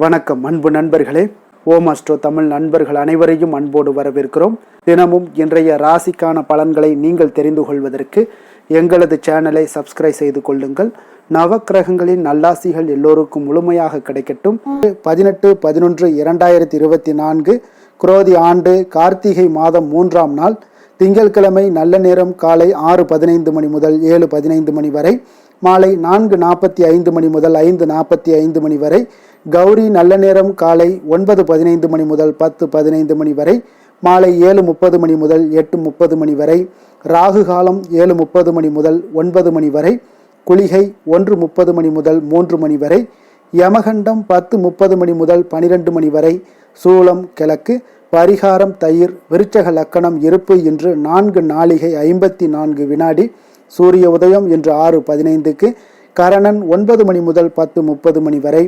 வணக்கம் அன்பு நண்பர்களே. ஓம் அஸ்ட்ரோ தமிழ் நண்பர்கள் அனைவரையும் அன்போடு வரவேற்கிறோம். தினமும் இன்றைய ராசிக்கான பலன்களை நீங்கள் தெரிந்து கொள்வதற்கு எங்களது சேனலை சப்ஸ்கிரைப் செய்து கொள்ளுங்கள். நவக்கிரகங்களின் நல்லாசிகள் எல்லோருக்கும் முழுமையாக கிடைக்கட்டும். 18/11/2024 குரோதி ஆண்டு கார்த்திகை மாதம் 3ஆம் நாள் திங்கட்கிழமை. நல்ல நேரம் காலை 6:15 மணி முதல் 7:15 மணி வரை, மாலை 4:45 மணி முதல் 5:45 மணி வரை. கௌரி நல்ல நேரம் காலை 9:15 மணி முதல் 10:15 மணி வரை, மாலை 7:30 மணி முதல் 8:30 மணி வரை. ராகு காலம் 7:30 மணி முதல் 9 மணி வரை. குளிகை 1:30 மணி முதல் 3 மணி வரை. யமகண்டம் 10:30 மணி முதல் 12 மணி வரை. சூலம் கிழக்கு. பரிகாரம் தயிர். விருச்சக லக்கணம் இருப்பு இன்று 4 நாழிகை 54 வினாடி. சூரிய உதயம் இன்று 6:15க்கு. கரணன் 9 மணி முதல் 10:30 மணி வரை.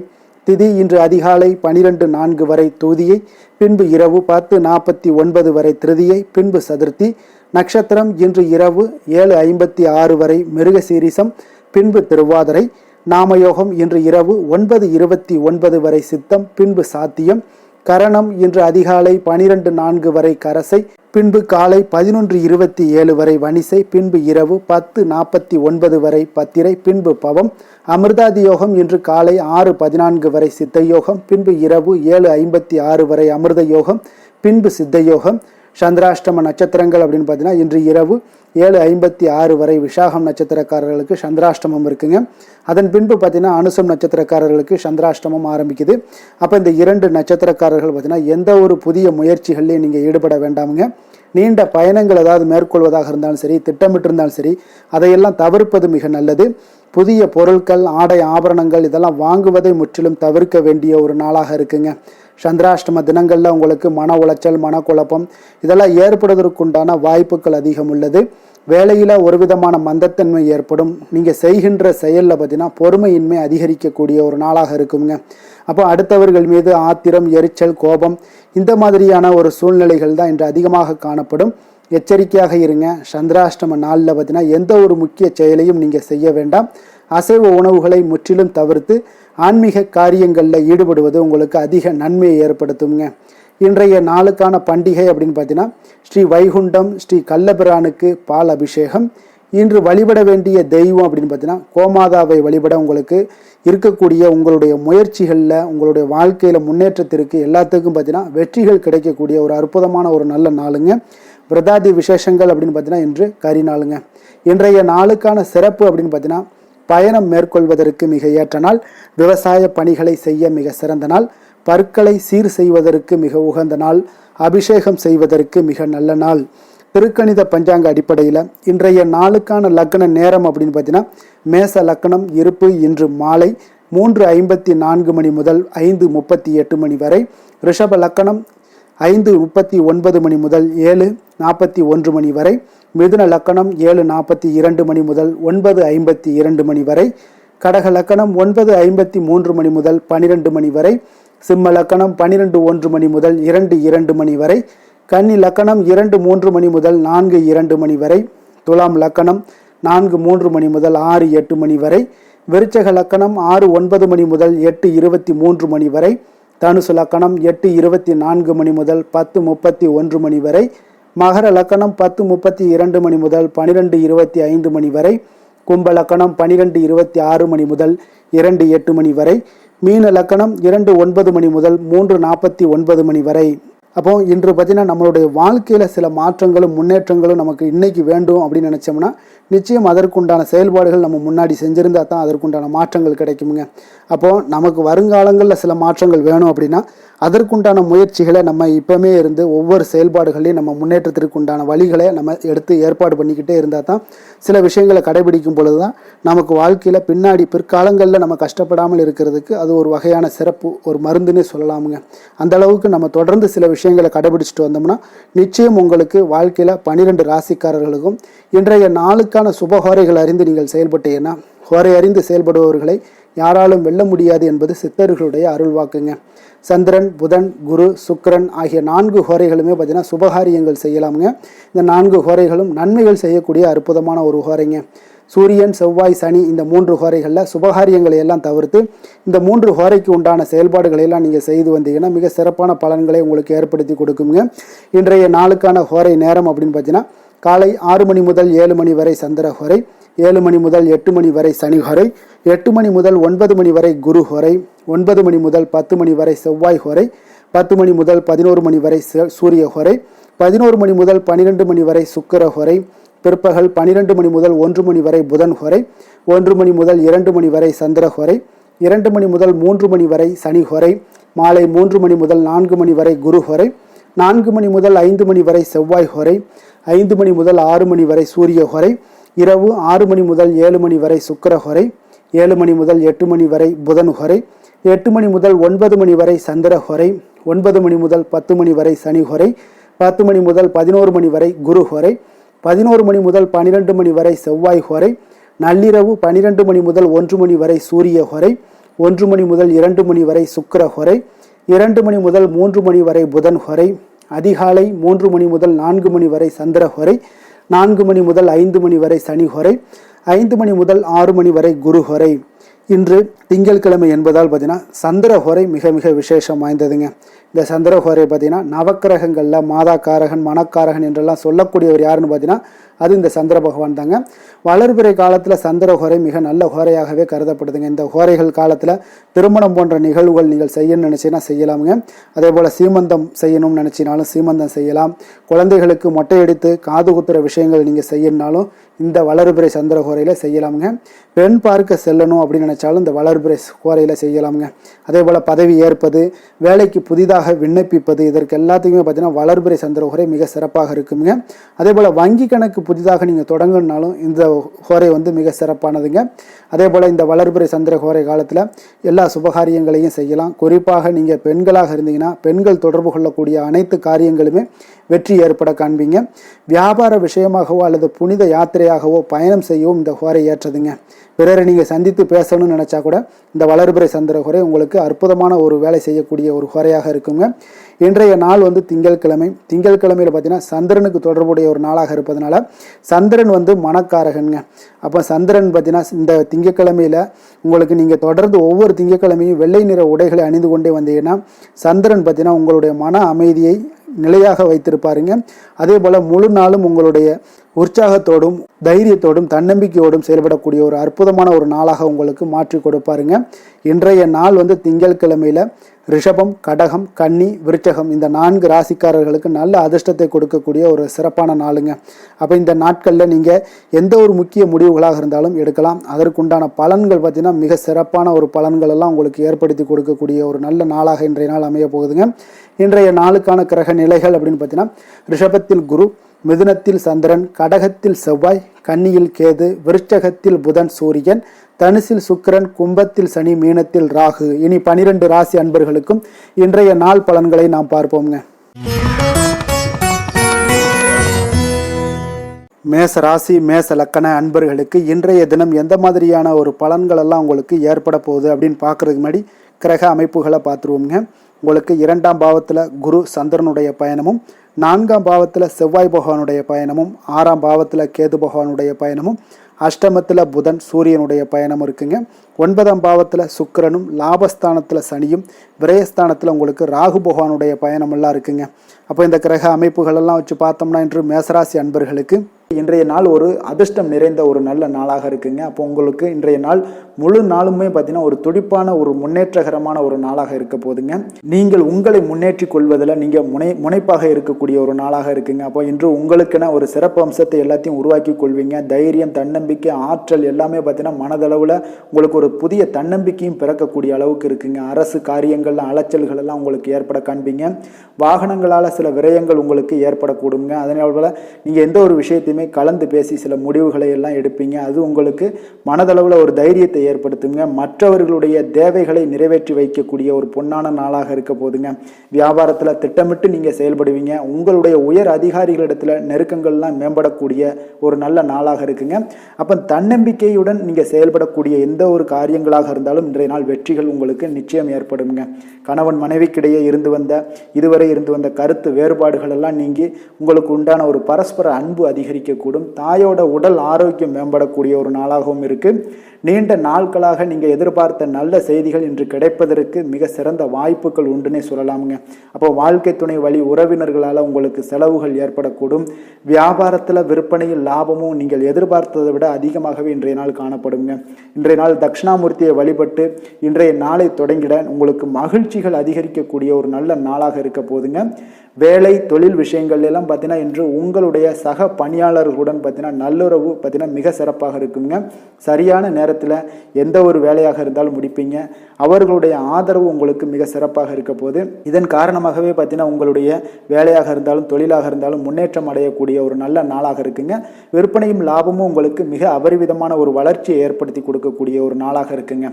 திதி இன்று அதிகாலை 12:04 வரை தூதியை, பின்பு இரவு 10:49 வரை திருதியை, பின்பு சதுர்த்தி. நட்சத்திரம் இன்று இரவு 7:56 வரை மிருகசீரிசம், பின்பு திருவாதிரை. நாமயோகம் இன்று இரவு 9:29 வரை சித்தம், பின்பு சாத்தியம். கரணம் இன்று அதிகாலை 12:04 வரை கரசை, பின்பு காலை 11:27 வரை வணிசை, பின்பு இரவு 10:49 வரை பத்திரை, பின்பு பவம். அமிர்தாதி யோகம் இன்று காலை 6:14 வரை சித்த யோகம், பின்பு இரவு 7:56 வரை அமிர்த யோகம், பின்பு சித்த யோகம். சந்திராஷ்டம நட்சத்திரங்கள் அப்படின்னு பார்த்தீங்கன்னா இன்று இரவு 7:56 வரை விசாகம் நட்சத்திரக்காரர்களுக்கு சந்திராஷ்டமம் இருக்குங்க. அதன் பின்பு பார்த்தீங்கன்னா அனுசம் நட்சத்திரக்காரர்களுக்கு சந்திராஷ்டமம் ஆரம்பிக்குது. அப்போ இந்த 2 நட்சத்திரக்காரர்கள் பார்த்தீங்கன்னா எந்த ஒரு புதிய முயற்சிகள்லையும் நீங்கள் ஈடுபட வேண்டாமுங்க. நீண்ட பயணங்கள் ஏதாவது மேற்கொள்வதாக இருந்தாலும் சரி, திட்டமிட்டிருந்தாலும் சரி, அதையெல்லாம் தவிர்ப்பது மிக நல்லது. புதிய பொருட்கள், ஆடை, ஆபரணங்கள் இதெல்லாம் வாங்குவதை முற்றிலும் தவிர்க்க வேண்டிய ஒரு நாளாக இருக்குங்க. சந்திராஷ்டம தினங்களில் உங்களுக்கு மன உளைச்சல், மனக்குழப்பம் இதெல்லாம் ஏற்படுவதற்குண்டான வாய்ப்புகள் அதிகம் உள்ளது. வேலையில் ஒரு விதமான மந்தத்தன்மை ஏற்படும். நீங்கள் செய்கின்ற செயலில் பார்த்தீங்கன்னா பொறுமையின்மை அதிகரிக்கக்கூடிய ஒரு நாளாக இருக்குங்க. அப்போ அடுத்தவர்கள் மீது ஆத்திரம், எரிச்சல், கோபம் இந்த மாதிரியான ஒரு சூழ்நிலைகள் தான் இன்று அதிகமாக காணப்படும். எச்சரிக்கையாக இருங்க. சந்திராஷ்டம நாளில் பார்த்தீங்கன்னா எந்த ஒரு முக்கிய செயலையும் நீங்கள் செய்ய வேண்டாம். அசைவ உணவுகளை முற்றிலும் தவிர்த்து ஆன்மீக காரியங்களில் ஈடுபடுவது உங்களுக்கு அதிக நன்மையை ஏற்படுத்துங்க. இன்றைய நாளுக்கான பண்டிகை அப்படின்னு பார்த்தீங்கன்னா ஸ்ரீ வைகுண்டம் ஸ்ரீ கள்ளபிரானுக்கு பால் அபிஷேகம். இன்று வழிபட வேண்டிய தெய்வம் அப்படின்னு பார்த்தீங்கன்னா கோமாதாவை வழிபட உங்களுக்கு இருக்கக்கூடிய உங்களுடைய முயற்சிகளில், உங்களுடைய வாழ்க்கையில் முன்னேற்றத்திற்கு எல்லாத்துக்கும் பார்த்தீங்கன்னா வெற்றிகள் கிடைக்கக்கூடிய ஒரு அற்புதமான ஒரு நல்ல நாளுங்க. விரதாதி விசேஷங்கள் அப்படின்னு பார்த்தீங்கன்னா இன்று கரி நாளுங்க. இன்றைய நாளுக்கான சிறப்பு அப்படின்னு பார்த்தீங்கன்னா பயணம் மேற்கொள்வதற்கு மிக ஏற்ற நாள். விவசாய பணிகளை செய்ய மிக சிறந்த நாள். பற்களை சீர் செய்வதற்கு மிக உகந்த நாள். அபிஷேகம் செய்வதற்கு மிக நல்ல நாள். திருக்கணித பஞ்சாங்க அடிப்படையில் இன்றைய நாளுக்கான லக்ன நேரம் அப்படின்னு பார்த்தீங்கன்னா மேச லக்னம் இருப்பு இன்று மாலை 3:54 மணி முதல் 5:38 மணி வரை. ரிஷப லக்னம் 5:39 மணி முதல் 7:41 மணி வரை. மிதுன லக்கணம் 7:42 மணி முதல் 9:52 மணி வரை. கடக லக்கணம் 9:53 மணி முதல் 12 மணி வரை. சிம்ம லக்கணம் 12:01 மணி முதல் 2:02 மணி வரை. கன்னி லக்கணம் 2:03 மணி முதல் 4:02 மணி வரை. துலாம் லக்கணம் 4:03 மணி முதல் 6:08 மணி வரை. விருச்சக லக்கணம் 6:09 மணி முதல் 8:23 மணி வரை. தனுசு லக்கணம் 8:24 மணி முதல் 10:31 மணி வரை. மகர லக்கணம் 10:32 மணி முதல் 12:25 மணி வரை. கும்ப லக்கணம் 12:26 மணி முதல் 2:08 மணி வரை. மீன லக்கணம் 2:09 மணி முதல் 3:49 மணி வரை. அப்போ இன்று பார்த்தீங்கன்னா நம்மளுடைய வாழ்க்கையில் சில மாற்றங்களும் முன்னேற்றங்களும் நமக்கு இன்னைக்கு வேண்டும் அப்படின்னு நினச்சோம்னா நிச்சயம் அதற்குண்டான செயல்பாடுகள் நம்ம முன்னாடி செஞ்சுருந்தா தான் அதற்குண்டான மாற்றங்கள் கிடைக்குமுங்க. அப்போது நமக்கு வருங்காலங்களில் சில மாற்றங்கள் வேணும் அப்படின்னா அதற்குண்டான முயற்சிகளை நம்ம இப்போமே இருந்து ஒவ்வொரு செயல்பாடுகளையும் நம்ம முன்னேற்றத்திற்கு உண்டான வழிகளை நம்ம எடுத்து ஏற்பாடு பண்ணிக்கிட்டே இருந்தால் தான் சில விஷயங்களை கடைபிடிக்கும் பொழுது தான் நமக்கு வாழ்க்கையில் பின்னாடி பிற்காலங்களில் நம்ம கஷ்டப்படாமல் இருக்கிறதுக்கு அது ஒரு வகையான சிறப்பு, ஒரு மருந்துன்னே சொல்லலாமுங்க. அந்த அளவுக்கு நம்ம தொடர்ந்து சில விஷயங்களை கடைபிடிச்சிட்டு வந்தோம்னா நிச்சயம் உங்களுக்கு வாழ்க்கையில் 12 ராசிக்காரர்களுக்கும் இன்றைய நாளுக்கான சுபஹோரைகள் அறிந்து நீங்கள் செயல்பட்டீங்கன்னா, ஹோரை அறிந்து செயல்படுபவர்களை யாராலும் வெல்ல முடியாது என்பது சித்தர்களுடைய அருள்வாக்குங்க. சந்திரன், புதன், குரு, சுக்கிரன் ஆகிய 4 ஹோரைகளுமே பார்த்தீங்கன்னா சுபகாரியங்கள் செய்யலாமுங்க. இந்த 4 ஹோரைகளும் நன்மைகள் செய்யக்கூடிய அற்புதமான ஒரு ஹோரைங்க. சூரியன் செவ்வாய் சனி இந்த 3 ஹோரைகளில் சுபகாரியங்களை எல்லாம் தவிர்த்து இந்த 3 ஹோரைக்கு உண்டான செயல்பாடுகளை எல்லாம் நீங்கள் செய்து வந்தீங்கன்னா மிக சிறப்பான பலன்களை உங்களுக்கு ஏற்படுத்தி கொடுக்குங்க. இன்றைய நாளுக்கான ஹோரை நேரம் அப்படின்னு பார்த்தீங்கன்னா காலை 6 மணி முதல் 7 மணி வரை சந்திர ஹோரை, 7 மணி முதல் 8 மணி வரை சனி ஹோரை, 8 மணி முதல் 9 மணி வரை குரு ஹோரை, 9 மணி முதல் 10 மணி வரை செவ்வாய் ஹோரை, 10 மணி முதல் 11 மணி வரை சூரிய ஹோரை, 11 மணி முதல் 12 மணி வரை சுக்கிர ஹோரை, பிற்பகல் 12 மணி முதல் 1 மணி வரை புதன் ஹோரை, 1 மணி முதல் 2 மணி வரை சந்திர ஹோரை, 2 மணி முதல் 3 மணி வரை சனி ஹோரை, மாலை 3 மணி முதல் 4 மணி வரை குரு ஹோரை, 4 மணி முதல் 5 மணி வரை செவ்வாய் ஹோரை, 5 மணி முதல் 6 மணி வரை சூரிய ஹோரை, இரவு 6 மணி முதல் 7 மணி வரை சுக்கிர ஹோரை, 7 மணி முதல் 8 மணி வரை புதன் ஹோரை, 8 மணி முதல் 9 மணி வரை சந்திர ஹோரை, 9 மணி முதல் 10 மணி வரை சனி ஹோரை, 10 மணி முதல் 11 மணி வரை குரு ஹோரை, 11 மணி முதல் 12 மணி வரை செவ்வாய் ஹோரை, நள்ளிரவு 12 மணி முதல் 1 மணி வரை சூரிய ஹோரை, 1 மணி முதல் 2 மணி வரை சுக்கிர ஹோரை, 2 மணி முதல் 3 மணி வரை புதன் ஹோரை, அதிகாலை 3 மணி முதல் 4 மணி வரை சந்திர ஹோரை, 4 மணி முதல் 5 மணி வரை சனி ஹோரை, 5 மணி முதல் 6 மணி வரை குரு ஹோரை. இன்று திங்கட்கிழமை என்பதால் பார்த்தீங்கன்னா சந்திர ஹோரை மிக மிக விசேஷம் வாய்ந்ததுங்க. இந்த சந்திர ஹோரை பார்த்தீங்கன்னா நவக்கிரகங்களில் மாதாக்காரகன் மனக்காரகன் என்றெல்லாம் சொல்லக்கூடியவர் யாருன்னு பார்த்தீங்கன்னா அது இந்த சந்திர பகவான் தாங்க. வளர்பிறை காலத்தில் சந்திர ஹோரை மிக நல்ல ஹோரையாகவே கருதப்படுதுங்க. இந்த ஹோரைகள் காலத்தில் திருமணம் போன்ற நிகழ்வுகள் நீங்கள் செய்யணும்னு நினச்சினா செய்யலாமுங்க. அதே போல் சீமந்தம் செய்யணும்னு நினச்சினாலும் சீமந்தம் செய்யலாம். குழந்தைகளுக்கு மொட்டையடித்து காது குத்துற விஷயங்கள் நீங்கள் செய்யணுனாலும் இந்த வளர்பிறை சந்திர ஹோரையில் செய்யலாமுங்க. பெண் பார்க்க செல்லணும் அப்படின்னு நினச்சாலும் இந்த வளர்பிறை ஹோரையில் செய்யலாமுங்க. அதே போல் பதவி ஏற்பது, வேலைக்கு புதிதாக விண்ணப்பிப்பது, இதற்கு எல்லாத்துக்குமே பார்த்தீங்கன்னா வளர்பிறை சந்திர ஹோரை மிக சிறப்பாக இருக்குங்க. அதே போல் வங்கி கணக்கு புதிதாக நீங்கள் தொடங்கினாலும் இந்த ஹோரை மிக சிறப்பானதுங்க. அதே போல் இந்த வளர்பிறை சந்திர ஹோரை காலத்தில் எல்லா சுபகாரியங்களையும் செய்யலாம். குறிப்பாக நீங்கள் பெண்களாக இருந்தீங்கன்னா பெண்கள் தொடர்பு கொள்ளக்கூடிய அனைத்து காரியங்களுமே வெற்றி ஏற்பட காண்பீங்க. வியாபார விஷயமாகவோ அல்லது புனித யாத்திரையாகவோ பயணம் செய்யவும் இந்த ஹோரை ஏற்றதுங்க. பிறரை நீங்கள் சந்தித்து பேசணும்னு நினச்சா கூட இந்த வளர்பிறை சந்திர ஹோரை உங்களுக்கு அற்புதமான ஒரு வேலை செய்யக்கூடிய ஒரு ஹோரையாக இருக்குங்க. இன்றைய நாள் திங்கட்கிழமை. திங்கட்கிழமையில் பார்த்தீங்கன்னா சந்திரனுக்கு தொடர்புடைய ஒரு நாளாக இருப்பதனால சந்திரன் மனக்காரகனுங்க. அப்போ சந்திரன் பார்த்தீங்கன்னா இந்த திங்கட்கிழமையில் உங்களுக்கு நீங்கள் தொடர்ந்து ஒவ்வொரு திங்கட்கிழமையும் வெள்ளை நிற உடைகளை அணிந்து கொண்டே வந்தீங்கன்னா சந்திரன் பார்த்தீங்கன்னா உங்களுடைய மன அமைதியை நிலையாக வைத்திருப்பாருங்க. அதே போல் முழு நாளும் உங்களுடைய உற்சாகத்தோடும் தைரியத்தோடும் தன்னம்பிக்கையோடும் செயல்படக்கூடிய ஒரு அற்புதமான ஒரு நாளாக உங்களுக்கு மாற்றி கொடுப்பாருங்க. இன்றைய நாள் திங்கட்கிழமையில் ரிஷபம், கடகம், கன்னி, விருச்சகம் இந்த 4 ராசிக்காரர்களுக்கு நல்ல அதிர்ஷ்டத்தை கொடுக்கக்கூடிய ஒரு சிறப்பான நாளுங்க. அப்போ இந்த நாட்களில் நீங்கள் எந்த ஒரு முக்கிய முடிவுகளாக இருந்தாலும் எடுக்கலாம். அதற்குண்டான பலன்கள் பார்த்தீங்கன்னா மிக சிறப்பான ஒரு பலன்கள் எல்லாம் உங்களுக்கு ஏற்படுத்தி கொடுக்கக்கூடிய ஒரு நல்ல நாளாக இன்றைய நாள் அமைய போகுதுங்க. இன்றைய நாளுக்கான கிரக நிலைகள் அப்படின்னு பார்த்தீங்கன்னா ரிஷபத்தில் குரு, மிதுனத்தில் சந்திரன், கடகத்தில் செவ்வாய், கன்னியில் கேது, விருச்சகத்தில் புதன் சூரியன், தனுசில் சுக்கிரன், கும்பத்தில் சனி, மீனத்தில் ராகு. இனி 12 ராசி அன்பர்களுக்கும் இன்றைய நாள் பலன்களை நாம் பார்ப்போங்க. மேச ராசி மேச லக்கண அன்பர்களுக்கு இன்றைய தினம் எந்த மாதிரியான ஒரு பலன்கள் எல்லாம் உங்களுக்கு ஏற்பட போகுது அப்படின்னு பார்க்கறதுக்கு முன்னாடி கிரக அமைப்புகளை பார்த்துருவோங்க. உங்களுக்கு 2ஆம் பாவத்தில் குரு சந்திரனுடைய பயணமும், 4ஆம் பாவத்தில் செவ்வாய் பகவானுடைய பயணமும், 6ஆம் பாவத்தில் கேது பகவானுடைய பயணமும், அஷ்டமத்தில் புதன் சூரியனுடைய பயணம் இருக்குங்க. 9ஆம் பாவத்தில் சுக்கிரனும், லாபஸ்தானத்தில் சனியும், விரயஸ்தானத்தில் உங்களுக்கு ராகு பகவானுடைய பயணமெல்லாம் இருக்குங்க. அப்போ இந்த கிரக அமைப்புகளெல்லாம் வச்சு பார்த்தோம்னா இன்று மேசராசி அன்பர்களுக்கு இன்றைய நாள் ஒரு அதிர்ஷ்டம் நிறைந்த ஒரு நல்ல நாளாக இருக்குங்க. அப்போ உங்களுக்கு இன்றைய நாள் முழு நாளுமே பார்த்தீங்கன்னா ஒரு துடிப்பான ஒரு முன்னேற்றகரமான ஒரு நாளாக இருக்க போதுங்க. நீங்கள் உங்களை முன்னேற்றி கொள்வதில் நீங்கள் முனைப்பாக இருக்கக்கூடிய ஒரு நாளாக இருக்குங்க. அப்போ இன்று உங்களுக்கென ஒரு சிறப்பு அம்சத்தை எல்லாத்தையும் உருவாக்கி கொள்வீங்க. தைரியம், தன்னம்பிக்கை, ஆற்றல் எல்லாமே பார்த்தீங்கன்னா மனதளவில் உங்களுக்கு ஒரு புதிய தன்னம்பிக்கையும் பிறக்கக்கூடிய அளவுக்கு இருக்குங்க. அரசு காரியங்கள்ல அலைச்சல்கள் எல்லாம் உங்களுக்கு ஏற்பட காண்பீங்க. வாகனங்களால் சில விரயங்கள் உங்களுக்கு ஏற்படக்கூடுங்க. அதனால நீங்கள் எந்த ஒரு விஷயத்தையுமே கலந்து பேசி சில முடிவுகளை எல்லாம் எடுப்பீங்க. அது உங்களுக்கு மனதளவில் ஒரு தைரியத்தை ஏற்படுத்துங்க. மற்றவர்களுடைய தேவைகளை நிறைவேற்றி வைக்கக்கூடிய ஒரு பொன்னான நாளாக இருக்க போதுங்க. வியாபாரத்தில் திட்டமிட்டு நீங்கள் செயல்படுவீங்க. உங்களுடைய உயர் அதிகாரிகளிடத்தில் நெருக்கங்கள்லாம் மேம்படக்கூடிய ஒரு நல்ல நாளாக இருக்குங்க. அப்போ தன்னம்பிக்கையுடன் நீங்கள் செயல்படக்கூடிய எந்த ஒரு காரியங்களாக இருந்தாலும் இன்றைய நாள் வெற்றிகள் உங்களுக்கு நிச்சயம் ஏற்படுங்க. கணவன் மனைவிக்கிடையே இதுவரை இருந்து வந்த கருத்து வேறுபாடுகள் எல்லாம் நீங்கி உங்களுக்கு உண்டான ஒரு பரஸ்பர அன்பு அதிகரிக்கக்கூடும். தாயோட உடல் ஆரோக்கியம் மேம்படக்கூடிய ஒரு நாளாகவும் இருக்கு. நீண்ட நாட்களாக நீங்கள் எதிர்பார்த்த நல்ல செய்திகள் இன்று கிடைப்பதற்கு மிக சிறந்த வாய்ப்புகள் உண்டுன்னே சொல்லலாமுங்க. அப்போ வாழ்க்கை துணை வழி உறவினர்களால் உங்களுக்கு செலவுகள் ஏற்படக்கூடும். வியாபாரத்தில் விற்பனையில் லாபமும் நீங்கள் எதிர்பார்த்ததை விட அதிகமாகவே இன்றைய நாள் காணப்படுங்க. இன்றைய நாள் தட்சிணாமூர்த்தியை வழிபட்டு இன்றைய நாளை தொடங்கிட உங்களுக்கு மகிழ்ச்சிகள் அதிகரிக்கக்கூடிய ஒரு நல்ல நாளாக இருக்க போதுங்க. வேலை தொழில் விஷயங்கள் எல்லாம் பார்த்தீங்கன்னா இன்று உங்களுடைய சக பணியாளர்களுடன் பார்த்தீங்கன்னா நல்லுறவு பார்த்தீங்கன்னா மிக சிறப்பாக இருக்குங்க. சரியான நேரத்தில் எந்த ஒரு வேலையாக இருந்தாலும் முடிப்பீங்க. அவர்களுடைய ஆதரவு உங்களுக்கு மிக சிறப்பாக இருக்க போது இதன் காரணமாகவே பார்த்தீங்கன்னா உங்களுடைய வேலையாக இருந்தாலும் தொழிலாக இருந்தாலும் முன்னேற்றம் அடையக்கூடிய ஒரு நல்ல நாளாக இருக்குங்க. விற்பனையும் லாபமும் உங்களுக்கு மிக அபரிவிதமான ஒரு வளர்ச்சியை ஏற்படுத்தி கொடுக்கக்கூடிய ஒரு நாளாக இருக்குங்க.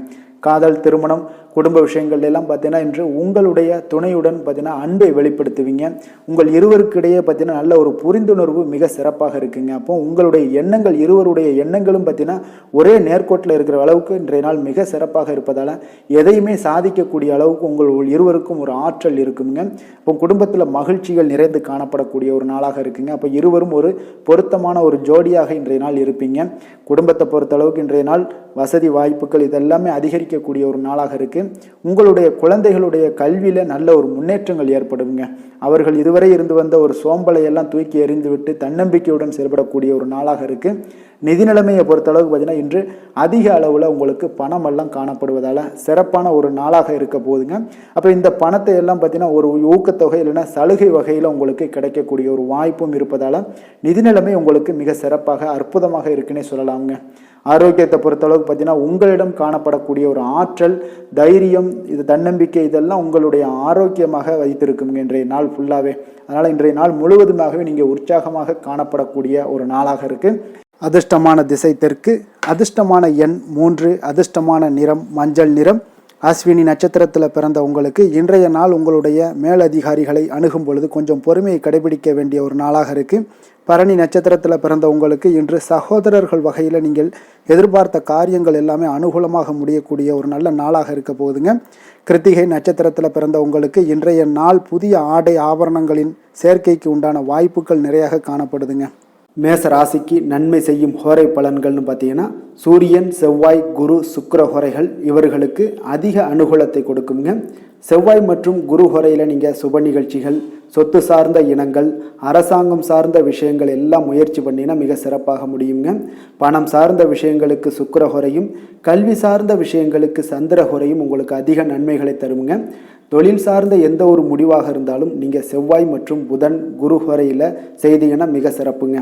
காதல், திருமணம், குடும்ப விஷயங்கள் எல்லாம் பார்த்தீங்கன்னா இன்று உங்களுடைய துணையுடன் பார்த்தீங்கன்னா அன்பை வெளிப்படுத்துவீங்க. உங்கள் இருவருக்கிடையே பார்த்தீங்கன்னா நல்ல ஒரு புரிந்துணர்வு மிக சிறப்பாக இருக்குங்க. அப்போ உங்களுடைய எண்ணங்கள் இருவருடைய எண்ணங்களும் பார்த்தீங்கன்னா ஒரே நேர்கோட்டில் இருக்கிற அளவுக்கு இன்றைய நாள் மிக சிறப்பாக இருப்பதால் எதையுமே சாதிக்கக்கூடிய அளவுக்கு உங்கள் இருவருக்கும் ஒரு ஆற்றல் இருக்குங்க. இப்போ குடும்பத்தில் மகிழ்ச்சிகள் நிறைந்து காணப்படக்கூடிய ஒரு நாளாக இருக்குங்க. அப்போ இருவரும் ஒரு பொருத்தமான ஒரு ஜோடியாக இன்றைய நாள் இருப்பீங்க. குடும்பத்தை பொறுத்த அளவுக்கு இன்றைய நாள் வசதி வாய்ப்புகள் இதெல்லாமே அதிகரிக்கக்கூடிய ஒரு நாளாக இருக்கு. உங்களுடைய குழந்தைகளுடைய கல்வியில நல்ல ஒரு முன்னேற்றங்கள் ஏற்படுங்க. அவர்கள் இதுவரை இருந்து வந்த ஒரு சோம்பலை எல்லாம் தூக்கி எறிந்துவிட்டு தன்னம்பிக்கையுடன் செயல்படக்கூடிய ஒரு நாளாக இருக்கு. நிதி நிலைமையை பொறுத்தளவுக்கு பார்த்தீங்கன்னா இன்று அதிக அளவில் உங்களுக்கு பணம் எல்லாம் காணப்படுவதால் சிறப்பான ஒரு நாளாக இருக்க போதுங்க. அப்போ இந்த பணத்தை எல்லாம் பார்த்தீங்கன்னா ஒரு ஊக்கத்தொகை இல்லைன்னா சலுகை வகையில் உங்களுக்கு கிடைக்கக்கூடிய ஒரு வாய்ப்பும் இருப்பதால் நிதி நிலைமை உங்களுக்கு மிக சிறப்பாக அற்புதமாக இருக்குன்னே சொல்லலாமுங்க. ஆரோக்கியத்தை பொறுத்தளவுக்கு பார்த்தீங்கன்னா உங்களிடம் காணப்படக்கூடிய ஒரு ஆற்றல், தைரியம், இது தன்னம்பிக்கை இதெல்லாம் உங்களுடைய ஆரோக்கியமாக வைத்திருக்குங்க இன்றைய நாள் ஃபுல்லாகவே. அதனால் இன்றைய நாள் முழுவதுமாகவே நீங்கள் உற்சாகமாக காணப்படக்கூடிய ஒரு நாளாக இருக்குது. அதிர்ஷ்டமான திசை தெற்கு, அதிர்ஷ்டமான எண் 3, அதிர்ஷ்டமான நிறம் மஞ்சள் நிறம். அஸ்வினி நட்சத்திரத்தில் பிறந்த உங்களுக்கு இன்றைய நாள் உங்களுடைய மேலதிகாரிகளை அணுகும் பொழுது கொஞ்சம் பொறுமையை கடைபிடிக்க வேண்டிய ஒரு நாளாக இருக்குது. பரணி நட்சத்திரத்தில் பிறந்த உங்களுக்கு இன்று சகோதரர்கள் வகையில் நீங்கள் எதிர்பார்த்த காரியங்கள் எல்லாமே அனுகூலமாக முடியக்கூடிய ஒரு நல்ல நாளாக இருக்க போகுதுங்க. கிருத்திகை நட்சத்திரத்தில் பிறந்த உங்களுக்கு இன்றைய நாள் புதிய ஆடை ஆபரணங்களின் சேர்க்கைக்கு உண்டான வாய்ப்புகள் நிறையாக காணப்படுதுங்க. மேச ராசிக்கு நன்மை செய்யும் ஹோரை பலன்கள்னு பார்த்தீங்கன்னா சூரியன், செவ்வாய், குரு, சுக்கிர ஹோரைகள் இவர்களுக்கு அதிக அனுகூலத்தை கொடுக்குங்க. செவ்வாய் மற்றும் குரு ஹோரையில் நீங்கள் சுப நிகழ்ச்சிகள், சொத்து சார்ந்த இனங்கள், அரசாங்கம் சார்ந்த விஷயங்கள் எல்லாம் முயற்சி பண்ணினா மிக சிறப்பாக முடியுங்க. பணம் சார்ந்த விஷயங்களுக்கு சுக்கிர ஹோரையும், கல்வி சார்ந்த விஷயங்களுக்கு சந்திர ஹோரையும் உங்களுக்கு அதிக நன்மைகளை தருங்க. தொழில் சார்ந்த எந்த ஒரு முடிவாக இருந்தாலும் நீங்கள் செவ்வாய் மற்றும் புதன், குரு ஹோரையில் செய்தீங்கன்னா மிக சிறப்புங்க.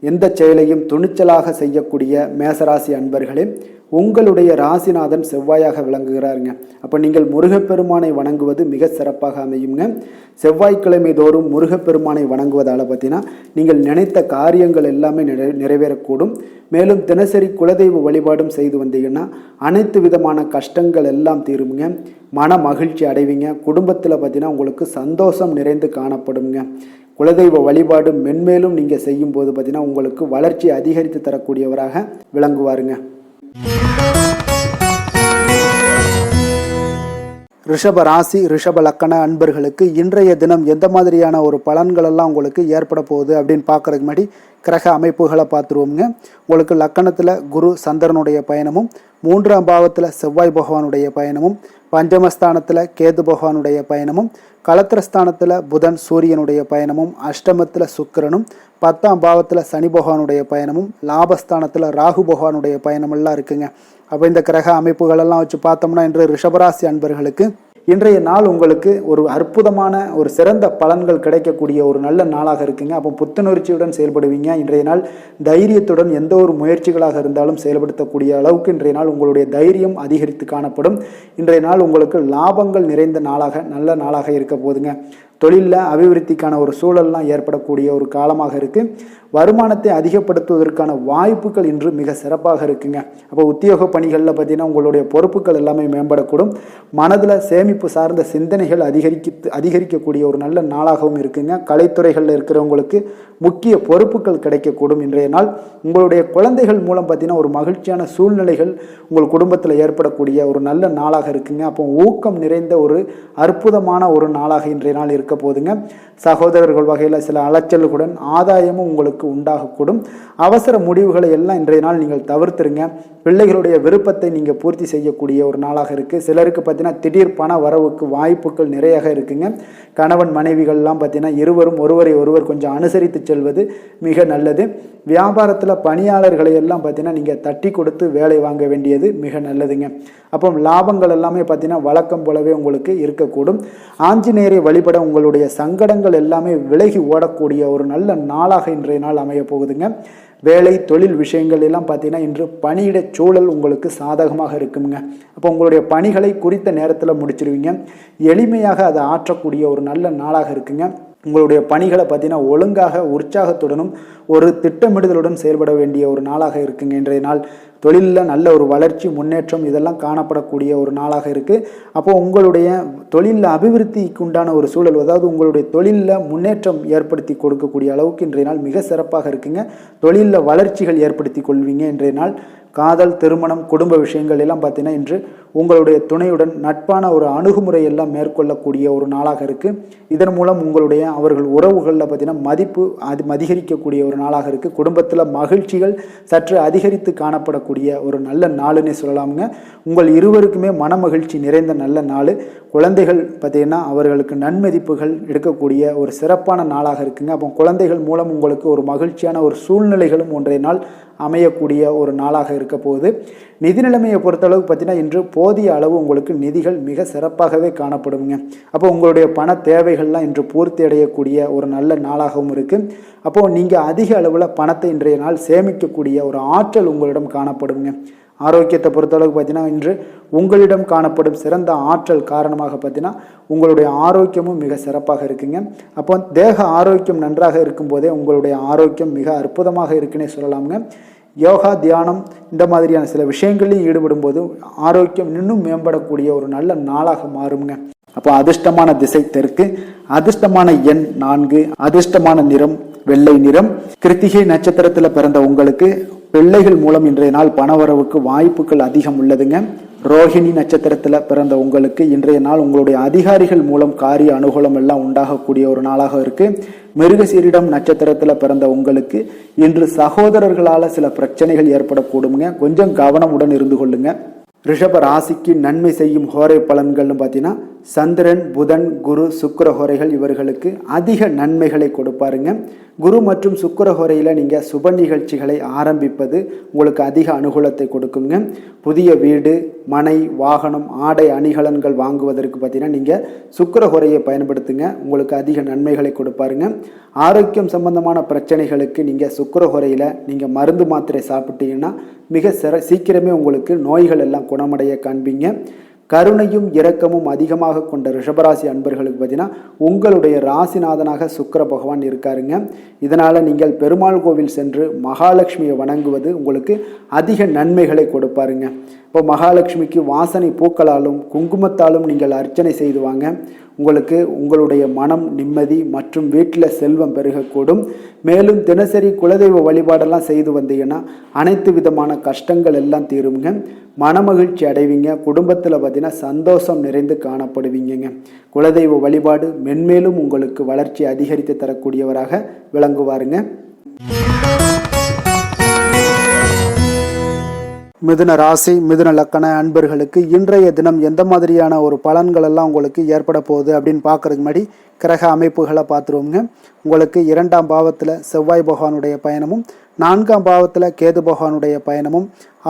எந்த செயலையும் துணிச்சலாக செய்யக்கூடிய மேசராசி அன்பர்களே, உங்களுடைய ராசிநாதன் செவ்வாயாக விளங்குகிறாருங்க. அப்போ நீங்கள் முருகப்பெருமானை வணங்குவது மிக சிறப்பாக அமையுங்க. செவ்வாய்க்கிழமை தோறும் முருகப்பெருமானை வணங்குவதால் பார்த்தீங்கன்னா நீங்கள் நினைத்த காரியங்கள் எல்லாமே நிறைவேறக்கூடும். மேலும் தினசரி குலதெய்வ வழிபாடும் செய்து வந்தீங்கன்னா அனைத்து விதமான கஷ்டங்கள் எல்லாம் தீருங்க. மன மகிழ்ச்சி அடைவீங்க. குடும்பத்தில் பார்த்தீங்கன்னா உங்களுக்கு சந்தோஷம் நிறைந்து காணப்படுங்க. குலதெய்வ வழிபாடு மென்மேலும் நீங்கள் செய்யும்போது பார்த்தீங்கன்னா உங்களுக்கு வளர்ச்சி அதிகரித்து தரக்கூடியவராக விளங்குவாருங்க. ரிஷப ராசி, ரிஷப லக்கண அன்பர்களுக்கு இன்றைய தினம் எந்த மாதிரியான ஒரு பலன்களெல்லாம் உங்களுக்கு ஏற்பட போகுது அப்படின்னு பார்க்குறதுக்கு முன்னாடி கிரக அமைப்புகளை பார்த்துருவோங்க. உங்களுக்கு லக்கணத்தில் குரு சந்திரனுடைய பயணமும், 3ஆம் பாவத்தில் செவ்வாய் பகவானுடைய பயணமும், பஞ்சமஸ்தானத்தில் கேது பகவானுடைய பயணமும், களத்திரஸ்தானத்தில் புதன் சூரியனுடைய பயணமும், அஷ்டமத்தில் சுக்கிரனும், 10ஆம் பாவத்தில் சனி பகவானுடைய பயணமும், லாபஸ்தானத்தில் ராகு பகவானுடைய பயணமெல்லாம் இருக்குங்க. அப்போ இந்த கிரக அமைப்புகளெல்லாம் வச்சு பார்த்தோம்னா இன்று ரிஷபராசி அன்பர்களுக்கு இன்றைய நாள் உங்களுக்கு ஒரு அற்புதமான ஒரு சிறந்த பலன்கள் கிடைக்கக்கூடிய ஒரு நல்ல நாளாக இருக்குங்க. அப்போ புத்துணர்ச்சியுடன் செயல்படுவீங்க. இன்றைய நாள் தைரியத்துடன் எந்த ஒரு முயற்சிகளாக இருந்தாலும் செயல்படுத்தக்கூடிய அளவுக்கு இன்றைய நாள் உங்களுடைய தைரியம் அதிகரித்து காணப்படும். இன்றைய நாள் உங்களுக்கு லாபங்கள் நிறைந்த நாளாக நல்ல நாளாக இருக்க போதுங்க. தொழிலில் அபிவிருத்திக்கான ஒரு சூழல்லாம் ஏற்படக்கூடிய ஒரு காலமாக இருக்குது. வருமானத்தை அதிகப்படுத்துவதற்கான வாய்ப்புகள் இன்று மிக சிறப்பாக இருக்குங்க. அப்போ உத்தியோக பணிகளில் பார்த்தீங்கன்னா உங்களுடைய பொறுப்புகள் எல்லாமே மேம்படக்கூடும். மனதில் சேமிப்பு சார்ந்த சிந்தனைகள் அதிகரிக்கக்கூடிய ஒரு நல்ல நாளாகவும் இருக்குங்க. கலைத்துறைகளில் இருக்கிறவங்களுக்கு முக்கிய பொறுப்புகள் கிடைக்கக்கூடும் இன்றைய நாள். உங்களுடைய குழந்தைகள் மூலம் பார்த்தீங்கன்னா ஒரு மகிழ்ச்சியான சூழ்நிலைகள் உங்கள் குடும்பத்தில் ஏற்படக்கூடிய ஒரு நல்ல நாளாக இருக்குங்க. அப்போ ஊக்கம் நிறைந்த ஒரு அற்புதமான ஒரு நாளாக இன்றைய நாள் இருக்க போதுங்க. சகோதரர்கள் வகையில் சில அலைச்சல்களுடன் ஆதாயமும் உங்களுக்கு உண்டாகக்கூடும். அவசர முடிவுகளை எல்லாம் இன்றைய நாள் நீங்கள் தவிர்த்துருங்க. பிள்ளைகளுடைய விருப்பத்தை நீங்கள் பூர்த்தி செய்யக்கூடிய ஒரு நாளாக இருக்குது. சிலருக்கு பார்த்தீங்கன்னா திடீர் பண வரவுக்கு வாய்ப்புகள் நிறையாக இருக்குங்க. கணவன் மனைவிகள்லாம் பார்த்தீங்கன்னா இருவரும் ஒருவரை ஒருவர் கொஞ்சம் அனுசரித்து செல்வது மிக நல்லது. வியாபாரத்தில் பணியாளர்களை எல்லாம் பார்த்தீங்கன்னா நீங்கள் தட்டி கொடுத்து வேலை வாங்க வேண்டியது மிக நல்லதுங்க. அப்போ லாபங்கள் எல்லாமே பார்த்தீங்கன்னா வழக்கம் போலவே உங்களுக்கு இருக்கக்கூடும். ஆஞ்சநேயரை வழிபட உங்களுடைய சங்கடங்கள் எல்லாமே விலகி ஓடக்கூடிய ஒரு நல்ல நாளாக இன்றைய நாள் அமைய போகுதுங்க. வேலை தொழில் விஷயங்கள் எல்லாம் பார்த்தீங்கன்னா இன்று பணியிட சூழல் உங்களுக்கு சாதகமாக இருக்குங்க. அப்போ உங்களுடைய பணிகளை குறித்த நேரத்தில் முடிச்சிருவீங்க. எளிமையாக அதை ஆற்றக்கூடிய ஒரு நல்ல நாளாக இருக்குங்க. உங்களுடைய பணிகளை பார்த்தீங்கன்னா ஒழுங்காக உற்சாகத்துடனும் ஒரு திட்டமிடுதலுடன் செயல்பட வேண்டிய ஒரு நாளாக இருக்குங்க இன்றைய நாள். தொழிலில் நல்ல ஒரு வளர்ச்சி முன்னேற்றம் இதெல்லாம் காணப்படக்கூடிய ஒரு நாளாக இருக்குது. அப்போது உங்களுடைய தொழிலில் அபிவிருத்திக்கு உண்டான ஒரு சூழல், அதாவது உங்களுடைய தொழிலில் முன்னேற்றம் ஏற்படுத்தி கொடுக்கக்கூடிய அளவுக்கு இன்றைய நாள் மிக சிறப்பாக இருக்குங்க. தொழிலில் வளர்ச்சிகள் ஏற்படுத்தி கொள்வீங்க இன்றைய நாள். காதல், திருமணம், குடும்ப விஷயங்கள் எல்லாம் பார்த்தீங்கன்னா இன்று உங்களுடைய துணையுடன் நட்பான ஒரு அணுகுமுறை எல்லாம் மேற்கொள்ளக்கூடிய ஒரு நாளாக இருக்குது. இதன் மூலம் உங்களுடைய அவர்கள் உறவுகளில் பார்த்தீங்கன்னா மதிப்பு அதிகரிக்கக்கூடிய ஒரு நாளாக இருக்குது. குடும்பத்தில் மகிழ்ச்சிகள் சற்று அதிகரித்து காணப்படக்கூடிய ஒரு நல்ல நாளுன்னே சொல்லலாமுங்க. உங்கள் இருவருக்குமே மன மகிழ்ச்சி நிறைந்த நல்ல நாள். குழந்தைகள் பார்த்தீங்கன்னா அவர்களுக்கு நன்மதிப்புகள் எடுக்கக்கூடிய ஒரு சிறப்பான நாளாக இருக்குங்க. அப்போ குழந்தைகள் மூலம் உங்களுக்கு ஒரு மகிழ்ச்சியான ஒரு சூழ்நிலைகளும் ஒன்றைய நாள் அமையக்கூடிய ஒரு நாளாக இருக்க போகுது. நிதி நிலைமையை பொறுத்தளவுக்கு பார்த்தீங்கன்னா இன்று போதிய அளவு உங்களுக்கு நிதிகள் மிக சிறப்பாகவே காணப்படுங்க. அப்போ உங்களுடைய பண தேவைகள்லாம் இன்று பூர்த்தி அடையக்கூடிய ஒரு நல்ல நாளாகவும் இருக்குது. அப்போது நீங்கள் அதிக அளவில் பணத்தை இன்றைய நாள் சேமிக்கக்கூடிய ஒரு ஆற்றல் உங்களிடம் காணப்படுங்க. ஆரோக்கியத்தை பொறுத்தளவுக்கு பார்த்தீங்கன்னா இன்று உங்களிடம் காணப்படும் சிறந்த ஆற்றல் காரணமாக பார்த்தீங்கன்னா உங்களுடைய ஆரோக்கியமும் மிக சிறப்பாக இருக்குங்க. அப்போ தேக ஆரோக்கியம் நன்றாக இருக்கும்போதே உங்களுடைய ஆரோக்கியம் மிக அற்புதமாக இருக்குன்னே சொல்லலாமுங்க. யோகா, தியானம் இந்த மாதிரியான சில விஷயங்களையும் ஈடுபடும் போது ஆரோக்கியம் இன்னும் மேம்படக்கூடிய ஒரு நல்ல நாளாக மாறுங்க. அப்போ அதிர்ஷ்டமான திசை தெற்கு, அதிர்ஷ்டமான எண் 4, அதிர்ஷ்டமான நிறம் வெள்ளை நிறம். கிருத்திகை நட்சத்திரத்தில் பிறந்த உங்களுக்கு பிள்ளைகள் மூலம் இன்றைய நாள் பணவரவுக்கு வாய்ப்புகள் அதிகம் உள்ளதுங்க. ரோஹிணி நட்சத்திரத்தில் பிறந்த உங்களுக்கு இன்றைய நாள் உங்களுடைய அதிகாரிகள் மூலம் காரிய அனுகூலம் எல்லாம் உண்டாகக்கூடிய ஒரு நாளாக இருக்கு. மிருகசீரிடம் நட்சத்திரத்தில் பிறந்த உங்களுக்கு இன்று சகோதரர்களால் சில பிரச்சனைகள் ஏற்படக்கூடுங்க. கொஞ்சம் கவனமுடன் இருந்து கொள்ளுங்க. ரிஷப ராசிக்கு நன்மை செய்யும் ஹோரை பலன்கள்னு பார்த்தீங்கன்னா சந்திரன், புதன், குரு, சுக்கிர ஹோரைகள் இவர்களுக்கு அதிக நன்மைகளை கொடுப்பாருங்க. குரு மற்றும் சுக்கிர ஹோரையில் நீங்கள் சுப நிகழ்ச்சிகளை ஆரம்பிப்பது உங்களுக்கு அதிக அனுகூலத்தை கொடுக்குங்க. புதிய வீடு, மனை, வாகனம், ஆடை அணிகலன்கள் வாங்குவதற்கு பார்த்தீங்கன்னா நீங்கள் சுக்கிர ஹோரையை பயன்படுத்துங்க. உங்களுக்கு அதிக நன்மைகளை கொடுப்பாருங்க. ஆரோக்கியம் சம்பந்தமான பிரச்சனைகளுக்கு நீங்கள் சுக்கிர ஹோரையில் நீங்கள் மருந்து மாத்திரை சாப்பிட்டீங்கன்னா மிக சீக்கிரமே உங்களுக்கு நோய்கள் எல்லாம் குணமடைய காண்பீங்க. கருணையும் இரக்கமும் அதிகமாக கொண்ட ரிஷபராசி அன்பர்களுக்கு பார்த்தீங்கன்னா உங்களுடைய ராசிநாதனாக சுக்கிர பகவான் இருக்காருங்க. இதனால் நீங்கள் பெருமாள் கோவில் சென்று மகாலட்சுமியை வணங்குவது உங்களுக்கு அதிக நன்மைகளை கொடுப்பாருங்க. இப்போ மகாலட்சுமிக்கு வாசனை பூக்களாலும் குங்குமத்தாலும் நீங்கள் அர்ச்சனை செய்து வாங்க. உங்களுக்கு உங்களுடைய மனம் நிம்மதி மற்றும் வீட்டில் செல்வம் பெருகக்கூடும். மேலும் தினசரி குலதெய்வ வழிபாடெல்லாம் செய்து வந்தீங்கன்னா அனைத்து விதமான கஷ்டங்கள் எல்லாம் தீருங்க. மனமகிழ்ச்சி அடைவீங்க. குடும்பத்தில் பார்த்தீங்கன்னா சந்தோஷம் நிறைந்து காணப்படுவீங்க. குலதெய்வ வழிபாடு மென்மேலும் உங்களுக்கு வளர்ச்சி அதிகரித்து தரக்கூடியவராக விளங்குவாருங்க. மிதுன ராசி, மிதுன லக்கண அன்பர்களுக்கு இன்றைய தினம் எந்த மாதிரியான ஒரு பலன்கள் எல்லாம் உங்களுக்கு ஏற்பட போகுது அப்படின்னு பார்க்கறதுக்கு முன்னாடி கிரக அமைப்புகளை பார்த்துருவோங்க. உங்களுக்கு 2ஆம் பாவத்தில் செவ்வாய் பகவானுடைய பயணமும், 4ஆம் பாவத்தில் கேது பகவானுடைய பயணமும்,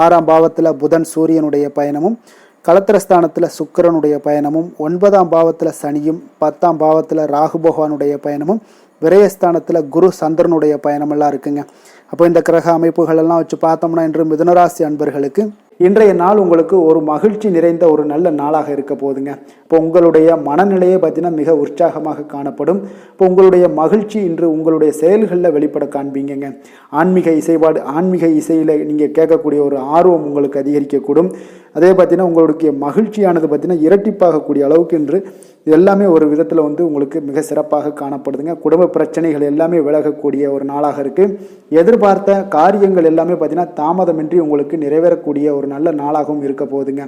6ஆம் பாவத்தில் புதன் சூரியனுடைய பயணமும், களத்திரஸ்தானத்தில் சுக்கிரனுடைய பயணமும், 9ஆம் பாவத்தில் சனியும், 10ஆம் பாவத்தில் ராகு பகவானுடைய பயணமும், விரயஸ்தானத்தில் குரு சந்திரனுடைய பயணமெல்லாம் இருக்குங்க. அப்போ இந்த கிரக அமைப்புகள் எல்லாம் வச்சு பார்த்தோம்னா இன்று மிதுனராசி அன்பர்களுக்கு இன்றைய நாள் உங்களுக்கு ஒரு மகிழ்ச்சி நிறைந்த ஒரு நல்ல நாளாக இருக்க போகுதுங்க. இப்போ உங்களுடைய மனநிலையை பார்த்தீங்கன்னா மிக உற்சாகமாக காணப்படும். இப்போ உங்களுடைய மகிழ்ச்சி இன்று உங்களுடைய செயல்களில் வெளிப்பட காண்பீங்க. ஆன்மீக இசையில் நீங்கள் கேட்கக்கூடிய ஒரு ஆர்வம் உங்களுக்கு அதிகரிக்கக்கூடும். அதே பார்த்தீங்கன்னா உங்களுடைய மகிழ்ச்சியானது பார்த்தீங்கன்னா இரட்டிப்பாகக்கூடிய அளவுக்கு இன்று எல்லாமே ஒரு விதத்தில் உங்களுக்கு மிக சிறப்பாக காணப்படுதுங்க. குடும்ப பிரச்சனைகள் எல்லாமே விலகக்கூடிய ஒரு நாளாக இருக்குது. எதிர்பார்த்த காரியங்கள் எல்லாமே பார்த்தீங்கன்னா தாமதமின்றி உங்களுக்கு நிறைவேறக்கூடிய ஒரு நல்ல நாளாகவும் இருக்க போகுதுங்க.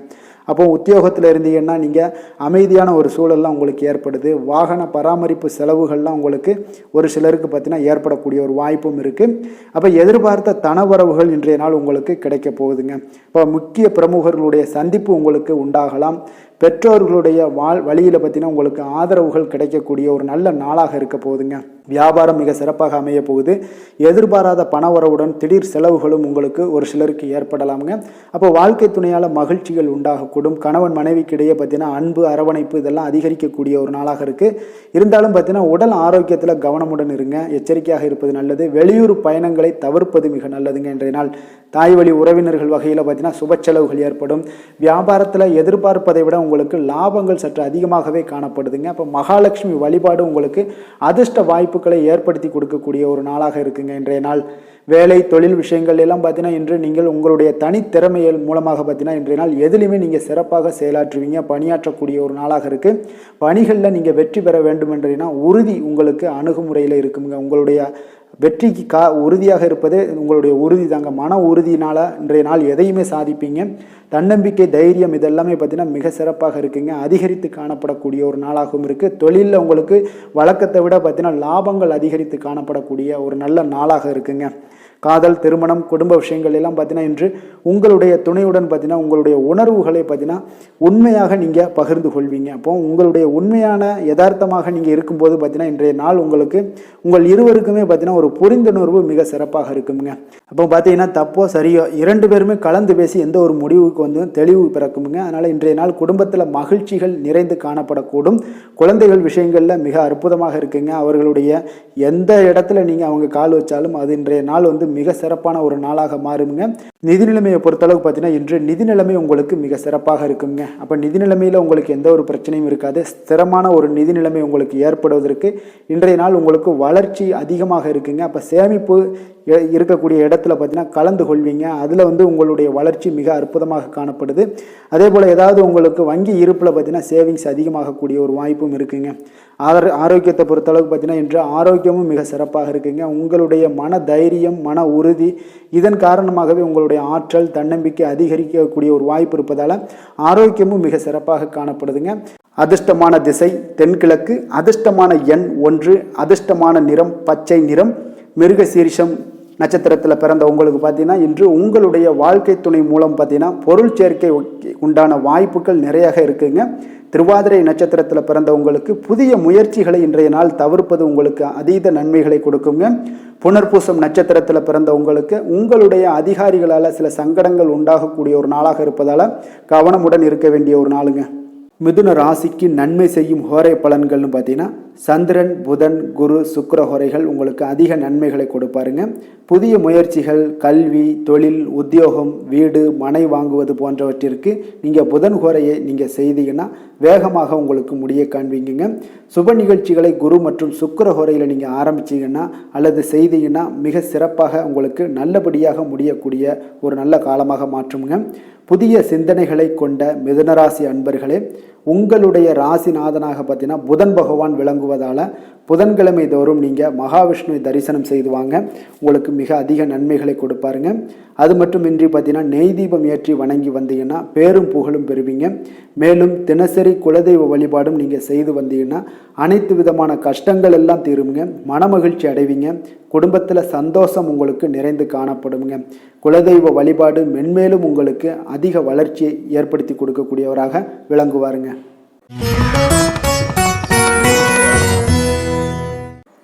அப்போ உத்தியோகத்தில் இருந்தீங்கன்னா நீங்கள் அமைதியான ஒரு சூழல்லாம் உங்களுக்கு ஏற்படுது. வாகன பராமரிப்பு செலவுகள்லாம் உங்களுக்கு ஒரு சிலருக்கு பார்த்தீங்கன்னா ஏற்படக்கூடிய ஒரு வாய்ப்பும் இருக்குது. அப்போ எதிர்பார்த்த தனவரவுகள் இன்றைய நாள் உங்களுக்கு கிடைக்க போகுதுங்க. இப்போ முக்கிய பிரமுகர்களுடைய சந்திப்பு உங்களுக்கு உண்டாகலாம். பெற்றோர்களுடைய வழியில் பார்த்தீங்கன்னா உங்களுக்கு ஆதரவுகள் கிடைக்கக்கூடிய ஒரு நல்ல நாளாக இருக்க போகுதுங்க. வியாபாரம் மிக சிறப்பாக அமைய போகுது. எதிர்பாராத பணவரவுடன் திடீர் செலவுகளும் உங்களுக்கு ஒரு சிலருக்கு ஏற்படலாமுங்க. அப்போ வாழ்க்கை துணையால் மகிழ்ச்சிகள் உண்டாகக்கூடும். கணவன் மனைவிக்கிடையே பார்த்தீங்கன்னா அன்பு, அரவணைப்பு இதெல்லாம் அதிகரிக்கக்கூடிய ஒரு நாளாக இருக்குது. இருந்தாலும் பார்த்தீங்கன்னா உடல் ஆரோக்கியத்தில் கவனமுடன் இருங்க. எச்சரிக்கையாக இருப்பது நல்லது. வெளியூர் பயணங்களை தவிர்ப்பது மிக நல்லதுங்க. இன்றைய நாள் தாய் வழி உறவினர்கள் வகையில் பார்த்தீங்கன்னா சுப செலவுகள் ஏற்படும். வியாபாரத்தில் எதிர்பார்ப்பதை விட உங்களுக்கு லாபங்கள் சற்று அதிகமாகவே காணப்படுதுங்க. அப்போ மகாலட்சுமி வழிபாடு உங்களுக்கு அதிர்ஷ்ட வாய்ப்புகளை ஏற்படுத்தி கொடுக்கக்கூடிய ஒரு நாளாக இருக்குங்க. இன்றைய நாள் வேலை தொழில் விஷயங்கள் எல்லாம் பார்த்தீங்கன்னா இன்று நீங்கள் உங்களுடைய தனித்திறமைகள் மூலமாக பார்த்தீங்கன்னா இன்றைய நாள் எதிலுமே நீங்கள் சிறப்பாக செயலாற்றுவீங்க. பணியாற்றக்கூடிய ஒரு நாளாக இருக்குது. பணிகளில் நீங்கள் வெற்றி பெற வேண்டும் என்றீங்கன்னா உறுதி உங்களுக்கு அணுகுமுறையில் இருக்குங்க. உங்களுடைய வெற்றிக்கு உறுதியாக இருப்பது உங்களுடைய உறுதி தாங்க. மன உறுதியினால் இன்றைய நாள் எதையுமே சாதிப்பீங்க. தன்னம்பிக்கை, தைரியம் இதெல்லாமே பார்த்தீங்கன்னா மிக சிறப்பாக இருக்குங்க. அதிகரித்து காணப்படக்கூடிய ஒரு நாளாகவும் இருக்குது. தொழிலில் உங்களுக்கு வழக்கத்தை விட பார்த்தீங்கன்னா லாபங்கள் அதிகரித்து காணப்படக்கூடிய ஒரு நல்ல நாளாக இருக்குங்க. காதல், திருமணம், குடும்ப விஷயங்கள் எல்லாம் பார்த்தீங்கன்னா இன்று உங்களுடைய துணையுடன் பார்த்தீங்கன்னா உங்களுடைய உணர்வுகளை பார்த்தீங்கன்னா உண்மையாக நீங்கள் பகிர்ந்து கொள்வீங்க. அப்போ உங்களுடைய உண்மையான யதார்த்தமாக நீங்கள் இருக்கும்போது பார்த்தீங்கன்னா இன்றைய நாள் உங்களுக்கு உங்கள் இருவருக்குமே பார்த்தீங்கன்னா ஒரு புரிந்துணர்வு மிக சிறப்பாக இருக்குங்க. அப்போ பார்த்தீங்கன்னா தப்போ சரியோ இரண்டு பேருமே கலந்து பேசி எந்த ஒரு முடிவுக்கு தெளிவு பிறக்குமுங்க. அதனால் இன்றைய நாள் குடும்பத்தில் மகிழ்ச்சிகள் நிறைந்து காணப்படக்கூடும். குழந்தைகள் விஷயங்களில் மிக அற்புதமாக இருக்குங்க. அவர்களுடைய எந்த இடத்துல நீங்கள் அவங்க கால் வச்சாலும் அது இன்றைய நாள் மிக சிறப்பான ஒரு நாளாக மாறுங்க. நிதி நிலைமையை பொறுத்தளவுக்கு பார்த்தீங்கன்னா இன்று நிதி நிலைமை உங்களுக்கு மிக சிறப்பாக இருக்குங்க. அப்போ நிதி நிலைமையில் உங்களுக்கு எந்த ஒரு பிரச்சனையும் இருக்காது. ஸ்திரமான ஒரு நிதி நிலைமை உங்களுக்கு ஏற்படுவதற்கு இன்றைய நாள் உங்களுக்கு வளர்ச்சி அதிகமாக இருக்குங்க. அப்போ சேமிப்பு இருக்கக்கூடிய இடத்துல பார்த்தீங்கன்னா கலந்து கொள்வீங்க. அதில் உங்களுடைய வளர்ச்சி மிக அற்புதமாக காணப்படுது. அதே போல் ஏதாவது உங்களுக்கு வங்கி இருப்பில் பார்த்தீங்கன்னா சேவிங்ஸ் அதிகமாகக்கூடிய ஒரு வாய்ப்பும் இருக்குங்க. ஆரோக்கியத்தை பொறுத்தளவுக்கு பார்த்தீங்கன்னா இன்று ஆரோக்கியமும் மிக சிறப்பாக இருக்குங்க. உங்களுடைய மன தைரியம், மன உறுதி இதன் காரணமாகவே உங்களுடைய ஆற்றல், தன்னம்பிக்கை அதிகரிக்கக்கூடிய ஒரு வாய்ப்பு இருப்பதால் ஆரோக்கியமும் மிக சிறப்பாக காணப்படுதுங்க. அதிர்ஷ்டமான திசை தென்கிழக்கு, அதிர்ஷ்டமான எண் 1, அதிர்ஷ்டமான நிறம் பச்சை நிறம். மிருகசீரிஷம் நட்சத்திரத்தில் பிறந்த உங்களுக்கு பார்த்தீங்கன்னா இன்று உங்களுடைய வாழ்க்கை துணை மூலம் பார்த்தீங்கன்னா பொருள் சேர்க்கை உண்டான வாய்ப்புகள் நிறையாக இருக்குங்க. திருவாதிரை நட்சத்திரத்தில் பிறந்த உங்களுக்கு புதிய முயற்சிகளை இன்றைய நாள் தவிர்ப்பது உங்களுக்கு அதீத நன்மைகளை கொடுக்குங்க. புனர்பூசம் நட்சத்திரத்தில் பிறந்த உங்களுக்கு உங்களுடைய அதிகாரிகளால் சில சங்கடங்கள் உண்டாகக்கூடிய ஒரு நாளாக இருப்பதால் கவனமுடன் இருக்க வேண்டிய ஒரு நாளுங்க. மிதுன ராசிக்கு நன்மை செய்யும் ஹோரை பலன்கள்னு பார்த்தீங்கன்னா சந்திரன், புதன், குரு, சுக்கிர ஹோரைகள் உங்களுக்கு அதிக நன்மைகளை கொடுப்பாருங்க. புதிய முயற்சிகள், கல்வி, தொழில், உத்தியோகம், வீடு, மனை வாங்குவது போன்றவற்றிற்கு நீங்கள் புதன் ஹோரையை நீங்கள் செய்தீங்கன்னா வேகமாக உங்களுக்கு முடிய காண்பீங்க. சுப நிகழ்ச்சிகளை குரு மற்றும் சுக்கிர ஹோரையில் நீங்கள் ஆரம்பிச்சிங்கன்னா அல்லது செய்தீங்கன்னா மிக சிறப்பாக உங்களுக்கு நல்லபடியாக முடியக்கூடிய ஒரு நல்ல காலமாக மாற்றுங்க. புதிய சிந்தனைகளை கொண்ட மிதுனராசி அன்பர்களே, உங்களுடைய ராசிநாதனாக பார்த்தீங்கன்னா புதன் பகவான் விளங்குவதால் புதன்கிழமை தோறும் நீங்கள் மகாவிஷ்ணுவை தரிசனம் செய்து வாங்க. உங்களுக்கு மிக அதிக நன்மைகளை கொடுப்பாருங்க. அது மட்டுமின்றி பார்த்தீங்கன்னா நெய் தீபம் ஏற்றி வணங்கி வந்தீங்கன்னா பேரும் புகழும் பெறுவீங்க. மேலும் தினசரி குலதெய்வ வழிபாடும் நீங்கள் செய்து வந்தீங்கன்னா அனைத்து விதமான கஷ்டங்கள் எல்லாம் தீருங்க. மனமகிழ்ச்சி அடைவீங்க. குடும்பத்தில் சந்தோஷம் உங்களுக்கு நிறைந்து காணப்படுங்க. குலதெய்வ வழிபாடு மென்மேலும் உங்களுக்கு அதிக வளர்ச்சியை ஏற்படுத்தி கொடுக்கக்கூடியவராக விளங்குவாருங்க.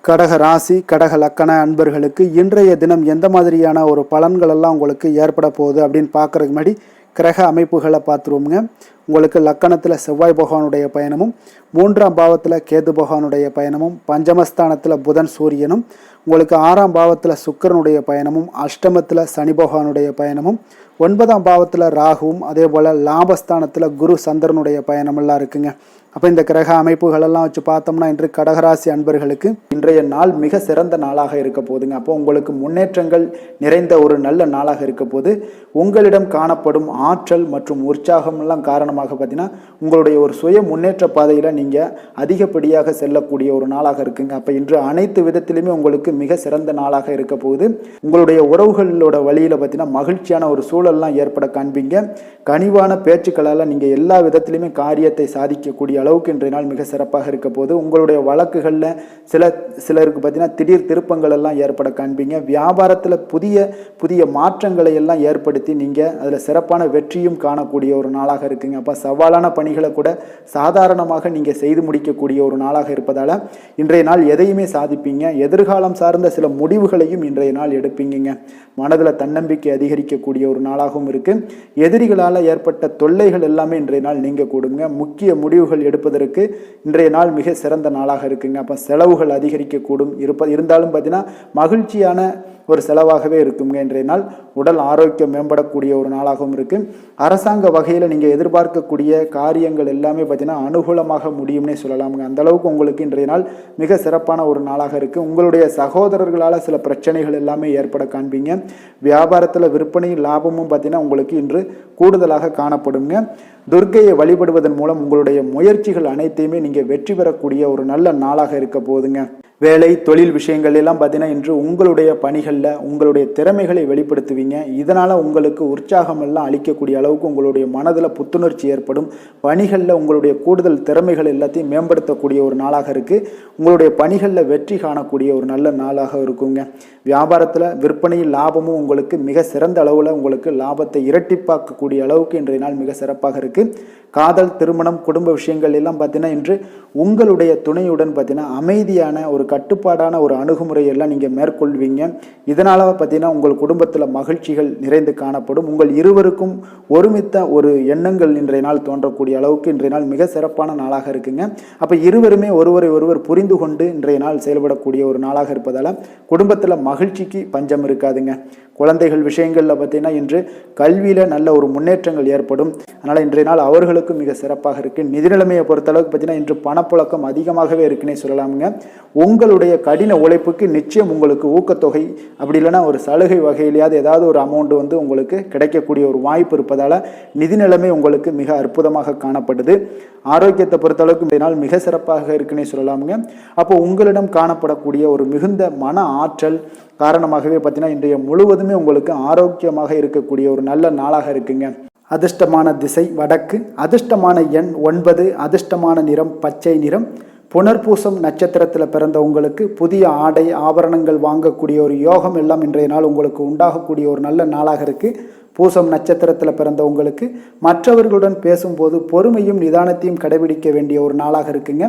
கடக ராசி, கடக லக்கண அன்பர்களுக்கு இன்றைய தினம் எந்த மாதிரியான ஒரு பலன்கள் எல்லாம் உங்களுக்கு ஏற்பட போகுது அப்படின்னு பார்க்குறதுக்கு முன்னாடி கிரக அமைப்புகளை பார்த்துருவோமுங்க. உங்களுக்கு லக்கணத்தில் செவ்வாய் பகவானுடைய பயணமும், 3ஆம் பாவத்தில் கேது பகவானுடைய பயணமும், பஞ்சமஸ்தானத்தில் புதன் சூரியனும், உங்களுக்கு 6ஆம் பாவத்தில் சுக்கிரனுடைய பயணமும், அஷ்டமத்தில் சனி பகவானுடைய பயணமும், 9ஆம் பாவத்தில் ராகுவும், அதே போல் லாபஸ்தானத்தில் குரு சந்திரனுடைய பயணமெல்லாம் இருக்குங்க. அப்போ இந்த கிரக அமைப்புகளெல்லாம் வச்சு பார்த்தோம்னா இன்று கடகராசி அன்பர்களுக்கு இன்றைய நாள் மிக சிறந்த நாளாக இருக்க போதுங்க. அப்போ உங்களுக்கு முன்னேற்றங்கள் நிறைந்த ஒரு நல்ல நாளாக இருக்க போது உங்களிடம் காணப்படும் ஆற்றல் மற்றும் உற்சாகமெல்லாம் காரணமாக பார்த்தீங்கன்னா உங்களுடைய ஒரு சுய முன்னேற்ற பாதையில் நீங்கள் அதிகப்படியாக செல்லக்கூடிய ஒரு நாளாக இருக்குங்க. அப்போ இன்று அனைத்து விதத்திலுமே உங்களுக்கு மிக சிறந்த நாளாக இருக்க போகுது. உங்களுடைய உறவுகளோட வழியில் பார்த்தீங்கன்னா மகிழ்ச்சியான ஒரு சூழல்லாம் ஏற்பட காண்பீங்க. கனிவான பேச்சுக்களால் நீங்கள் எல்லா விதத்திலுமே காரியத்தை சாதிக்கக்கூடிய அளவுக்கு இன்றைய நாள் மிக சிறப்பாக இருக்க போது உங்களுடைய வழக்குகளில் சிலருக்கு பார்த்தீங்கன்னா திடீர் திருப்பங்கள் எல்லாம் ஏற்பட காண்பீங்க. வியாபாரத்தில் புதிய மாற்றங்களை எல்லாம் ஏற்படுத்தி நீங்கள் அதில் சிறப்பான வெற்றியும் காணக்கூடிய ஒரு நாளாக இருக்குங்க. அப்போ சவாலான பணிகளை கூட சாதாரணமாக நீங்கள் செய்து முடிக்கக்கூடிய ஒரு நாளாக இருப்பதால் இன்றைய நாள் எதையுமே சாதிப்பீங்க. எதிர்காலம் சார்ந்த சில முடிவுகளையும் இன்றைய நாள் எடுப்பீங்க. மனதில் தன்னம்பிக்கை அதிகரிக்கக்கூடிய ஒரு நாளாகவும் இருக்கு. எதிரிகளால் ஏற்பட்ட தொல்லைகள் எல்லாமே இன்றைய நாள் நீங்க கூடுங்க. முக்கிய முடிவுகள் எடுப்பதற்கு இன்றைய நாள் மிக சிறந்த நாளாக இருக்குங்க. அப்போ செலவுகள் அதிகரிக்கக்கூடும். இருந்தாலும் பார்த்தீங்கன்னா மகிழ்ச்சியான ஒரு செலவாகவே இருக்குங்க. இன்றைய நாள் உடல் ஆரோக்கியம் மேம்படக்கூடிய ஒரு நாளாகவும் இருக்கு. அரசாங்க வகையில் நீங்கள் எதிர்பார்க்கக்கூடிய காரியங்கள் எல்லாமே பார்த்தீங்கன்னா அனுகூலமாக முடியும்னே சொல்லலாமுங்க. அந்த அளவுக்கு உங்களுக்கு இன்றைய நாள் மிக சிறப்பான ஒரு நாளாக இருக்கு. உங்களுடைய சகோதரர்களால் சில பிரச்சனைகள் எல்லாமே ஏற்பட காண்பீங்க. வியாபாரத்தில் விற்பனை லாபமும் பார்த்தீங்கன்னா உங்களுக்கு இன்று கூடுதலாக காணப்படுங்க. துர்க்கையை வழிபடுவதன் மூலம் உங்களுடைய முயற்சிகள் அனைத்தையுமே நீங்கள் வெற்றி பெறக்கூடிய ஒரு நல்ல நாளாக இருக்க போகுதுங்க. வேலை தொழில் விஷயங்கள் எல்லாம் பார்த்தீங்கன்னா இன்று உங்களுடைய பணிகளில் உங்களுடைய திறமைகளை வெளிப்படுத்துவீங்க. இதனால் உங்களுக்கு உற்சாகம் எல்லாம் அளிக்கக்கூடிய அளவுக்கு உங்களுடைய மனதில் புத்துணர்ச்சி ஏற்படும். பணிகளில் உங்களுடைய கூடுதல் திறமைகள் எல்லாத்தையும் மேம்படுத்தக்கூடிய ஒரு நாளாக இருக்குது. உங்களுடைய பணிகளில் வெற்றி காணக்கூடிய ஒரு நல்ல நாளாக இருக்குங்க. வியாபாரத்தில் விற்பனையில் லாபமும் உங்களுக்கு மிக சிறந்த அளவில் உங்களுக்கு லாபத்தை இரட்டிப்பாக்கக்கூடிய அளவுக்கு இன்றைய நாள் மிக சிறப்பாக இருக்குது. காதல், திருமணம், குடும்ப விஷயங்கள் எல்லாம் பார்த்தீங்கன்னா இன்று உங்களுடைய துணையுடன் பார்த்தீங்கன்னா அமைதியான ஒரு கட்டுப்பாடான ஒரு அணுகுமுறையெல்லாம் நீங்கள் மேற்கொள்வீங்க. இதனால் பார்த்தீங்கன்னா உங்கள் குடும்பத்தில் மகிழ்ச்சிகள் நிறைந்து காணப்படும். உங்கள் இருவருக்கும் ஒருமித்த ஒரு எண்ணங்கள் இன்றைய நாள் தோன்றக்கூடிய அளவுக்கு இன்றைய நாள் மிக சிறப்பான நாளாக இருக்குங்க. அப்போ இருவருமே ஒருவர் புரிந்து கொண்டு இன்றைய நாள் செயல்படக்கூடிய ஒரு நாளாக இருப்பதால் குடும்பத்தில் மகிழ்ச்சிக்கு பஞ்சம் இருக்காதுங்க. குழந்தைகள் விஷயங்களில் பார்த்தீங்கன்னா இன்று கல்வியில் நல்ல ஒரு முன்னேற்றங்கள் ஏற்படும். அதனால் இன்றைய நாள் அவர்களுக்கும் மிக சிறப்பாக இருக்குது. நிதி நிலைமையை பொறுத்தளவுக்கு பார்த்தீங்கன்னா இன்று பணப்புழக்கம் அதிகமாகவே இருக்குன்னே சொல்லலாமுங்க. உங்களுடைய கடின உழைப்புக்கு நிச்சயம் உங்களுக்கு ஊக்கத்தொகை அப்படி இல்லைன்னா ஒரு சலுகை வகையிலேயாவது ஏதாவது ஒரு அமௌண்ட் உங்களுக்கு கிடைக்கக்கூடிய ஒரு வாய்ப்பு இருப்பதால் நிதி நிலைமை உங்களுக்கு மிக அற்புதமாக காணப்படுது. ஆரோக்கியத்தை பொறுத்தளவுக்கு இந்த நாள் மிக சிறப்பாக இருக்குன்னே சொல்லலாமுங்க. அப்போ உங்களிடம் காணப்படக்கூடிய ஒரு மிகுந்த மன ஆற்றல் காரணமாகவே பார்த்தீங்கன்னா இன்றைய முழுவதுமே உங்களுக்கு ஆரோக்கியமாக இருக்கக்கூடிய ஒரு நல்ல நாளாக இருக்குங்க. அதிர்ஷ்டமான திசை வடக்கு, அதிர்ஷ்டமான எண் 9, அதிர்ஷ்டமான நிறம் பச்சை நிறம். புனர்பூசம் நட்சத்திரத்தில் பிறந்த உங்களுக்கு புதிய ஆடை ஆபரணங்கள் வாங்கக்கூடிய ஒரு யோகம் எல்லாம் இன்றைய நாள் உங்களுக்கு உண்டாகக்கூடிய ஒரு நல்ல நாளாக இருக்குது. பூசம் நட்சத்திரத்தில் பிறந்த உங்களுக்கு மற்றவர்களுடன் பேசும்போது பொறுமையும் நிதானத்தையும் கடைபிடிக்க வேண்டிய ஒரு நாளாக இருக்குங்க.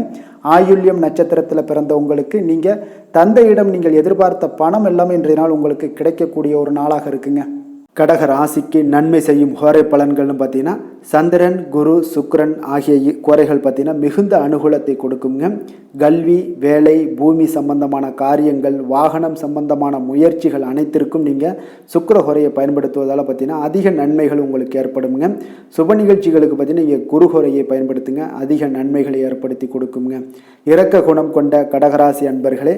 ஆயுள்யம் நட்சத்திரத்தில் பிறந்த உங்களுக்கு நீங்கள் தந்தையிடம் நீங்கள் எதிர்பார்த்த பணம் எல்லாமே இன்றைய நாள் உங்களுக்கு கிடைக்கக்கூடிய ஒரு நாளாக இருக்குங்க. கடக ராசிக்கு நன்மை செய்யும் கோரை பலன்கள்னு பார்த்தீங்கன்னா சந்திரன், குரு, சுக்கிரன் ஆகிய கோரைகள் பார்த்தீங்கன்னா மிகுந்த அனுகூலத்தை கொடுக்குங்க. கல்வி, வேலை, பூமி சம்பந்தமான காரியங்கள், வாகனம் சம்பந்தமான முயற்சிகள் அனைத்திற்கும் நீங்கள் சுக்கிர கோரையை பயன்படுத்துவதால் பார்த்தீங்கன்னா அதிக நன்மைகள் உங்களுக்கு ஏற்படுங்க. சுப நிகழ்ச்சிகளுக்கு பார்த்தீங்கன்னா நீங்கள் குரு கோரையை பயன்படுத்துங்க, அதிக நன்மைகளை ஏற்படுத்தி கொடுக்குங்க. இரக்க குணம் கொண்ட கடகராசி அன்பர்களே,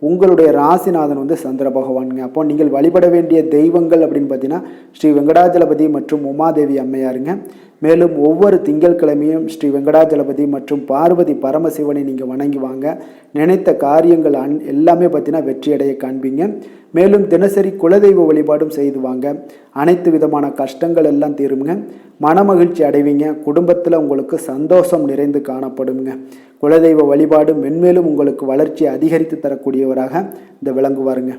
உங்களுடைய ராசிநாதன் சந்திர பகவானுங்க. அப்போ நீங்கள் வழிபட வேண்டிய தெய்வங்கள் அப்படின்னு பார்த்தீங்கன்னா ஸ்ரீ வெங்கடாஜலபதி மற்றும் உமாதேவி அம்மையாருங்க. மேலும் ஒவ்வொரு திங்கட்கிழமையும் ஸ்ரீ வெங்கடாஜலபதி மற்றும் பார்வதி பரமசிவனை நீங்கள் வணங்கி வாங்க. நினைத்த காரியங்கள் எல்லாமே பார்த்தீங்கன்னா வெற்றியடைய காண்பீங்க. மேலும் தினசரி குலதெய்வ வழிபாடும் செய்து வாங்க. அனைத்து விதமான கஷ்டங்கள் எல்லாம் தீருங்க. மனமகிழ்ச்சி அடைவீங்க. குடும்பத்தில் உங்களுக்கு சந்தோஷம் நிறைந்து காணப்படுங்க. குலதெய்வ வழிபாடு மென்மேலும் உங்களுக்கு வளர்ச்சியை அதிகரித்து தரக்கூடியவராக இந்த விளங்குவாருங்க.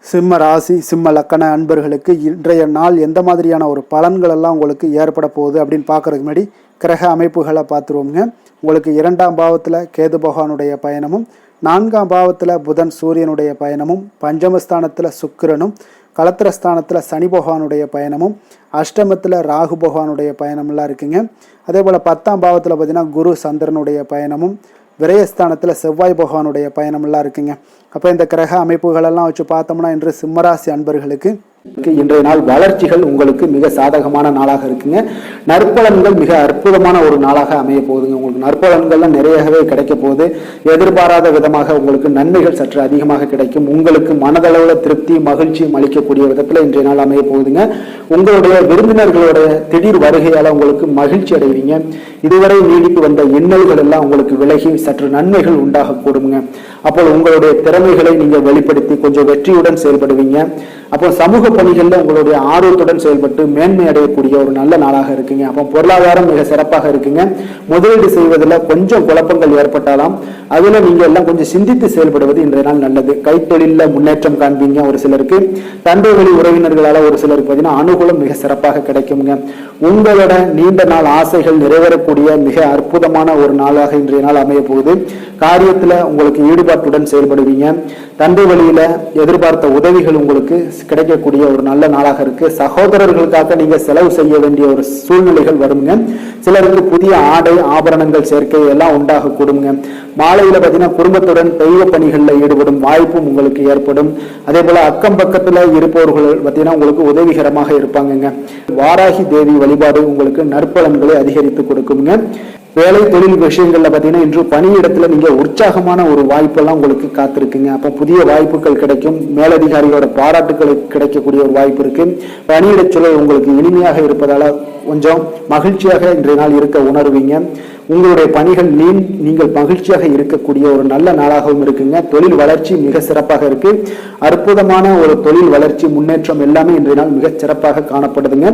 சிம்ம ராசி சிம்ம லக்கண அன்பர்களுக்கு இன்றைய நாள் எந்த மாதிரியான ஒரு பலன்கள் எல்லாம் உங்களுக்கு ஏற்பட போகுது அப்படின்னு பார்க்கறதுக்கு முன்னாடி கிரக அமைப்புகளை பார்த்துருவோங்க. உங்களுக்கு 2ஆம் பாவத்தில் கேது பகவானுடைய பயணமும் 4ஆம் பாவத்தில் புதன் சூரியனுடைய பயணமும், பஞ்சமஸ்தானத்தில் சுக்கிரனும், களத்திரஸ்தானத்தில் சனி பகவானுடைய பயணமும், அஷ்டமத்தில் ராகு பகவானுடைய பயணமெல்லாம் இருக்குங்க. அதே போல் 10ஆம் பாவத்தில் பார்த்தீங்கன்னா குரு சந்திரனுடைய பயணமும், விரயஸ்தானத்தில் செவ்வாய் பகவானுடைய பயணமெல்லாம் இருக்குங்க. அப்போ இந்த கிரக அமைப்புகளெல்லாம் வச்சு பார்த்தோம்னா இன்று சிம்மராசி அன்பர்களுக்கு இன்றைய நாள் வளர்ச்சிகள் உங்களுக்கு மிக சாதகமான நாளாக இருக்குங்க. நற்பலன்கள் மிக அற்புதமான ஒரு நாளாக அமைய போகுதுங்க. உங்களுக்கு நற்பலன்கள்லாம் நிறையவே கிடைக்க போகுது. எதிர்பாராத விதமாக உங்களுக்கு நன்மைகள் சற்று அதிகமாக கிடைக்கும். உங்களுக்கு மனதளவுல திருப்தி மகிழ்ச்சியும் அளிக்கக்கூடிய விதத்துல இன்றைய நாள் அமைய போகுதுங்க. உங்களுடைய விருந்தினர்களுடைய திடீர் வருகையால உங்களுக்கு மகிழ்ச்சி அடைவீங்க. இதுவரை நீடித்து வந்த இன்னல்கள் எல்லாம் உங்களுக்கு விலகி சற்று நன்மைகள் உண்டாக கூடுங்க. அப்போ உங்களுடைய திறமைகளை நீங்க வெளிப்படுத்தி கொஞ்சம் வெற்றியுடன் செயல்படுவீங்க. அப்போ சமூக பணிகள்ல உங்களுடைய ஆர்வத்துடன் செயல்பட்டு மேன்மை அடையக்கூடிய ஒரு நல்ல நாளாக இருக்குங்க. அப்போ பொருளாதாரம் மிக சிறப்பாக இருக்குங்க. முதலீடு செய்வதில் கொஞ்சம் குழப்பங்கள் ஏற்பட்டாலும் அதுல நீங்க எல்லாம் கொஞ்சம் சிந்தித்து செயல்படுவது இன்றைய நாள் நல்லது. கைத்தொழில முன்னேற்றம் காண்பீங்க. ஒரு சிலருக்கு தந்தை வழி உறவினர்களால ஒரு சிலருக்கு பார்த்தீங்கன்னா அனுகூலம் மிக சிறப்பாக கிடைக்குங்க. உங்களோட நீண்ட நாள் ஆசைகள் நிறைவேறக்கூடிய மிக அற்புதமான ஒரு நாளாக இன்றைய நாள் அமைய போகுது. காரியத்துல உங்களுக்கு ஈடுபாட்டுடன் செயல்படுவீங்க. தந்தை வழியில எதிர்பார்த்த உதவிகள் உங்களுக்கு கிடைக்கக்கூடிய ஒரு நல்ல நாளாக இருக்கு. சகோதரர்களுக்காக நீங்க செலவு செய்ய வேண்டிய ஒரு சூழ்நிலைகள் வருங்க. சிலருக்கு புதிய ஆடை ஆபரணங்கள் சேர்க்கை எல்லாம் உண்டாக கூடுங்க. மாலையில பார்த்தீங்கன்னா குடும்பத்துடன் தெய்வ பணிகளில் ஈடுபடும் வாய்ப்பும் உங்களுக்கு ஏற்படும். அதே போல அக்கம் பக்கத்துல இருப்பவர்கள் பார்த்தீங்கன்னா உங்களுக்கு உதவிகரமாக இருப்பாங்க. வாராகி தேவி வழிபாடு உங்களுக்கு நற்பலன்களை அதிகரித்து கொடுக்குங்க. வேலை தொழில் விஷயங்கள்ல பார்த்தீங்கன்னா இன்று பணியிடத்துல நீங்க உற்சாகமான ஒரு வாய்ப்பெல்லாம் உங்களுக்கு காத்திருக்குங்க. அப்போ புதிய வாய்ப்புகள் கிடைக்கும். மேலதிகாரிகளோட பாராட்டுகள் கிடைக்கக்கூடிய ஒரு வாய்ப்பு இருக்கு. பணியிட சூழல் உங்களுக்கு இனிமையாக இருப்பதால கொஞ்சம் மகிழ்ச்சியாக இன்றைய நாள் இருக்க உணர்வீங்க. உங்களுடைய பணிகள் நீங்கள் மகிழ்ச்சியாக இருக்கக்கூடிய ஒரு நல்ல நாளாகவும் இருக்குங்க. தொழில் வளர்ச்சி மிக சிறப்பாக இருக்கு. அற்புதமான ஒரு தொழில் வளர்ச்சி முன்னேற்றம் எல்லாமே இன்றைய நாள் மிக சிறப்பாக காணப்படுதுங்க.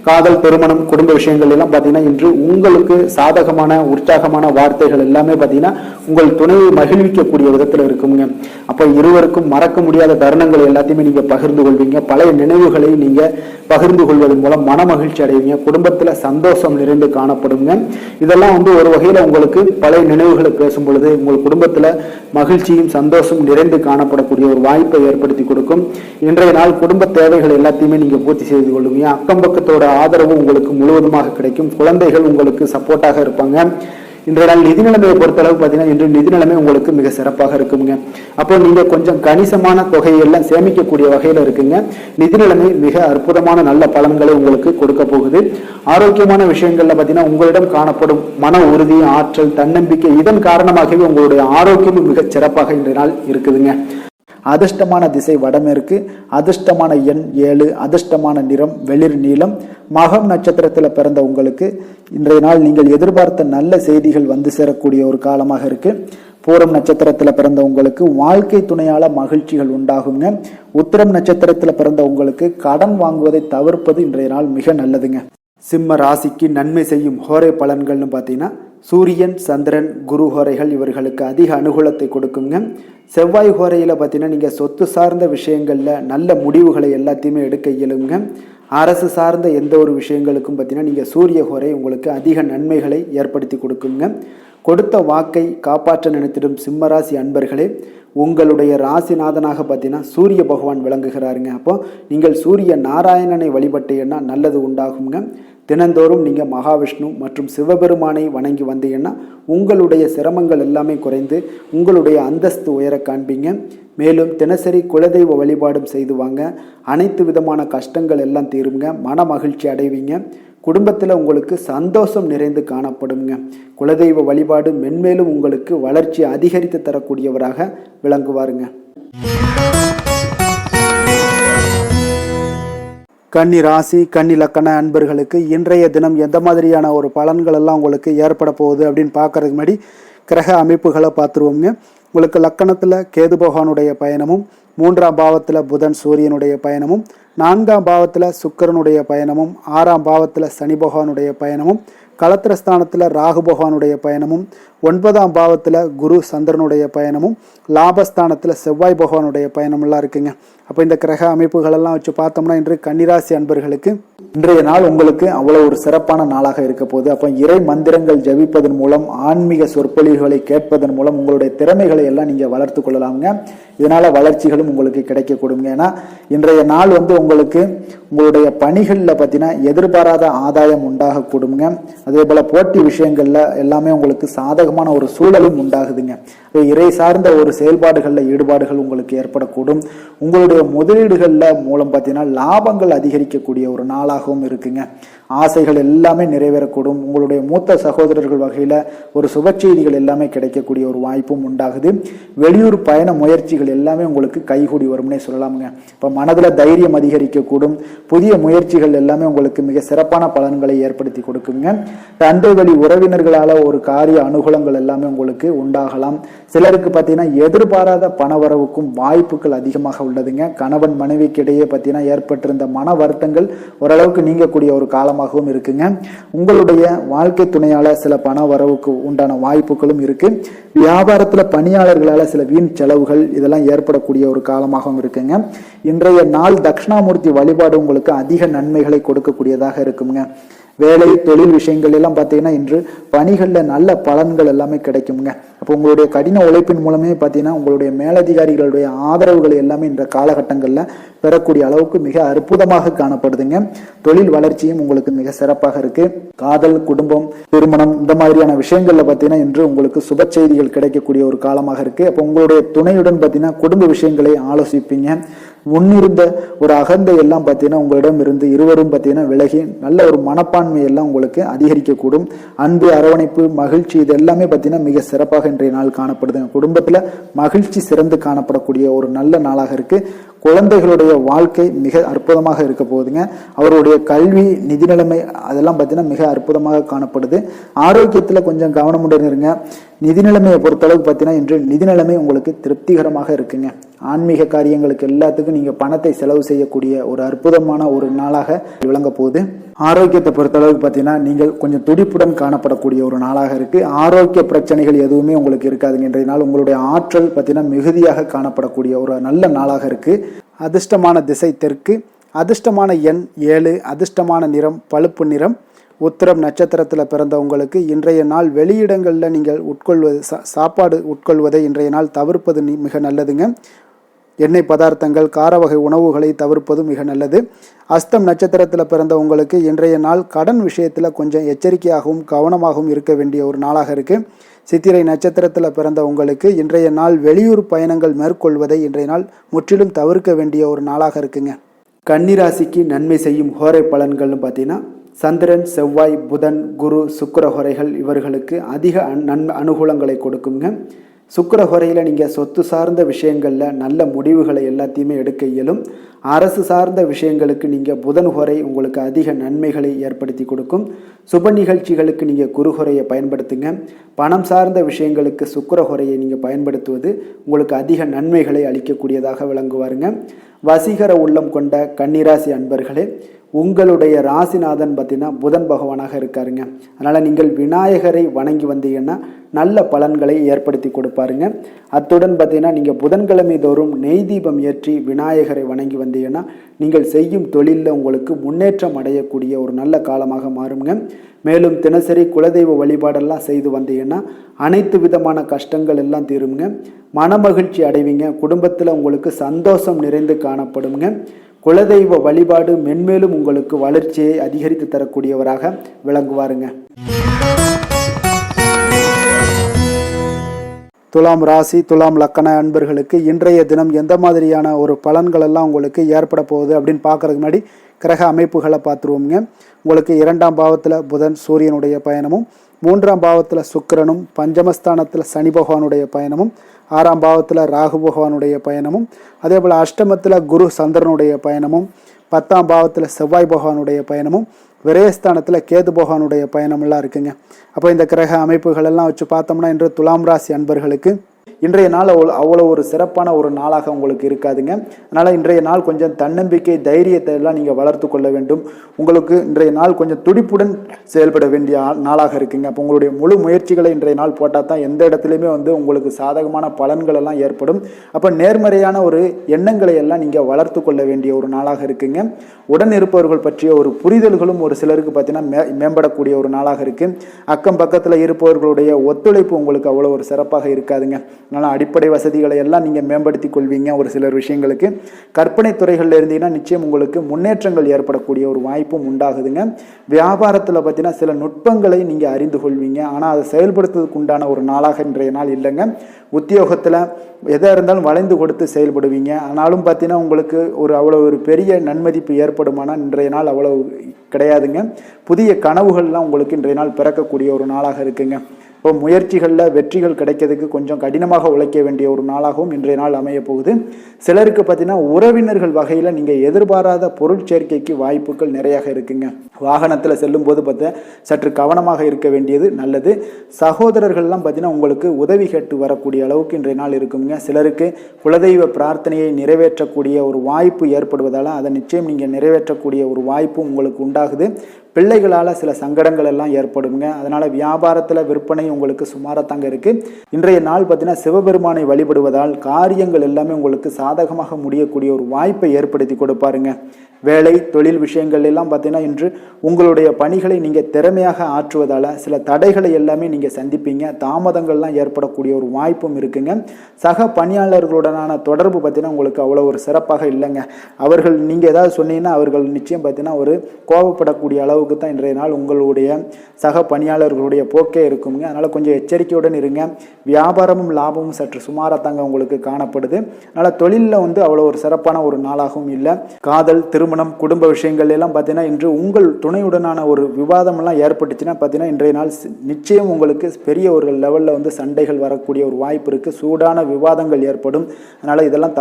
காதல் திருமணம் குடும்ப விஷயங்கள் எல்லாம் பார்த்தீங்கன்னா இன்று உங்களுக்கு சாதகமான உற்சாகமான வார்த்தைகள் எல்லாமே பார்த்தீங்கன்னா உங்கள் துணையை மகிழ்விக்கக்கூடிய விதத்தில் இருக்குங்க. அப்போ இருவருக்கும் மறக்க முடியாத தருணங்கள் எல்லாத்தையுமே நீங்க பகிர்ந்து கொள்வீங்க. பழைய நினைவுகளை நீங்க பகிர்ந்து கொள்வதன் மூலம் மன மகிழ்ச்சி அடைவீங்க. குடும்பத்துல சந்தோஷம் நிறைந்து காணப்படுங்க. இதெல்லாம் ஒரு வகையில உங்களுக்கு பழைய நினைவுகளை பேசும் பொழுது உங்கள் குடும்பத்துல மகிழ்ச்சியும் சந்தோஷம் நிறைந்து காணப்படக்கூடிய ஒரு வாய்ப்பை ஏற்படுத்தி கொடுக்கும். இன்றைய நாள் குடும்ப தேவைகள் எல்லாத்தையுமே நீங்க பூர்த்தி செய்து கொள்ளுவீங்க. அக்கம் பக்கத்தோட ஆதரவு உங்களுக்கு முழுவதுமாக கிடைக்கும். குழந்தைகள் உங்களுக்கு சப்போர்ட்டாக இருப்பாங்க. இன்றைய நாள் நிதி நிலைமையை பொறுத்தளவு பார்த்தீங்கன்னா இன்று நிதி நிலைமை உங்களுக்கு மிக சிறப்பாக இருக்குங்க. அப்போ நீங்க கொஞ்சம் கணிசமான தொகையெல்லாம் சேமிக்கக்கூடிய வகையில இருக்குங்க. நிதி நிலைமை மிக அற்புதமான நல்ல பலன்களை உங்களுக்கு கொடுக்க போகுது. ஆரோக்கியமான விஷயங்கள்ல பார்த்தீங்கன்னா உங்களிடம் காணப்படும் மன உறுதி ஆற்றல் தன்னம்பிக்கை இதன் காரணமாகவே உங்களுடைய ஆரோக்கியம் மிக சிறப்பாக இன்றைய நாள் இருக்குதுங்க. அதிர்ஷ்டமான திசை வடமேற்கு, அதிர்ஷ்டமான எண் 7, அதிர்ஷ்டமான நிறம் வெளிர் நீலம். மகம் நட்சத்திரத்தில் பிறந்த உங்களுக்கு இன்றைய நாள் நீங்கள் எதிர்பார்த்த நல்ல செய்திகள் வந்து சேரக்கூடிய ஒரு காலமாக இருக்கு. பூரம் நட்சத்திரத்தில் பிறந்த உங்களுக்கு வாழ்க்கை துணையால மகிழ்ச்சிகள் உண்டாகுங்க. உத்திரம் நட்சத்திரத்தில் பிறந்த உங்களுக்கு கடன் வாங்குவதை தவிர்ப்பது இன்றைய நாள் மிக நல்லதுங்க. சிம்ம ராசிக்கு நன்மை செய்யும் ஹோரை பலன்கள்னு பார்த்தீங்கன்னா சூரியன் சந்திரன் குரு ஹோரைகள் இவர்களுக்கு அதிக அனுகூலத்தை கொடுக்குங்க. செவ்வாய் ஹோரையில் பார்த்தீங்கன்னா நீங்கள் சொத்து சார்ந்த விஷயங்களில் நல்ல முடிவுகளை எல்லாத்தையுமே எடுக்க இயலுங்க. அரசு சார்ந்த எந்த ஒரு விஷயங்களுக்கும் பார்த்தீங்கன்னா நீங்கள் சூரிய ஹோரை உங்களுக்கு அதிக நன்மைகளை ஏற்படுத்தி கொடுக்குங்க. கொடுத்த வாக்கை காப்பாற்ற நினைத்திடும் சிம்மராசி அன்பர்களே, உங்களுடைய ராசிநாதனாக பார்த்தீங்கன்னா சூரிய பகவான் விளங்குகிறாருங்க. அப்போ நீங்கள் சூரிய நாராயணனை வழிபட்டீங்கன்னா நல்லது உண்டாகுங்க. தினந்தோறும் நீங்கள் மகாவிஷ்ணு மற்றும் சிவபெருமானை வணங்கி வந்தீங்கன்னா உங்களுடைய சிரமங்கள் எல்லாமே குறைந்து உங்களுடைய அந்தஸ்து உயர காண்பீங்க. மேலும் தினசரி குலதெய்வ வழிபாடும் செய்து வாங்க. அனைத்து விதமான கஷ்டங்கள் எல்லாம் தீருங்க. மன மகிழ்ச்சி அடைவீங்க. குடும்பத்தில் உங்களுக்கு சந்தோஷம் நிறைந்து காணப்படுங்க. குலதெய்வ வழிபாடு மென்மேலும் உங்களுக்கு வளர்ச்சி அதிகரித்து தரக்கூடியவராக விளங்குவாருங்க. கன்னி ராசி கன்னி லக்கண அன்பர்களுக்கு இன்றைய தினம் எந்த மாதிரியான ஒரு பலன்கள் எல்லாம் உங்களுக்கு ஏற்பட போகுது அப்படின்னு பார்க்கறதுக்கு முன்னாடி கிரக அமைப்புகளை பார்த்துருவோங்க. உங்களுக்கு லக்கணத்தில் கேது பகவானுடைய பயணமும், 3ஆம் பாவத்தில் புதன் சூரியனுடைய பயணமும், 4ஆம் பாவத்தில் சுக்கிரனுடைய பயணமும், 6ஆம் பாவத்தில் சனி பகவானுடைய பயணமும், களத்திரஸ்தானத்தில் ராகு பகவானுடைய பயணமும், 9ஆம் பாவத்தில் குரு சந்திரனுடைய பயணமும், லாபஸ்தானத்தில் செவ்வாய் பகவானுடைய பயணமெல்லாம் இருக்குங்க. அப்போ இந்த கிரக அமைப்புகளெல்லாம் வச்சு பார்த்தோம்னா இன்று கன்னிராசி அன்பர்களுக்கு இன்றைய நாள் உங்களுக்கு அவ்வளவு ஒரு சிறப்பான நாளாக இருக்க போகுது. அப்போ இறை மந்திரங்கள் ஜபிப்பதன் மூலம், ஆன்மீக சொற்பொழிவுகளை கேட்பதன் மூலம் உங்களுடைய திறமைகளை எல்லாம் நீங்க வளர்த்து கொள்ளலாமுங்க. இதனால வளர்ச்சிகளும் உங்களுக்கு கிடைக்க கொடுங்க. ஏன்னா இன்றைய நாள் உங்களுக்கு உங்களுடைய பணிகளில் பார்த்தீங்கன்னா எதிர்பாராத ஆதாயம் உண்டாக கொடுங்க. அதே போல போட்டி விஷயங்கள்ல எல்லாமே உங்களுக்கு சாதகமான ஒரு சூழலும் உண்டாகுதுங்க. இறை சார்ந்த ஒரு செயல்பாடுகளில் ஈடுபாடுகள் உங்களுக்கு ஏற்படக்கூடும். உங்களுடைய முதலீடுகளில் மூலம் பார்த்தீங்கன்னா லாபங்கள் அதிகரிக்கக்கூடிய ஒரு நாளாகவும் இருக்குங்க. ஆசைகள் எல்லாமே நிறைவேறக்கூடும். உங்களுடைய மூத்த சகோதரர்கள் வகையில் ஒரு சுப செய்திகள் எல்லாமே கிடைக்கக்கூடிய ஒரு வாய்ப்பும் உண்டாகுது. வெளியூர் பயண முயற்சிகள் எல்லாமே உங்களுக்கு கைகூடி வரும்னே சொல்லலாமுங்க. இப்போ மனதில் தைரியம் அதிகரிக்கக்கூடும். புதிய முயற்சிகள் எல்லாமே உங்களுக்கு மிக சிறப்பான பலன்களை ஏற்படுத்தி கொடுக்குங்க. தந்தை வழி உறவினர்களால் ஒரு காரிய அனுகூலங்கள் எல்லாமே உங்களுக்கு உண்டாகலாம். சிலருக்கு பார்த்தீங்கன்னா எதிர்பாராத பணவரவுக்கும் வாய்ப்புகள் அதிகமாக உள்ளதுங்க. கணவன் மனைவிக்கு இடையே பார்த்தீங்கன்னா ஏற்பட்டிருந்த மன வருத்தங்கள் ஓரளவுக்கு நீங்கக்கூடிய ஒரு காலமாகவும் இருக்குங்க. உங்களுடைய வாழ்க்கை துணையால சில பண வரவுக்கு உண்டான வாய்ப்புகளும் இருக்கு. வியாபாரத்துல பணியாளர்களால சில வீண் செலவுகள் இதெல்லாம் ஏற்படக்கூடிய ஒரு காலமாகவும் இருக்குங்க. இன்றைய நாள் தட்சிணாமூர்த்தி வழிபாடு உங்களுக்கு அதிக நன்மைகளை கொடுக்கக்கூடியதாக இருக்குங்க. வேலை தொழில் விஷயங்கள் எல்லாம் பார்த்தீங்கன்னா இன்று பணிகளில் நல்ல பலன்கள் எல்லாமே கிடைக்குங்க. அப்போ உங்களுடைய கடின உழைப்பின் மூலமே பார்த்தீங்கன்னா உங்களுடைய மேலதிகாரிகளுடைய ஆதரவுகள் எல்லாமே இந்த காலகட்டங்களில் பெறக்கூடிய அளவுக்கு மிக அற்புதமாக காணப்படுதுங்க. தொழில் வளர்ச்சியும் உங்களுக்கு மிக சிறப்பாக இருக்கு. காதல், குடும்பம், திருமணம் இந்த மாதிரியான விஷயங்கள்ல பார்த்தீங்கன்னா இன்று உங்களுக்கு சுப செய்திகள் கிடைக்கக்கூடிய ஒரு காலமாக இருக்கு. அப்போ உங்களுடைய துணையுடன் பார்த்தீங்கன்னா குடும்ப விஷயங்களை ஆலோசிப்பீங்க. முன்னிருந்த ஒரு அகந்தை எல்லாம் பார்த்தீங்கன்னா உங்களிடம் இருந்து இருவரும் பார்த்தீங்கன்னா விலகி நல்ல ஒரு மனப்பான்மை எல்லாம் உங்களுக்கு அதிகரிக்கக்கூடும். அன்பு, அரவணைப்பு, மகிழ்ச்சி இது எல்லாமே பார்த்தீங்கன்னா மிக சிறப்பாக இன்றைய நாள் காணப்படுதுங்க. குடும்பத்துல மகிழ்ச்சி சிறந்து காணப்படக்கூடிய ஒரு நல்ல நாளாக இருக்கு. குழந்தைகளுடைய வாழ்க்கை மிக அற்புதமாக இருக்க போகுதுங்க. அவருடைய கல்வி, நிதி நிலைமை அதெல்லாம் பார்த்தீங்கன்னா மிக அற்புதமாக காணப்படுது. ஆரோக்கியத்தில் கொஞ்சம் கவனமுடன் இருங்க. நிதி நிலைமையை பொறுத்தளவுக்கு பார்த்தீங்கன்னா இன்று நிதி நிலைமை உங்களுக்கு திருப்திகரமாக இருக்குங்க. ஆன்மீக காரியங்களுக்கு எல்லாத்துக்கும் நீங்க பணத்தை செலவு செய்யக்கூடிய ஒரு அற்புதமான ஒரு நாளாக விளங்க போகுது. ஆரோக்கியத்தை பொறுத்தளவுக்கு பார்த்தீங்கன்னா நீங்கள் கொஞ்சம் துடிப்புடன் காணப்படக்கூடிய ஒரு நாளாக இருக்கு. ஆரோக்கிய பிரச்சனைகள் எதுவுமே உங்களுக்கு இருக்காதுங்க. இன்றைய நாள் உங்களுடைய ஆற்றல் பார்த்தீங்கன்னா மிகுதியாக காணப்படக்கூடிய ஒரு நல்ல நாளாக இருக்கு. அதிர்ஷ்டமான திசை தெற்கு, அதிர்ஷ்டமான எண் 7, அதிர்ஷ்டமான நிறம் பழுப்பு நிறம். உத்திரம் நட்சத்திரத்தில் பிறந்தவங்களுக்கு இன்றைய நாள் வெளியிடங்களில் நீங்கள் சாப்பாடு உட்கொள்வதை இன்றைய நாள் தவிர்ப்பது மிக நல்லதுங்க. எண்ணெய் பதார்த்தங்கள், கார வகை உணவுகளை தவிர்ப்பது மிக நல்லது. அஸ்தம் நட்சத்திரத்தில் பிறந்தவங்களுக்கு இன்றைய நாள் கடன் விஷயத்தில் கொஞ்சம் எச்சரிக்கையாகவும் கவனமாகவும் இருக்க வேண்டிய ஒரு நாளாக இருக்குது. சித்திரை நட்சத்திரத்தில் பிறந்தவங்களுக்கு இன்றைய நாள் வெளியூர் பயணங்கள் மேற்கொள்வதை இன்றைய நாள் முற்றிலும் தவிர்க்க வேண்டிய ஒரு நாளாக இருக்குங்க. கன்னிராசிக்கு நன்மை செய்யும் ஹோரை பலன்கள்னு பார்த்தீங்கன்னா சந்திரன், செவ்வாய், புதன், குரு, சுக்கிர ஹோரைகள் இவர்களுக்கு அதிக அனுகூலங்களை கொடுக்குங்க. சுக்கிர ஹோரையில் நீங்கள் சொத்து சார்ந்த விஷயங்களில் நல்ல முடிவுகளை எல்லாத்தையுமே எடுக்க இயலும். அரசு சார்ந்த விஷயங்களுக்கு நீங்கள் புதன் ஹோரை உங்களுக்கு அதிக நன்மைகளை ஏற்படுத்தி கொடுக்கும். சுப நிகழ்ச்சிகளுக்கு நீங்கள் குரு ஹோரையை பயன்படுத்துங்க. பணம் சார்ந்த விஷயங்களுக்கு சுக்கிர ஹோரையை நீங்கள் பயன்படுத்துவது உங்களுக்கு அதிக நன்மைகளை அளிக்கக்கூடியதாக விளங்குவாருங்க. வசீகர உள்ளம் கொண்ட கன்னிராசி அன்பர்களே, உங்களுடைய ராசிநாதன் பார்த்தீங்கன்னா புதன் பகவானாக இருக்காருங்க. அதனால் நீங்கள் விநாயகரை வணங்கி வந்தீங்கன்னா நல்ல பலன்களை ஏற்படுத்தி கொடுப்பாருங்க. அத்துடன் பார்த்தீங்கன்னா நீங்கள் புதன்கிழமை தோறும் நெய் தீபம் ஏற்றி விநாயகரை வணங்கி வந்தீங்கன்னா நீங்கள் செய்யும் தொழிலில் உங்களுக்கு முன்னேற்றம் அடையக்கூடிய ஒரு நல்ல காலமாக மாறுங்க. மேலும் தினசரி குலதெய்வ வழிபாடெல்லாம் செய்து வந்தீங்கன்னா அனைத்து விதமான கஷ்டங்கள் எல்லாம் தீருங்க. மனமகிழ்ச்சி அடைவீங்க. குடும்பத்தில் உங்களுக்கு சந்தோஷம் நிறைந்து காணப்படுங்க. குலதெய்வ வழிபாடு மென்மேலும் உங்களுக்கு வளர்ச்சியை அதிகரித்து தரக்கூடியவராக விளங்குவாருங்க. துலாம் ராசி, துலாம் லக்கண அன்பர்களுக்கு இன்றைய தினம் எந்த மாதிரியான ஒரு பலன்கள் எல்லாம் உங்களுக்கு ஏற்பட போகுது அப்படின்னு பார்க்கறதுக்கு முன்னாடி கிரக அமைப்புகளை பார்த்துருவோங்க. உங்களுக்கு 2ஆம் பாவத்தில் புதன் சூரியனுடைய பயணமும், 3ஆம் பாவத்தில் சுக்கிரனும், பஞ்சமஸ்தானத்தில் சனி பகவானுடைய பயணமும், 6ஆம் பாவத்தில் ராகு பகவானுடைய பயணமும், அதே போல் அஷ்டமத்தில் குரு சந்திரனுடைய பயணமும், 10ஆம் பாவத்தில் செவ்வாய் பகவானுடைய பயணமும், விரயஸ்தானத்தில் கேது பகவானுடைய பயணமெல்லாம் இருக்குங்க. அப்போ இந்த கிரக அமைப்புகள் எல்லாம் வச்சு பார்த்தோம்னா இன்று துலாம் ராசி அன்பர்களுக்கு இன்றைய நாள் அவ்வளோ ஒரு சிறப்பான ஒரு நாளாக உங்களுக்கு இருக்காதுங்க. அதனால் இன்றைய நாள் கொஞ்சம் தன்னம்பிக்கை தைரியத்தை எல்லாம் நீங்கள் வளர்த்து கொள்ள வேண்டும். உங்களுக்கு இன்றைய நாள் கொஞ்சம் துடிப்புடன் செயல்பட வேண்டிய நாளாக இருக்குங்க. அப்போ உங்களுடைய முழு முயற்சிகளை இன்றைய நாள் போட்டால் தான் எந்த இடத்துலையுமே உங்களுக்கு சாதகமான பலன்கள் எல்லாம் ஏற்படும். அப்போ நேர்மறையான ஒரு எண்ணங்களை எல்லாம் நீங்கள் வளர்த்து கொள்ள வேண்டிய ஒரு நாளாக இருக்குங்க. உடன் இருப்பவர்கள் பற்றிய ஒரு புரிதல்களும் ஒரு சிலருக்கு பார்த்தீங்கன்னா மேம்படக்கூடிய ஒரு நாளாக இருக்கு. அக்கம் பக்கத்தில் இருப்பவர்களுடைய ஒத்துழைப்பு உங்களுக்கு அவ்வளோ ஒரு சிறப்பாக இருக்காதுங்க. அதனால் அடிப்படை வசதிகளை எல்லாம் நீங்கள் மேம்படுத்தி கொள்வீங்க. ஒரு சிலர் விஷயங்களுக்கு கற்பனை துறைகளில் இருந்தீங்கன்னா நிச்சயம் உங்களுக்கு முன்னேற்றங்கள் ஏற்படக்கூடிய ஒரு வாய்ப்பும் உண்டாகுதுங்க. வியாபாரத்தில் பார்த்தீங்கன்னா சில நுட்பங்களை நீங்கள் அறிந்து கொள்வீங்க. ஆனால் அதை செயல்படுத்துறதுக்கு உண்டான ஒரு நாளாக இன்றைய நாள் இல்லைங்க. உத்தியோகத்தில் எதாக இருந்தாலும் வளைந்து கொடுத்து செயல்படுவீங்க. ஆனாலும் பார்த்தீங்கன்னா உங்களுக்கு அவ்வளோ ஒரு பெரிய நன்மதிப்பு ஏற்படுமானால் இன்றைய நாள் அவ்வளோ கிடையாதுங்க. புதிய கனவுகள்லாம் உங்களுக்கு இன்றைய நாள் பிறக்கக்கூடிய ஒரு நாளாக இருக்குங்க. இப்போ முயற்சிகளில் வெற்றிகள் கிடைக்கிறதுக்கு கொஞ்சம் கடினமாக உழைக்க வேண்டிய ஒரு நாளாகவும் இன்றைய நாள் அமைய போகுது. சிலருக்கு பார்த்தீங்கன்னா உறவினர்கள் வகையில் நீங்கள் எதிர்பாராத பொருட்சேர்க்கைக்கு வாய்ப்புகள் நிறையாக இருக்குங்க. வாகனத்தில் செல்லும் போது பார்த்தா சற்று கவனமாக இருக்க வேண்டியது நல்லது. சகோதரர்கள்லாம் பார்த்தீங்கன்னா உங்களுக்கு உதவி கேட்டு வரக்கூடிய அளவுக்கு இன்றைய நாள் இருக்குங்க. சிலருக்கு குலதெய்வ பிரார்த்தனையை நிறைவேற்றக்கூடிய ஒரு வாய்ப்பு ஏற்படுவதால் அதை நிச்சயம் நீங்கள் நிறைவேற்றக்கூடிய ஒரு வாய்ப்பும் உங்களுக்கு உண்டாகுது. பிள்ளைகளால் சில சங்கடங்கள் எல்லாம் ஏற்படுங்க. அதனால் வியாபாரத்தில் விற்பனை உங்களுக்கு சுமாரத்தாங்க இருக்குது. இன்றைய நாள் பார்த்தீங்கன்னா சிவபெருமானை வழிபடுவதால் காரியங்கள் எல்லாமே உங்களுக்கு சாதகமாக முடியக்கூடிய ஒரு வாய்ப்பை ஏற்படுத்தி கொடுப்பாருங்க. வேலை தொழில் விஷயங்கள் எல்லாம் பார்த்தீங்கன்னா இன்று உங்களுடைய பணிகளை நீங்கள் திறமையாக ஆற்றுவதால் சில தடைகளை எல்லாமே நீங்கள் சந்திப்பீங்க. தாமதங்கள்லாம் ஏற்படக்கூடிய ஒரு வாய்ப்பும் இருக்குங்க. சக பணியாளர்களுடனான தொடர்பு பார்த்தீங்கன்னா உங்களுக்கு அவ்வளோ ஒரு சிறப்பாக இல்லைங்க. அவர்கள் நீங்கள் ஏதாவது சொன்னீங்கன்னா அவர்கள் நிச்சயம் பார்த்தீங்கன்னா ஒரு கோபப்படக்கூடிய அளவுக்கு தான் இன்றைய நாள் உங்களுடைய சக பணியாளர்களுடைய போக்கே இருக்குங்க. அதனால் கொஞ்சம் எச்சரிக்கையுடன் இருங்க. வியாபாரமும் லாபமும் சற்று சுமாரத்தாங்க உங்களுக்கு காணப்படுது. அதனால் தொழிலில் அவ்வளோ ஒரு சிறப்பான ஒரு நாளாகவும் இல்லை. காதல் திருமணம் குடும்ப விஷயங்கள் எல்லாம் பார்த்தீங்கன்னா இன்று உங்கள் துணையுடனான ஒரு விவாதமெல்லாம் ஏற்பட்டுச்சுன்னா பார்த்தீங்கன்னா இன்றைய நாள் நிச்சயம் உங்களுக்கு பெரிய ஒரு லெவலில் சண்டைகள் வரக்கூடிய ஒரு வாய்ப்பு இருக்குது. சூடான விவாதங்கள் ஏற்படும். அதனால் இதெல்லாம்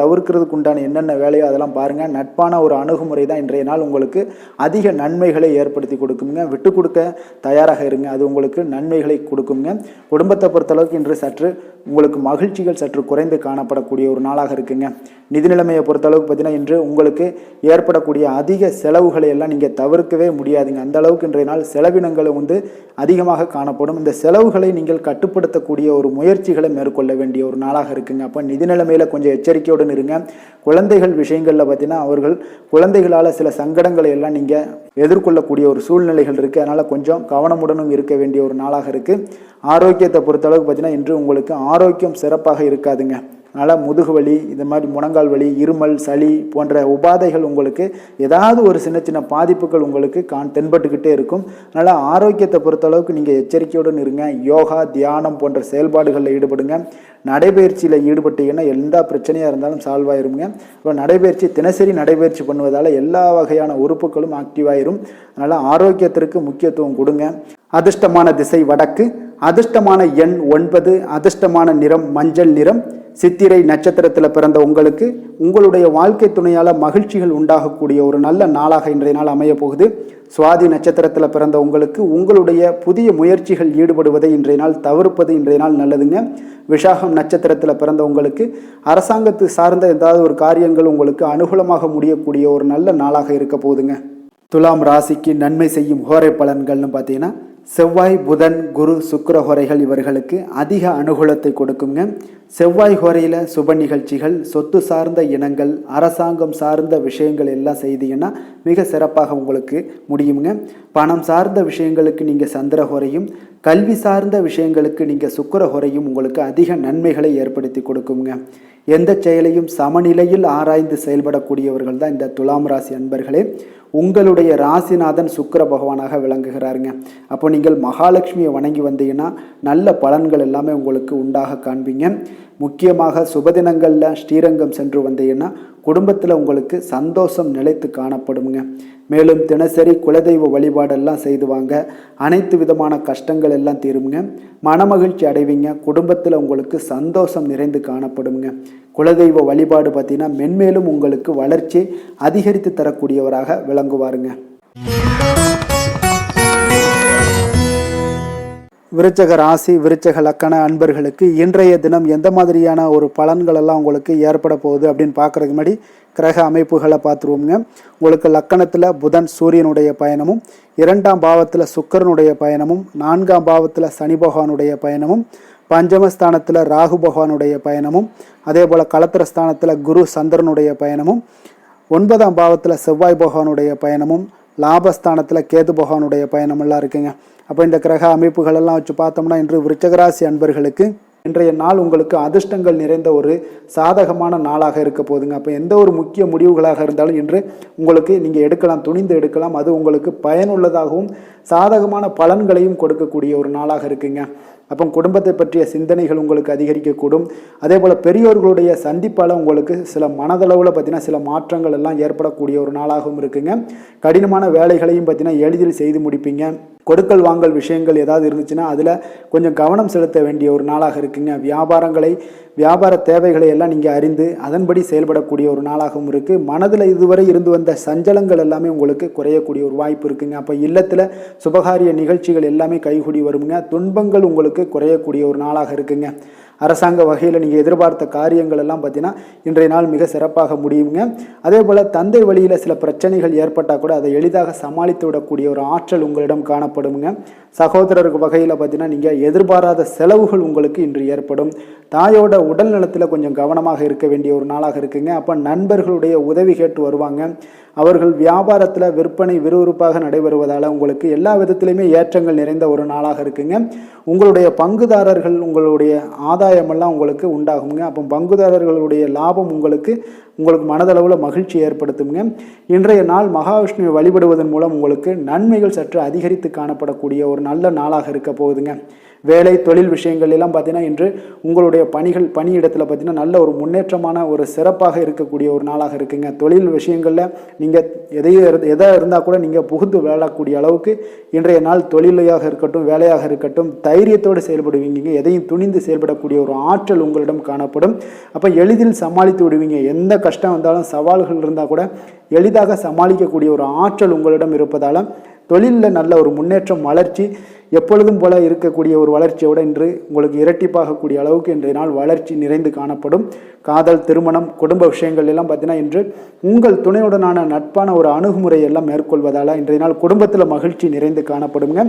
தவிர்க்கிறதுக்கு உண்டான என்னென்ன வேலையோ அதெல்லாம் பாருங்கள். நட்பான ஒரு அணுகுமுறை தான் இன்றைய நாள் உங்களுக்கு அதிக நன்மைகளை ஏற்படுத்தி கொடுக்குங்க. விட்டு கொடுக்க தயாராக இருங்க. அது உங்களுக்கு நன்மைகளை கொடுக்குங்க. குடும்பத்தை பொறுத்தளவுக்கு இன்று சற்று உங்களுக்கு மகிழ்ச்சிகள் சற்று குறைந்து காணப்படக்கூடிய ஒரு நாளாக இருக்குங்க. நிதி நிலைமையை பொறுத்தளவுக்கு பார்த்தீங்கன்னா இன்று உங்களுக்கு ஏற்படக்கூடிய அதிக செலவுகளை எல்லாம் நீங்கள் தவிர்க்கவே முடியாதுங்க. அந்த அளவுக்கு இன்றைய நாள் செலவினங்கள் அதிகமாக காணப்படும். இந்த செலவுகளை நீங்கள் கட்டுப்படுத்தக்கூடிய ஒரு முயற்சிகளை மேற்கொள்ள வேண்டிய ஒரு நாளாக இருக்குங்க. அப்போ நிதி நிலைமையில் கொஞ்சம் எச்சரிக்கையுடன் இருங்க. குழந்தைகள் விஷயங்களில் பார்த்தீங்கன்னா அவர்கள் குழந்தைகளால் சில சங்கடங்களை எல்லாம் நீங்கள் எதிர்கொள்ளக்கூடிய ஒரு சூழ்நிலைகள் இருக்குது. அதனால் கொஞ்சம் கவனமுடனும் இருக்க வேண்டிய ஒரு நாளாக இருக்குது. ஆரோக்கியத்தை பொறுத்தளவுக்கு பார்த்தீங்கன்னா இன்று உங்களுக்கு ஆரோக்கியம் சிறப்பாக இருக்காதுங்க. அதனால் முதுகு வலி, இந்த மாதிரி முழங்கால் வலி, இருமல், சளி போன்ற உபாதைகள் உங்களுக்கு ஏதாவது ஒரு சின்ன சின்ன பாதிப்புகள் உங்களுக்கு தென்பட்டுக்கிட்டே இருக்கும். அதனால் ஆரோக்கியத்தை பொறுத்தளவுக்கு நீங்கள் எச்சரிக்கையுடன் இருங்க. யோகா தியானம் போன்ற செயல்பாடுகளில் ஈடுபடுங்க. நடைபயிற்சியில் ஈடுபட்டீங்கன்னா எந்த பிரச்சனையாக இருந்தாலும் சால்வ் ஆயிருங்க. இப்போ நடைபயிற்சி தினசரி நடைபயிற்சி பண்ணுவதால் எல்லா வகையான உறுப்புகளும் ஆக்டிவ் ஆயிரும். அதனால் ஆரோக்கியத்திற்கு முக்கியத்துவம் கொடுங்க. அதிர்ஷ்டமான திசை வடக்கு, அதிர்ஷ்டமான எண் 9, அதிர்ஷ்டமான நிறம் மஞ்சள் நிறம். சித்திரை நட்சத்திரத்தில் பிறந்த உங்களுக்கு உங்களுடைய வாழ்க்கை துணையால் மகிழ்ச்சிகள் உண்டாகக்கூடிய ஒரு நல்ல நாளாக இன்றைய நாள் அமைய போகுது. சுவாதி நட்சத்திரத்தில் பிறந்த உங்களுக்கு உங்களுடைய புதிய முயற்சிகள் ஈடுபடுவதை இன்றைய நாள் தவிர்ப்பது இன்றைய நாள் நல்லதுங்க. விஷாகம் நட்சத்திரத்தில் பிறந்த உங்களுக்கு அரசாங்கத்து சார்ந்த ஏதாவது ஒரு காரியங்கள் உங்களுக்கு அனுகூலமாக முடியக்கூடிய ஒரு நல்ல நாளாக இருக்க போகுதுங்க. துலாம் ராசிக்கு நன்மை செய்யும் ஹோரை பலன்கள்னு பார்த்தீங்கன்னா செவ்வாய் புதன் குரு சுக்கிர ஹோரைகள் இவர்களுக்கு அதிக அனுகூலத்தை கொடுக்குங்க. செவ்வாய் ஹோரையில் சுப நிகழ்ச்சிகள், சொத்து சார்ந்த இனங்கள், அரசாங்கம் சார்ந்த விஷயங்கள் எல்லாம் செய்தீங்கன்னா மிக சிறப்பாக உங்களுக்கு முடியுங்க. பணம் சார்ந்த விஷயங்களுக்கு நீங்கள் சந்திர ஹோரையும், கல்வி சார்ந்த விஷயங்களுக்கு நீங்கள் சுக்கிர ஹோரையும் உங்களுக்கு அதிக நன்மைகளை ஏற்படுத்தி கொடுக்குங்க. எந்த செயலையும் சமநிலையில் ஆராய்ந்து செயல்படக்கூடியவர்கள் தான் இந்த துலாம் ராசி அன்பர்களே. உங்களுடைய ராசிநாதன் சுக்கிர பகவானாக விளங்குகிறாருங்க. அப்போ நீங்கள் மகாலட்சுமியை வணங்கி வந்தீங்கன்னா நல்ல பலன்கள் எல்லாமே உங்களுக்கு உண்டாக காண்பீங்க. முக்கியமாக சுபதினங்களில் ஸ்ரீரங்கம் சென்று வந்தீங்கன்னா குடும்பத்தில் உங்களுக்கு சந்தோஷம் நிலைத்து காணப்படுங்க. மேலும் தினசரி குலதெய்வ வழிபாடெல்லாம் செய்து வாங்க. அனைத்து விதமான கஷ்டங்கள் எல்லாம் தீருங்க. மனமகிழ்ச்சி அடைவீங்க. குடும்பத்தில் உங்களுக்கு சந்தோஷம் நிறைந்து காணப்படுங்க. குலதெய்வ வழிபாடு பார்த்தீங்கன்னா மென்மேலும் உங்களுக்கு வளர்ச்சி அதிகரித்து தரக்கூடியவராக விளங்குவாருங்க. விருச்சக ராசி விருச்சக லக்கண அன்பர்களுக்கு இன்றைய தினம் எந்த மாதிரியான ஒரு பலன்கள் எல்லாம் உங்களுக்கு ஏற்பட போகுது அப்படின்னு பார்க்குறதுக்கு முன்னாடி கிரக அமைப்புகளை பார்த்துருவோங்க. உங்களுக்கு லக்கணத்தில் புதன் சூரியனுடைய பயணமும், 2ஆம் பாவத்தில் சுக்கிரனுடைய பயணமும், 4ஆம் பாவத்தில் சனி பகவானுடைய பயணமும், பஞ்சமஸ்தானத்தில் ராகு பகவானுடைய பயணமும், அதே போல் களத்திரஸ்தானத்தில் குரு சந்திரனுடைய பயணமும், 9ஆம் பாவத்தில் செவ்வாய் பகவானுடைய பயணமும், லாபஸ்தானத்தில் கேது பகவானுடைய பயணமெல்லாம் இருக்குங்க. அப்போ இந்த கிரக அமைப்புகளெல்லாம் வச்சு பார்த்தோம்னா இன்று விருச்சகராசி அன்பர்களுக்கு இன்றைய நாள் உங்களுக்கு அதிர்ஷ்டங்கள் நிறைந்த ஒரு சாதகமான நாளாக இருக்க போகுதுங்க. அப்போ எந்த ஒரு முக்கிய முடிவுகளாக இருந்தாலும் இன்று உங்களுக்கு நீங்கள் எடுக்கலாம், துணிந்து எடுக்கலாம். அது உங்களுக்கு பயனுள்ளதாகவும் சாதகமான பலன்களையும் கொடுக்கக்கூடிய ஒரு நாளாக இருக்குங்க. அப்போ குடும்பத்தை பற்றிய சிந்தனைகள் உங்களுக்கு அதிகரிக்கக்கூடும். அதே போல் பெரியோர்களுடைய சந்திப்பால் உங்களுக்கு சில மனதளவில் பார்த்தீங்கன்னா சில மாற்றங்கள் எல்லாம் ஏற்படக்கூடிய ஒரு நாளாகவும் இருக்குங்க. கடினமான வேலைகளையும் பார்த்தீங்கன்னா எளிதில் செய்து முடிப்பீங்க. கொடுக்கல் வாங்கல் விஷயங்கள் ஏதாவது இருந்துச்சுன்னா அதில் கொஞ்சம் கவனம் செலுத்த வேண்டிய ஒரு நாளாக இருக்குங்க. வியாபார தேவைகளை எல்லாம் நீங்கள் அறிந்து அதன்படி செயல்படக்கூடிய ஒரு நாளாகவும் இருக்குது. மனதில் இதுவரை இருந்து வந்த சஞ்சலங்கள் எல்லாமே உங்களுக்கு குறையக்கூடிய ஒரு வாய்ப்பு இருக்குங்க. அப்போ இல்லத்தில் சுபகாரிய நிகழ்ச்சிகள் எல்லாமே கைகூடி வருங்க. துன்பங்கள் உங்களுக்கு குறையக்கூடிய ஒரு நாளாக இருக்குங்க. அரசாங்க வகையில் நீங்கள் எதிர்பார்த்த காரியங்கள் எல்லாம் பார்த்தீங்கன்னா இன்றைய நாள் மிக சிறப்பாக முடியுங்க. அதே போல் தந்தை வழியில் சில பிரச்சனைகள் ஏற்பட்டால் கூட அதை எளிதாக சமாளித்து விடக்கூடிய ஒரு ஆற்றல் உங்களிடம் காணப்படுங்க. சகோதரருக்கு வகையில் பார்த்தீங்கன்னா நீங்கள் எதிர்பாராத செலவுகள் உங்களுக்கு இன்று ஏற்படும். தாயோட உடல் நலத்தில் கொஞ்சம் கவனமாக இருக்க வேண்டிய ஒரு நாளாக இருக்குங்க. அப்போ நண்பர்களுடைய உதவி கேட்டு வருவாங்க. அவர்கள் வியாபாரத்தில் விற்பனை விறுவிறுப்பாக நடைபெறுவதால் உங்களுக்கு எல்லா விதத்திலையுமே ஏற்றங்கள் நிறைந்த ஒரு நாளாக இருக்குங்க. உங்களுடைய பங்குதாரர்கள் உங்களுடைய ஆதாயமெல்லாம் உங்களுக்கு உண்டாகுங்க. அப்போ பங்குதாரர்களுடைய லாபம் உங்களுக்கு மனதளவில் மகிழ்ச்சி ஏற்படுத்துங்க. இன்றைய நாள் மகாவிஷ்ணுவை வழிபடுவதன் மூலம் உங்களுக்கு நன்மைகள் சற்று அதிகரித்து காணப்படக்கூடிய ஒரு நல்ல நாளாக இருக்க போகுதுங்க. வேலை தொழில் விஷயங்கள் எல்லாம் பார்த்தீங்கன்னா இன்று உங்களுடைய பணியிடத்தில் பார்த்தீங்கன்னா நல்ல ஒரு முன்னேற்றமான ஒரு சிறப்பாக இருக்கக்கூடிய ஒரு நாளாக இருக்குங்க. தொழில் விஷயங்களில் நீங்கள் எதாக இருந்தால் கூட நீங்கள் புகுந்து விளையாடக்கூடிய அளவுக்கு இன்றைய நாள் தொழிலையாக இருக்கட்டும் வேலையாக இருக்கட்டும் தைரியத்தோடு செயல்படுவீங்க. எதையும் துணிந்து செயல்படக்கூடிய ஒரு ஆற்றல் உங்களிடம் காணப்படும். அப்போ எளிதில் சமாளித்து விடுவீங்க. எந்த கஷ்டம் வந்தாலும் சவால்கள் இருந்தால் கூட எளிதாக சமாளிக்கக்கூடிய ஒரு ஆற்றல் உங்களிடம் இருப்பதால் தொழிலில் நல்ல ஒரு முன்னேற்றம் வளர்ச்சி எப்பொழுதும் போல இருக்கக்கூடிய ஒரு வளர்ச்சியோடு இன்று உங்களுக்கு இரட்டிப்பாகக்கூடிய அளவுக்கு இன்றைய நாள் வளர்ச்சி நிறைந்து காணப்படும். காதல், திருமணம், குடும்ப விஷயங்கள் எல்லாம் பார்த்தீங்கன்னா இன்று உங்கள் துணையுடனான நட்பான ஒரு அணுகுமுறை எல்லாம் மேற்கொள்வதால் இன்றைய நாள் குடும்பத்தில் மகிழ்ச்சி நிறைந்து காணப்படுங்க.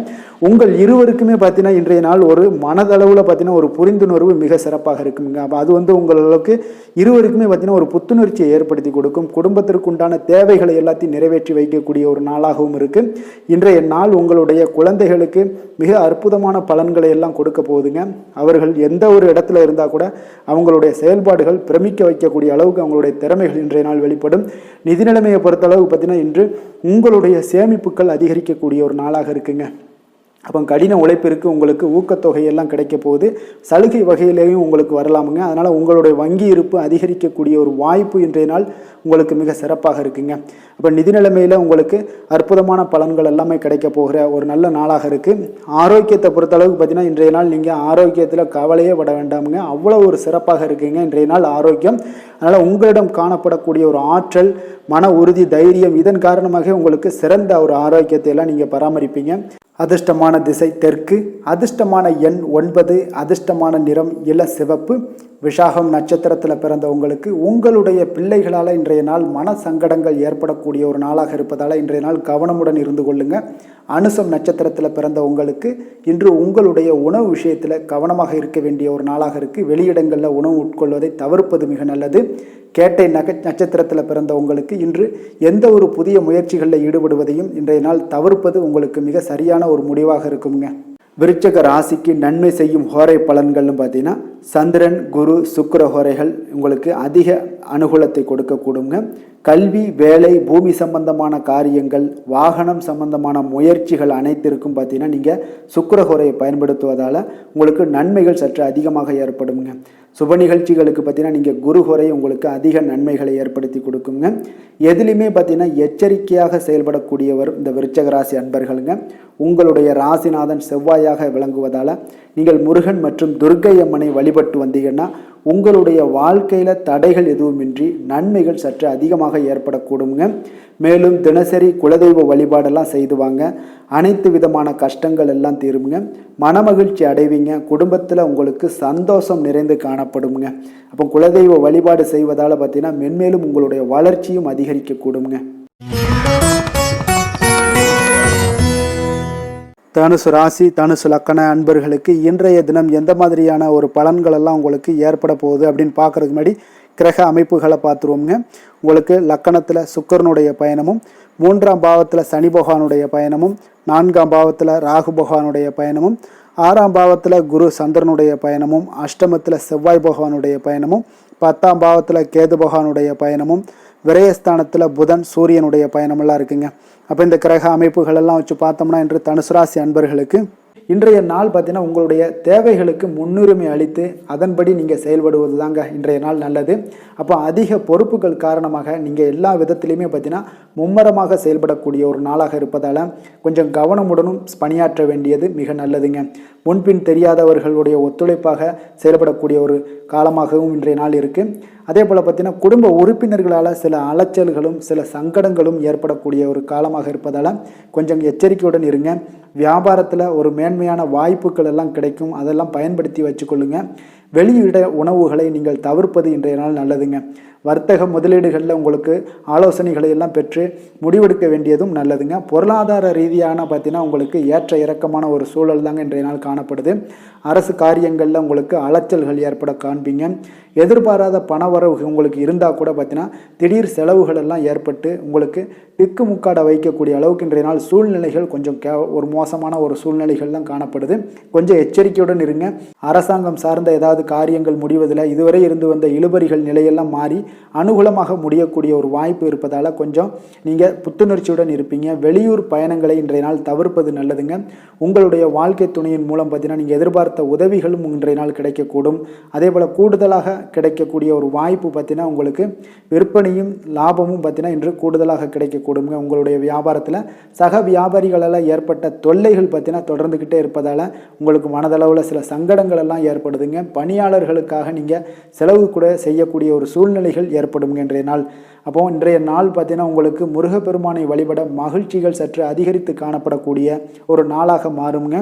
உங்கள் இருவருக்குமே பார்த்தீங்கன்னா இன்றைய நாள் ஒரு மனதளவில் பார்த்தீங்கன்னா ஒரு புரிந்துணர்வு மிக சிறப்பாக இருக்குங்க. அப்போ அது உங்களுக்கு இருவருக்குமே பார்த்தீங்கன்னா ஒரு புத்துணர்ச்சியை ஏற்படுத்தி கொடுக்கும். குடும்பத்திற்கு உண்டான தேவைகளை எல்லாத்தையும் நிறைவேற்றி வைக்கக்கூடிய ஒரு நாளாகவும் இருக்கு. இன்றைய நாள் உங்களுடைய குழந்தைகளுக்கு மிக அற்புதமான பலன்களை எல்லாம் கொடுக்க போகுதுங்க. அவர்கள் எந்த ஒரு இடத்துல இருந்தால் கூட அவங்களுடைய செயல்பாடுகள் பிரமிக்க வைக்கக்கூடிய அளவுக்கு அவங்களுடைய திறமைகள் இன்றைய நாள் வெளிப்படும். நிதி நிலைமையை பொறுத்தளவு பார்த்தீங்கன்னா இன்று உங்களுடைய சேமிப்புகள் அதிகரிக்கக்கூடிய ஒரு நாளாக இருக்குங்க. அப்போ கடின உழைப்பிற்கு உங்களுக்கு ஊக்கத்தொகையெல்லாம் கிடைக்க போகுது. சலுகை வகையிலேயும் உங்களுக்கு வரலாமுங்க. அதனால் உங்களுடைய வங்கி இருப்பு அதிகரிக்கக்கூடிய ஒரு வாய்ப்பு இன்றைய நாள் உங்களுக்கு மிக சிறப்பாக இருக்குங்க. அப்போ நிதி நிலைமையில் உங்களுக்கு அற்புதமான பலன்கள் எல்லாமே கிடைக்க போகிற ஒரு நல்ல நாளாக இருக்குது. ஆரோக்கியத்தை பொறுத்தளவுக்கு பார்த்தீங்கன்னா இன்றைய நாள் நீங்கள் ஆரோக்கியத்தில் கவலையே பட வேண்டாமுங்க. அவ்வளோ ஒரு சிறப்பாக இருக்குங்க இன்றைய நாள் ஆரோக்கியம். அதனால் உங்களிடம் காணப்படக்கூடிய ஒரு ஆற்றல், மன உறுதி, தைரியம் இதன் காரணமாக உங்களுக்கு சிறந்த ஒரு ஆரோக்கியத்தை எல்லாம் நீங்கள் பராமரிப்பீங்க. அதிர்ஷ்டமான திசை தெற்கு, அதிர்ஷ்டமான எண் 9, அதிர்ஷ்டமான நிறம் இள சிவப்பு. விஷாகம் நட்சத்திரத்தில் பிறந்த உங்களுக்கு உங்களுடைய பிள்ளைகளால் இன்றைய நாள் மன சங்கடங்கள் ஏற்படக்கூடிய ஒரு நாளாக இருப்பதால் இன்றைய நாள் கவனமுடன் இருந்து கொள்ளுங்க. அனுசம் நட்சத்திரத்தில் பிறந்த உங்களுக்கு இன்று உங்களுடைய உணவு விஷயத்தில் கவனமாக இருக்க வேண்டிய ஒரு நாளாக இருக்குது. வெளியிடங்களில் உணவு உட்கொள்வதை தவிர்ப்பது மிக நல்லது. கேட்டை நட்சத்திரத்தில் பிறந்த உங்களுக்கு இன்று எந்த ஒரு புதிய முயற்சிகளில் ஈடுபடுவதையும் இன்றைய நாள் தவிர்ப்பது உங்களுக்கு மிக சரியான ஒரு முடிவாக இருக்குங்க. விருச்சக ராசிக்கு நன்மை செய்யும் ஹோரை பலன்கள்னு பார்த்தீங்கன்னா சந்திரன், குரு, சுக்கிர ஹோரைகள் உங்களுக்கு அதிக அனுகூலத்தை கொடுக்கக்கூடுங்க. கல்வி, வேலை, பூமி சம்பந்தமான காரியங்கள், வாகனம் சம்பந்தமான முயற்சிகள் அனைத்திற்கும் பார்த்தீங்கன்னா நீங்கள் சுக்கிர ஹோரையை பயன்படுத்துவதால் உங்களுக்கு நன்மைகள் சற்று அதிகமாக ஏற்படுங்க. சுப நிகழ்ச்சிகளுக்கு பார்த்தீங்கன்னா நீங்கள் குரு ஹோரை உங்களுக்கு அதிக நன்மைகளை ஏற்படுத்தி கொடுக்குங்க. எதுலையுமே பார்த்தீங்கன்னா எச்சரிக்கையாக செயல்படக்கூடியவர் இந்த விருச்சக ராசி அன்பர்களுங்க. உங்களுடைய ராசிநாதன் செவ்வாயாக விளங்குவதால் நீங்கள் முருகன் மற்றும் துர்க்கை அம்மனை வழிபட்டு வந்தீங்கன்னா உங்களுடைய வாழ்க்கையில் தடைகள் எதுவுமின்றி நன்மைகள் சற்று அதிகமாக ஏற்படக்கூடுங்க. மேலும் தினசரி குலதெய்வ வழிபாடெல்லாம் செய்து வாங்க. அனைத்து விதமான கஷ்டங்கள் எல்லாம் தீருங்க. மனமகிழ்ச்சி அடைவீங்க. குடும்பத்தில் உங்களுக்கு சந்தோஷம் நிறைந்து காணப்படுங்க. அப்போ குலதெய்வ வழிபாடு செய்வதால் பார்த்தீங்கன்னா மென்மேலும் உங்களுடைய வளர்ச்சியும் அதிகரிக்க கூடுங்க. தனுசு ராசி தனுசு லக்கண அன்பர்களுக்கு இன்றைய தினம் எந்த மாதிரியான ஒரு பலன்கள் எல்லாம் உங்களுக்கு ஏற்பட போகுது அப்படின்னு பார்க்கறதுக்கு முன்னாடி கிரக அமைப்புகளை பார்த்துருவோங்க. உங்களுக்கு லக்கணத்தில் சுக்கிரனுடைய பயணமும், 3ஆம் பாவத்தில் சனி பகவானுடைய பயணமும், 4ஆம் பாவத்தில் ராகு பகவானுடைய பயணமும், 6ஆம் பாவத்தில் குரு சந்திரனுடைய பயணமும், அஷ்டமத்தில் செவ்வாய் பகவானுடைய பயணமும், 10ஆம் பாவத்தில் கேது பகவானுடைய பயணமும், விரயஸ்தானத்தில் புதன் சூரியனுடைய பயணமெல்லாம் இருக்குங்க. அப்போ இந்த கிரக அமைப்புகள் எல்லாம் வச்சு பார்த்தோம்னா இன்று தனுசு ராசி அன்பர்களுக்கு இன்றைய நாள் பார்த்தீங்கன்னா உங்களுடைய தேவைகளுக்கு முன்னுரிமை அளித்து அதன்படி நீங்கள் செயல்படுவது தாங்க இன்றைய நாள் நல்லது. அப்போ அதிக பொறுப்புகள் காரணமாக நீங்கள் எல்லா விதத்திலையுமே பார்த்தீங்கன்னா மும்மரமாக செயல்படக்கூடிய ஒரு நாளாக இருப்பதால் கொஞ்சம் கவனமுடனும் பணியாற்ற வேண்டியது மிக நல்லதுங்க. முன்பின் தெரியாதவர்களுடைய ஒத்துழைப்பாக செயல்படக்கூடிய ஒரு காலமாகவும் இன்றைய நாள் இருக்குது. அதே போல் பார்த்தீங்கன்னா குடும்ப உறுப்பினர்களால் சில அலைச்சல்களும் சில சங்கடங்களும் ஏற்படக்கூடிய ஒரு காலமாக இருப்பதால் கொஞ்சம் எச்சரிக்கையுடன் இருங்க. வியாபாரத்தில் ஒரு மேன்மையான வாய்ப்புகள் எல்லாம் கிடைக்கும், அதெல்லாம் பயன்படுத்தி வச்சுக்கொள்ளுங்க. வெளியிட உணவுகளை நீங்கள் தவிர்ப்பது இன்றைய நாள் நல்லதுங்க. வர்த்தக முதலீடுகளில் உங்களுக்கு ஆலோசனைகளை எல்லாம் பெற்று முடிவெடுக்க வேண்டியதும் நல்லதுங்க. பொருளாதார ரீதியான பார்த்தீங்கன்னா உங்களுக்கு ஏற்ற இறக்கமான ஒரு சூழல் தாங்க இன்றைய நாள் காணப்படுது. அரசு காரியங்களில் உங்களுக்கு அலைச்சல்கள் ஏற்பட காண்பீங்க. எதிர்பாராத பணவரவு உங்களுக்கு இருந்தால் கூட பார்த்தீங்கன்னா திடீர் செலவுகள் எல்லாம் ஏற்பட்டு உங்களுக்கு திக்குமுக்காட வைக்கக்கூடிய அளவுக்கு இன்றைய நாள் சூழ்நிலைகள் கொஞ்சம் ஒரு மோசமான ஒரு சூழ்நிலைகள் தான் காணப்படுது. கொஞ்சம் எச்சரிக்கையுடன் இருங்க. அரசாங்கம் சார்ந்த ஏதாவது காரியங்கள் முடிவதில் இதுவரை இருந்து வந்த இழுபறிகள் நிலையெல்லாம் மாறி அனுகூலமாக முடியக்கூடிய ஒரு வாய்ப்பு இருப்பதால் கொஞ்சம் நீங்கள் புத்துணர்ச்சியுடன் இருப்பீங்க. வெளியூர் பயணங்களை இன்றைய நாள் தவிர்ப்பது நல்லதுங்க. உங்களுடைய வாழ்க்கை துணையின் மூலம் பார்த்தீங்கன்னா நீங்கள் எதிர்பார்த்த உதவிகளும் இன்றைய நாள் கிடைக்கக்கூடும். அதே போல் கூடுதலாக கிடைக்கக்கூடிய ஒரு வாய்ப்பு பார்த்தீங்கன்னா உங்களுக்கு விற்பனையும் லாபமும் பார்த்தீங்கன்னா இன்று கூடுதலாக கிடைக்கக்கூடுங்க. உங்களுடைய வியாபாரத்தில் சக வியாபாரிகளால் ஏற்பட்ட தொல்லைகள் பார்த்தீங்கன்னா தொடர்ந்துக்கிட்டே இருப்பதால் உங்களுக்கு மனதளவில் சில சங்கடங்கள் எல்லாம் ஏற்படுதுங்க. பணியாளர்களுக்காக நீங்கள் செலவு கூட செய்யக்கூடிய ஒரு சூழ்நிலைகள் ஏற்படும் இன்றைய நாள். அப்போ இன்றைய நாள் பார்த்தீங்கன்னா உங்களுக்கு முருகப்பெருமானை வழிபட மகிழ்ச்சிகள் சற்று அதிகரித்து காணப்படக்கூடிய ஒரு நாளாக மாறுங்க.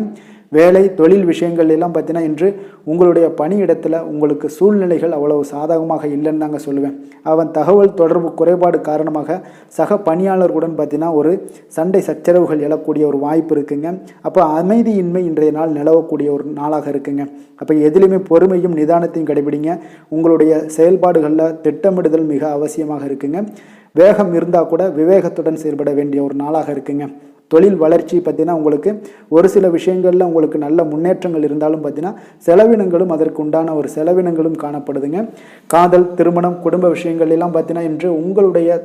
வேலை தொழில் விஷயங்கள் எல்லாம் பார்த்தீங்கன்னா இன்று உங்களுடைய பணியிடத்தில் உங்களுக்கு சூழ்நிலைகள் அவ்வளவு சாதகமாக இல்லைன்னு தாங்க சொல்லுவேன். அவன் தகவல் தொடர்பு குறைபாடு காரணமாக சக பணியாளர்களுடன் பார்த்தீங்கன்னா ஒரு சண்டை சச்சரவுகள் எழக்கூடிய ஒரு வாய்ப்பு இருக்குங்க. அப்போ அமைதியின்மை இன்றைய நாள் நிலவக்கூடிய ஒரு நாளாக இருக்குங்க. அப்போ எதிலுமே பொறுமையும் நிதானத்தையும் கடைபிடிங்க. உங்களுடைய செயல்பாடுகளில் திட்டமிடுதல் மிக அவசியமாக இருக்குங்க. வேகம் இருந்தால் கூட விவேகத்துடன் செயல்பட வேண்டிய ஒரு நாளாக இருக்குங்க. தொழில் வளர்ச்சி பார்த்தீங்கன்னா உங்களுக்கு ஒரு சில விஷயங்களில் உங்களுக்கு நல்ல முன்னேற்றங்கள் இருந்தாலும் பார்த்தீங்கன்னா செலவினங்களும் அதற்கு உண்டான ஒரு செலவினங்களும் காணப்படுதுங்க. காதல் திருமணம் குடும்ப விஷயங்கள் எல்லாம் பார்த்தீங்கன்னா இன்று உங்களுடைய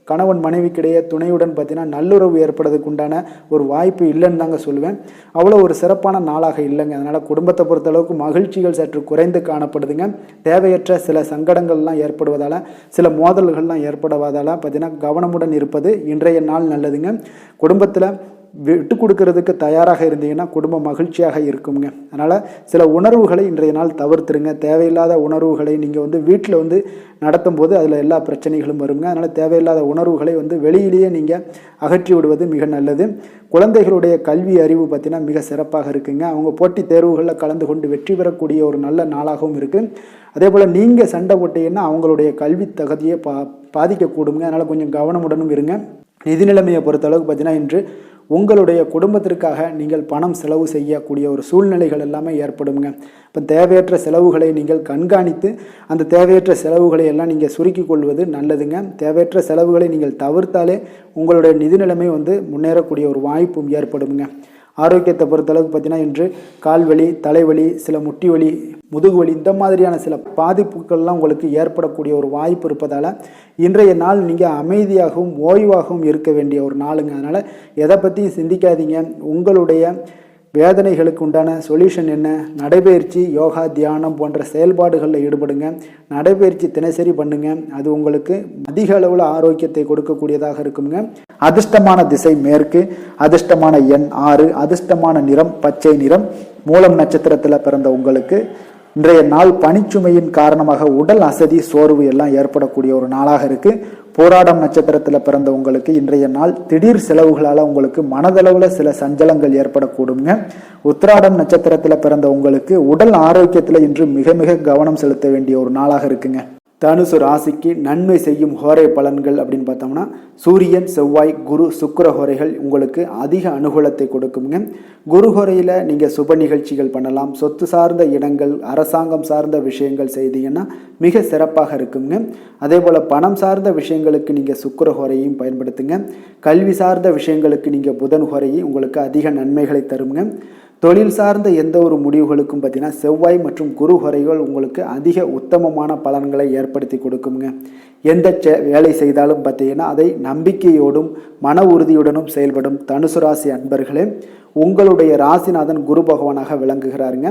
கணவன் மனைவிக்கிடையே துணையுடன் பார்த்தீங்கன்னா நல்லுறவு ஏற்படுறதுக்கு உண்டான ஒரு வாய்ப்பு இல்லைன்னு தாங்க சொல்லுவேன். அவ்வளோ ஒரு சிறப்பான நாளாக இல்லைங்க. அதனால் குடும்பத்தை பொறுத்தளவுக்கு மகிழ்ச்சிகள் சற்று குறைந்து காணப்படுதுங்க. தேவையற்ற சில சங்கடங்கள்லாம் ஏற்படுவதால் சில மோதல்கள்லாம் ஏற்படுவதால் பார்த்தீங்கன்னா கவனமுடன் இருப்பது இன்றைய நாள் நல்லதுங்க. குடும்பத்தில் விட்டு கொடுக்கறதுக்கு தயாராக இருந்தீங்கன்னா குடும்பம் மகிழ்ச்சியாக இருக்குங்க. அதனால் சில உணர்வுகளை இன்றைய நாள் தவிர்த்துருங்க. தேவையில்லாத உணர்வுகளை நீங்கள் வீட்டில் நடத்தும் போது அதில் எல்லா பிரச்சனைகளும் வருங்க. அதனால் தேவையில்லாத உணர்வுகளை வெளியிலேயே நீங்கள் அகற்றி விடுவது மிக நல்லது. குழந்தைகளுடைய கல்வி அறிவு பார்த்தீங்கன்னா மிக சிறப்பாக இருக்குங்க. அவங்க போட்டித் தேர்வுகளில் கலந்து கொண்டு வெற்றி பெறக்கூடிய ஒரு நல்ல நாளாகவும் இருக்குது. அதே போல் நீங்கள் சண்டை போட்டீங்கன்னா அவங்களுடைய கல்வி தகுதியை பாதிக்கக்கூடுங்க. அதனால் கொஞ்சம் கவனமுடனும் இருங்க. நிதி நிலைமையை பொறுத்தளவுக்கு பார்த்தீங்கன்னா இன்று உங்களுடைய குடும்பத்திற்காக நீங்கள் பணம் செலவு செய்யக்கூடிய ஒரு சூழ்நிலைகள் எல்லாமே ஏற்படுங்க. இப்போ தேவையற்ற செலவுகளை நீங்கள் கண்காணித்து அந்த தேவையற்ற செலவுகளை எல்லாம் நீங்கள் சுருக்கி கொள்வது நல்லதுங்க. தேவையற்ற செலவுகளை நீங்கள் தவிர்த்தாலே உங்களுடைய நிதி நிலைமை முன்னேறக்கூடிய ஒரு வாய்ப்பும் ஏற்படுங்க. ஆரோக்கியத்தை பொறுத்தளவுக்கு பார்த்தீங்கன்னா இன்று கால்வலி தலைவலி சில முட்டி வலி முதுகு வலி இந்த மாதிரியான சில பாதிப்புகள்லாம் உங்களுக்கு ஏற்படக்கூடிய ஒரு வாய்ப்பு இருப்பதால் இன்றைய நாள் நீங்கள் அமைதியாகவும் ஓய்வாகவும் இருக்க வேண்டிய ஒரு நாளுங்க. அதனால் எதை பற்றியும் சிந்திக்காதீங்க. உங்களுடைய வேதனைகளுக்கு உண்டான சொல்யூஷன் என்ன? நடைபயிற்சி யோகா தியானம் போன்ற செயல்பாடுகளில் ஈடுபடுங்க. நடைபயிற்சி தினசரி பண்ணுங்க. அது உங்களுக்கு அதிக அளவில் ஆரோக்கியத்தை கொடுக்கக்கூடியதாக இருக்குங்க. அதிர்ஷ்டமான திசை மேற்கு, அதிர்ஷ்டமான எண் 6, அதிர்ஷ்டமான நிறம் பச்சை நிறம். மூலம் நட்சத்திரத்தில் பிறந்த உங்களுக்கு இன்றைய நாள் பணிச்சுமையின் காரணமாக உடல் அசதி சோர்வு எல்லாம் ஏற்படக்கூடிய ஒரு நாளாக இருக்கு. போராடம் நட்சத்திரத்தில் பிறந்த உங்களுக்கு இன்றைய நாள் திடீர் செலவுகளால் உங்களுக்கு மனதளவில் சில சஞ்சலங்கள் ஏற்படக்கூடுங்க. உத்திராடம் நட்சத்திரத்தில் பிறந்த உங்களுக்கு உடல் ஆரோக்கியத்தில் இன்று மிக மிக கவனம் செலுத்த வேண்டிய ஒரு நாளாக இருக்குங்க. தனுசு ராசிக்கு நன்மை செய்யும் ஹோரை பலன்கள் அப்படின்னு பார்த்தோம்னா சூரியன், செவ்வாய், குரு, சுக்கிர ஹோரைகள் உங்களுக்கு அதிக அனுகூலத்தை கொடுக்குங்க. குரு ஹோரையில் நீங்கள் சுப நிகழ்ச்சிகள் பண்ணலாம். சொத்து சார்ந்த இடங்கள், அரசாங்கம் சார்ந்த விஷயங்கள் செய்தீங்கன்னா மிக சிறப்பாக இருக்குங்க. அதே போல் பணம் சார்ந்த விஷயங்களுக்கு நீங்கள் சுக்கிர ஹோரையும் பயன்படுத்துங்க. கல்வி சார்ந்த விஷயங்களுக்கு நீங்கள் புதன் ஹோரையும் உங்களுக்கு அதிக நன்மைகளை தருங்க. தொழில் சார்ந்த எந்த ஒரு முடிவுகளுக்கும் பார்த்தீங்கன்னா செவ்வாய் மற்றும் குரு ஹோரைகள் உங்களுக்கு அதிக உத்தமமான பலன்களை ஏற்படுத்தி கொடுக்குங்க. எந்த வேலை செய்தாலும் பார்த்தீங்கன்னா அதை நம்பிக்கையோடும் மன உறுதியுடனும் செயல்படும் தனுசு ராசி அன்பர்களே, உங்களுடைய ராசிநாதன் குரு பகவானாக விளங்குகிறாருங்க.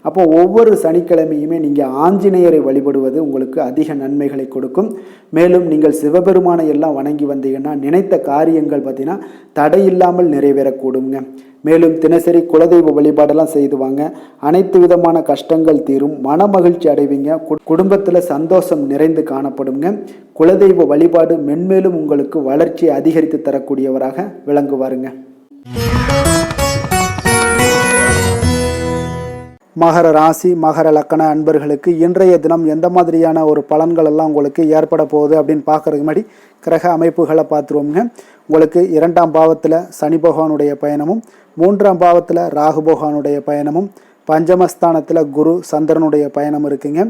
அப்போ ஒவ்வொரு சனிக்கிழமையுமே நீங்கள் ஆஞ்சநேயரை வழிபடுவது உங்களுக்கு அதிக நன்மைகளை கொடுக்கும். மேலும் நீங்கள் சிவபெருமானை எல்லாம் வணங்கி வந்தீங்கன்னா நினைத்த காரியங்கள் பார்த்தீங்கன்னா தடையில்லாமல் நிறைவேறக்கூடுங்க. மேலும் தினசரி குலதெய்வ வழிபாடெல்லாம் செய்து வாங்க. அனைத்து விதமான கஷ்டங்கள் தீரும், மன மகிழ்ச்சி அடைவீங்க, குடும்பத்தில் சந்தோஷம் நிறைந்து காணப்படுங்க. குலதெய்வ வழிபாடு மென்மேலும் உங்களுக்கு வளர்ச்சியை அதிகரித்து தரக்கூடியவராக விளங்குவாருங்க. மகர ராசி மகர லக்கண அன்பர்களுக்கு இன்றைய தினம் எந்த மாதிரியான ஒரு பலன்கள் எல்லாம் உங்களுக்கு ஏற்பட போகுது அப்படின்னு பார்க்கறதுக்கு முன்னாடி கிரக அமைப்புகளை பார்த்துருவோங்க. உங்களுக்கு 2ஆம் பாவத்தில் சனி பகவானுடைய பயணமும், 3ஆம் பாவத்தில் ராகு பகவானுடைய பயணமும், பஞ்சமஸ்தானத்தில் குரு சந்திரனுடைய பயணம் இருக்குங்க.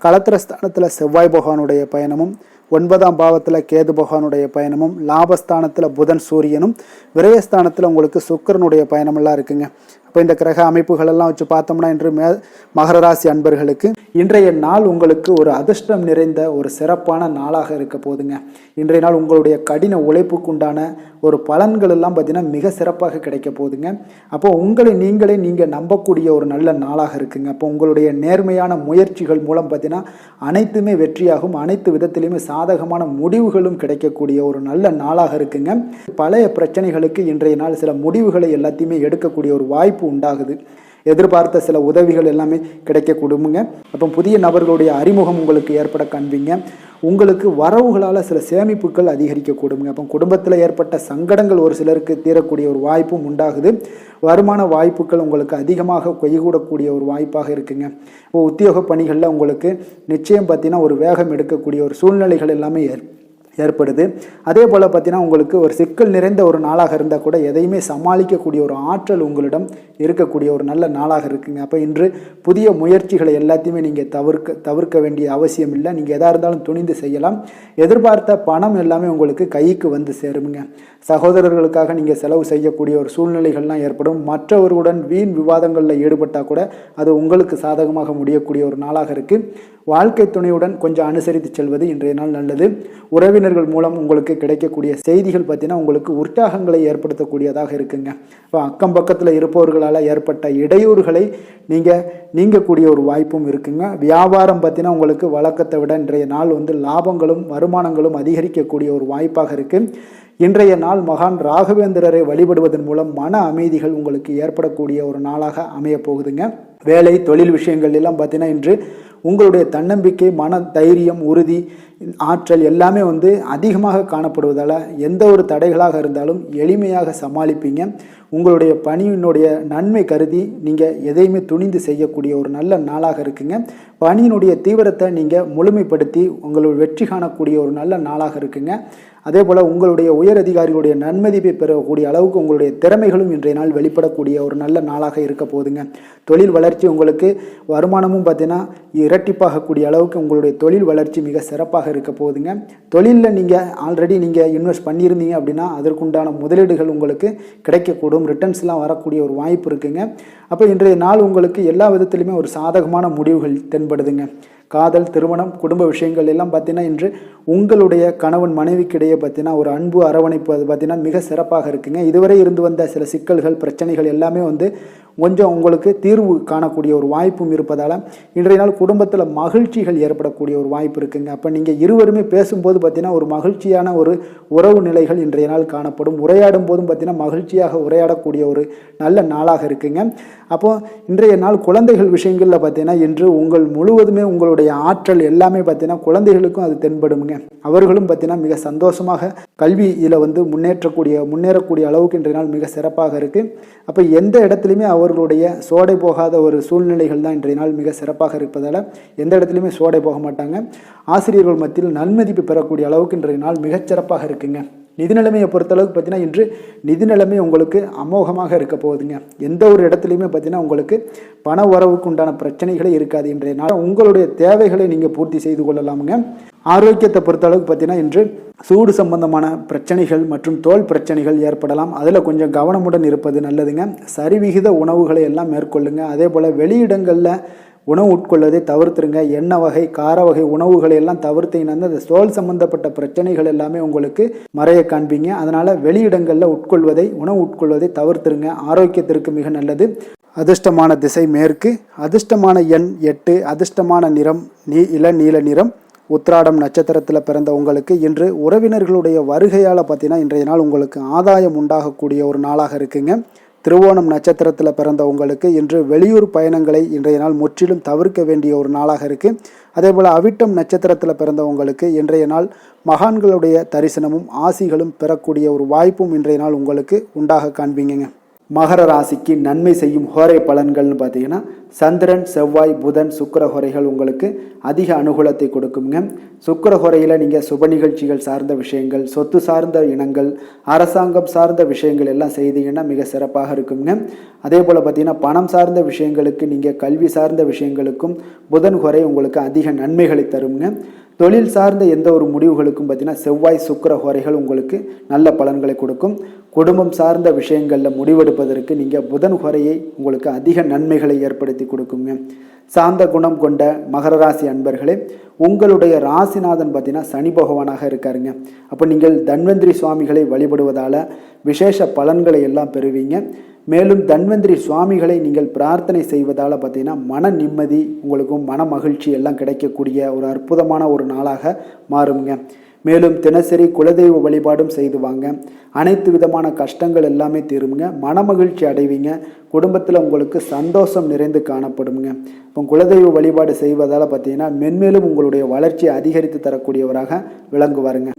களத்திரஸ்தானத்தில் செவ்வாய் பகவானுடைய பயணமும், 9ஆம் பாவத்தில் கேது பகவானுடைய பயணமும், லாபஸ்தானத்தில் புதன் சூரியனும், விரயஸ்தானத்தில் உங்களுக்கு சுக்கிரனுடைய பயணமெல்லாம் இருக்குங்க. அப்போ இந்த கிரக அமைப்புகள் எல்லாம் வச்சு பார்த்தோம்னா இன்று மகர ராசி அன்பர்களுக்கு இன்றைய நாள் உங்களுக்கு ஒரு அதிர்ஷ்டம் நிறைந்த ஒரு சிறப்பான நாளாக இருக்க போதுங்க. இன்றைய நாள் உங்களுடைய கடின உழைப்புக்குண்டான ஒரு பலன்கள் எல்லாம் பார்த்தீங்கன்னா மிக சிறப்பாக கிடைக்க போகுதுங்க. அப்போ உங்களை நீங்கள் நம்பக்கூடிய ஒரு நல்ல நாளாக இருக்குங்க. அப்போ உங்களுடைய நேர்மையான முயற்சிகள் மூலம் பார்த்தீங்கன்னா அனைத்துமே வெற்றியாகும், அனைத்து விதத்திலையுமே சாதகமான முடிவுகளும் கிடைக்கக்கூடிய ஒரு நல்ல நாளாக இருக்குங்க. பழைய பிரச்சனைகளுக்கு இன்றைய நாள் சில முடிவுகளை எல்லாத்தையுமே எடுக்கக்கூடிய ஒரு வாய்ப்பு உண்டாகுது. எதிர்பார்த்த சில உதவிகள் எல்லாமே கிடைக்க கொடுங்க. அப்போ புதிய நபர்களுடைய அறிமுகம் உங்களுக்கு ஏற்பட காண்பீங்க. உங்களுக்கு வரவுகளால் சில சேமிப்புகள் அதிகரிக்க கொடுங்க. அப்போ குடும்பத்தில் ஏற்பட்ட சங்கடங்கள் ஒரு சிலருக்கு தீரக்கூடிய ஒரு வாய்ப்பும் உண்டாகுது. வருமான வாய்ப்புகள் உங்களுக்கு அதிகமாக கைகூடக்கூடிய ஒரு வாய்ப்பாக இருக்குங்க. இப்போ உத்தியோக பணிகளில் உங்களுக்கு நிச்சயம் பார்த்தீங்கன்னா ஒரு வேகம் எடுக்கக்கூடிய ஒரு சூழ்நிலைகள் எல்லாமே ஏற்படுது. அதே போல் பார்த்தீங்கன்னா உங்களுக்கு ஒரு சிக்கல் நிறைந்த ஒரு நாளாக இருந்தால் கூட எதையுமே சமாளிக்கக்கூடிய ஒரு ஆற்றல் உங்களிடம் இருக்கக்கூடிய ஒரு நல்ல நாளாக இருக்குங்க. அப்போ இன்று புதிய முயற்சிகளை எல்லாத்தையுமே நீங்கள் தவிர்க்க வேண்டிய அவசியம் இல்லை. நீங்கள் எதாக இருந்தாலும் துணிந்து செய்யலாம். எதிர்பார்த்த பணம் எல்லாமே உங்களுக்கு கைக்கு வந்து சேருங்க. சகோதரர்களுக்காக நீங்கள் செலவு செய்யக்கூடிய ஒரு சூழ்நிலைகள்லாம் ஏற்படும். மற்றவர்களுடன் வீண் விவாதங்களில் ஈடுபட்டால் கூட அது உங்களுக்கு சாதகமாக முடியக்கூடிய ஒரு நாளாக இருக்குது. வாழ்க்கை துணையுடன் கொஞ்சம் அனுசரித்து செல்வது இன்றைய நாள் நல்லது. உறவினர்கள் மூலம் உங்களுக்கு கிடைக்கக்கூடிய செய்திகள் பார்த்தீங்கன்னா உங்களுக்கு உற்சாகங்களை ஏற்படுத்தக்கூடியதாக இருக்குங்க. இப்போ அக்கம் பக்கத்தில் இருப்பவர்களால் ஏற்பட்ட இடையூறுகளை நீங்கக்கூடிய ஒரு வாய்ப்பும் இருக்குங்க. வியாபாரம் பார்த்தீங்கன்னா உங்களுக்கு வழக்கத்தை விட இன்றைய நாள் லாபங்களும் வருமானங்களும் அதிகரிக்கக்கூடிய ஒரு வாய்ப்பாக இருக்குது. இன்றைய நாள் மகான் ராகவேந்திரரை வழிபடுவதன் மூலம் மன அமைதிகள் உங்களுக்கு ஏற்படக்கூடிய ஒரு நாளாக அமைய போகுதுங்க. வேலை தொழில் விஷயங்கள் எல்லாம் பார்த்தீங்கன்னா இன்று உங்களுடைய தன்னம்பிக்கை, மன தைரியம், உறுதி, ஆற்றல் எல்லாமே அதிகமாக காணப்படுவதால் எந்த ஒரு தடைகளாக இருந்தாலும் எளிமையாக சமாளிப்பீங்க. உங்களுடைய பணியினுடைய நன்மை கருதி நீங்கள் எதையுமே துணிந்து செய்யக்கூடிய ஒரு நல்ல நாளாக இருக்குங்க. பணியினுடைய தீவிரத்தை நீங்கள் முழுமைப்படுத்தி உங்களுடைய வெற்றி காணக்கூடிய ஒரு நல்ல நாளாக இருக்குங்க. அதே போல் உங்களுடைய உயர் அதிகாரிகளுடைய நன்மதிப்பை பெறக்கூடிய அளவுக்கு உங்களுடைய திறமைகளும் இன்றைய நாள் வெளிப்படக்கூடிய ஒரு நல்ல நாளாக இருக்க போகுதுங்க. தொழில் வளர்ச்சி உங்களுக்கு வருமானமும் பார்த்தீங்கன்னா இரட்டிப்பாகக்கூடிய அளவுக்கு உங்களுடைய தொழில் வளர்ச்சி மிக சிறப்பாக இருக்க போகுதுங்க. தொழிலில் நீங்கள் ஆல்ரெடி இன்வெஸ்ட் பண்ணியிருந்தீங்க அப்படின்னா அதற்குண்டான முதலீடுகள் உங்களுக்கு கிடைக்கக்கூடும். ரிட்டர்ன்ஸ்லாம் வரக்கூடிய ஒரு வாய்ப்பு இருக்குங்க. அப்போ இன்றைய நாள் உங்களுக்கு எல்லா விதத்திலுமே ஒரு சாதகமான முடிவுகள் தென்படுதுங்க. காதல், திருமணம், குடும்ப விஷயங்கள் எல்லாம் பார்த்தீங்கன்னா இன்று உங்களுடைய கணவன் மனைவிக்கிடையே பார்த்தீங்கன்னா ஒரு அன்பு அரவணைப்பு அது பார்த்தீங்கன்னா மிக சிறப்பாக இருக்குங்க. இதுவரை இருந்து வந்த சில சிக்கல்கள் பிரச்சனைகள் எல்லாமே கொஞ்சம் உங்களுக்கு தீர்வு காணக்கூடிய ஒரு வாய்ப்பும் இருப்பதால் இன்றைய நாள் குடும்பத்தில் மகிழ்ச்சிகள் ஏற்படக்கூடிய ஒரு வாய்ப்பு இருக்குங்க. அப்போ நீங்கள் இருவருமே பேசும்போது பார்த்தீங்கன்னா ஒரு மகிழ்ச்சியான ஒரு உறவு நிலைகள் இன்றைய நாள் காணப்படும். உரையாடும் போதும் பார்த்தீங்கன்னா மகிழ்ச்சியாக உரையாடக்கூடிய ஒரு நல்ல நாளாக இருக்குங்க. அப்போ இன்றைய நாள் குழந்தைகள் விஷயங்களில் பார்த்தீங்கன்னா இன்று உங்கள் முழுவதுமே உங்களுடைய ஆற்றல் எல்லாமே பார்த்தீங்கன்னா குழந்தைகளுக்கும் அது தென்படுங்க. அவர்களும் பார்த்தீங்கன்னா மிக சந்தோஷமாக கல்வியில் முன்னேறக்கூடிய அளவுக்கு இன்றைய நாள் மிக சிறப்பாக இருக்கு. அப்போ எந்த இடத்துலையுமே அவர்களுடைய சோடை போகாத ஒரு சூழ்நிலைகள் தான் இன்றைய நாள் மிக சிறப்பாக இருப்பதால் எந்த இடத்துலையுமே சோடை போக மாட்டாங்க. ஆசிரியர்கள் மத்தியில் நன்மதிப்பு பெறக்கூடிய அளவுக்கு இன்றைய நாள் மிகச்சிறப்பாக இருக்குங்க. நிதி நிலைமையை பொறுத்தளவுக்கு பார்த்தீங்கன்னா இன்று நிதி நிலைமை உங்களுக்கு அமோகமாக இருக்க போகுதுங்க. எந்த ஒரு இடத்துலையுமே பார்த்தீங்கன்னா உங்களுக்கு பண வரவுக்கு உண்டான பிரச்சனைகளே இருக்காது. இன்றைய நாள் உங்களுடைய தேவைகளை நீங்கள் பூர்த்தி செய்து கொள்ளலாமுங்க. ஆரோக்கியத்தை பொறுத்தளவுக்கு பார்த்தீங்கன்னா இன்று சூடு சம்பந்தமான பிரச்சனைகள் மற்றும் தோல் பிரச்சனைகள் ஏற்படலாம். அதில் கொஞ்சம் கவனமுடன் இருப்பது நல்லதுங்க. சரிவிகித உணவுகளை எல்லாம் மேற்கொள்ளுங்க. அதே போல் வெளியிடங்களில் உணவு உட்கொள்வதை தவிர்த்துருங்க. எண்ணெய் வகை கார வகை உணவுகளை எல்லாம் தவிர்த்தீங்கன்னா அந்த தோல் சம்பந்தப்பட்ட பிரச்சனைகள் எல்லாமே உங்களுக்கு மறைய காண்பீங்க. அதனால் வெளியிடங்களில் உணவு உட்கொள்வதை தவிர்த்துருங்க. ஆரோக்கியத்திற்கு மிக நல்லது. அதிர்ஷ்டமான திசை மேற்கு, அதிர்ஷ்டமான எண் 8, அதிர்ஷ்டமான நிறம் இளநீல நிறம். உத்திராடம் நட்சத்திரத்தில் பிறந்த உங்களுக்கு இன்று உறவினர்களுடைய வருகையால் பார்த்தீங்கன்னா இன்றைய நாள் உங்களுக்கு ஆதாயம் உண்டாகக்கூடிய ஒரு நாளாக இருக்குங்க. திருவோணம் நட்சத்திரத்தில் பிறந்த உங்களுக்கு இன்று வெளியூர் பயணங்களை இன்றைய நாள் முற்றிலும் தவிர்க்க வேண்டிய ஒரு நாளாக இருக்குது. அதே போல் அவிட்டம் நட்சத்திரத்தில் பிறந்த உங்களுக்கு இன்றைய நாள் மகான்களுடைய தரிசனமும் ஆசிகளும் பெறக்கூடிய ஒரு வாய்ப்பும் இன்றைய நாள் உங்களுக்கு உண்டாக காண்பீங்க. மகர ராசிக்கு நன்மை செய்யும் ஹோரை பலன்கள்னு பார்த்தீங்கன்னா சந்திரன், செவ்வாய், புதன், சுக்கிர ஹோரைகள் உங்களுக்கு அதிக அனுகூலத்தை கொடுக்குங்க. சுக்கிர ஹோரையில் நீங்கள் சுப நிகழ்ச்சிகள் சார்ந்த விஷயங்கள், சொத்து சார்ந்த இனங்கள், அரசாங்கம் சார்ந்த விஷயங்கள் எல்லாம் செய்தீங்கன்னா மிக சிறப்பாக இருக்குங்க. அதே போல் பார்த்தீங்கன்னா பணம் சார்ந்த விஷயங்களுக்கு, நீங்கள் கல்வி சார்ந்த விஷயங்களுக்கும் புதன் ஹோரை உங்களுக்கு அதிக நன்மைகளை தருங்க. தொழில் சார்ந்த எந்த ஒரு முடிவுகளுக்கும் பார்த்தீங்கன்னா செவ்வாய், சுக்கிர ஹோரைகள் உங்களுக்கு நல்ல பலன்களை கொடுக்கும். குடும்பம் சார்ந்த விஷயங்களில் முடிவெடுப்பதற்கு நீங்கள் புதன் ஹோரையை உங்களுக்கு அதிக நன்மைகளை ஏற்படுத்தி கொடுக்குங்க. சாந்த குணம் கொண்ட மகர ராசி அன்பர்களே, உங்களுடைய ராசிநாதன் பார்த்தீங்கன்னா சனி பகவானாக இருக்காருங்க. அப்போ நீங்கள் தன்வந்திரி சுவாமிகளை வழிபடுவதால் விசேஷ பலன்களை எல்லாம் பெறுவீங்க. மேலும் தன்வந்திரி சுவாமிகளை நீங்கள் பிரார்த்தனை செய்வதால் பார்த்தீங்கன்னா மன நிம்மதி உங்களுக்கும் மன மகிழ்ச்சி எல்லாம் கிடைக்கக்கூடிய ஒரு அற்புதமான ஒரு நாளாக மாறுங்க. மேலும் தினசரி குலதெய்வ வழிபாடும் செய்து வாங்க. அனைத்து விதமான கஷ்டங்கள் எல்லாமே தீருங்க. மன மகிழ்ச்சி அடைவீங்க. குடும்பத்தில் உங்களுக்கு சந்தோஷம் நிறைந்து காணப்படுங்க. இப்போ குலதெய்வ வழிபாடு செய்வதால் பார்த்தீங்கன்னா மென்மேலும் உங்களுடைய வளர்ச்சியை அதிகரித்து தரக்கூடியவராக விளங்குவாருங்க.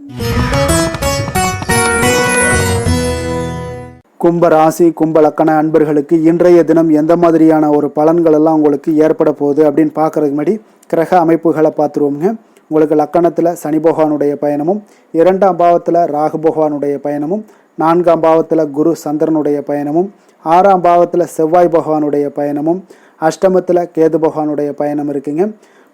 கும்ப ராசி, கும்ப லக்கண அன்பர்களுக்கு இன்றைய தினம் எந்த மாதிரியான ஒரு பலன்கள் எல்லாம் உங்களுக்கு ஏற்பட போகுது அப்படின்னு பார்க்கறதுக்கு முன்னாடி கிரக அமைப்புகளை பார்த்துருவோங்க. உங்களுக்கு லக்கணத்தில் சனி பகவானுடைய பயணமும், 2ஆம் பாவத்தில் ராகு பகவானுடைய பயணமும், 4ஆம் பாவத்தில் குரு சந்திரனுடைய பயணமும், 6ஆம் பாவத்தில் செவ்வாய் பகவானுடைய பயணமும், அஷ்டமத்தில் கேது பகவானுடைய பயணம் இருக்குங்க.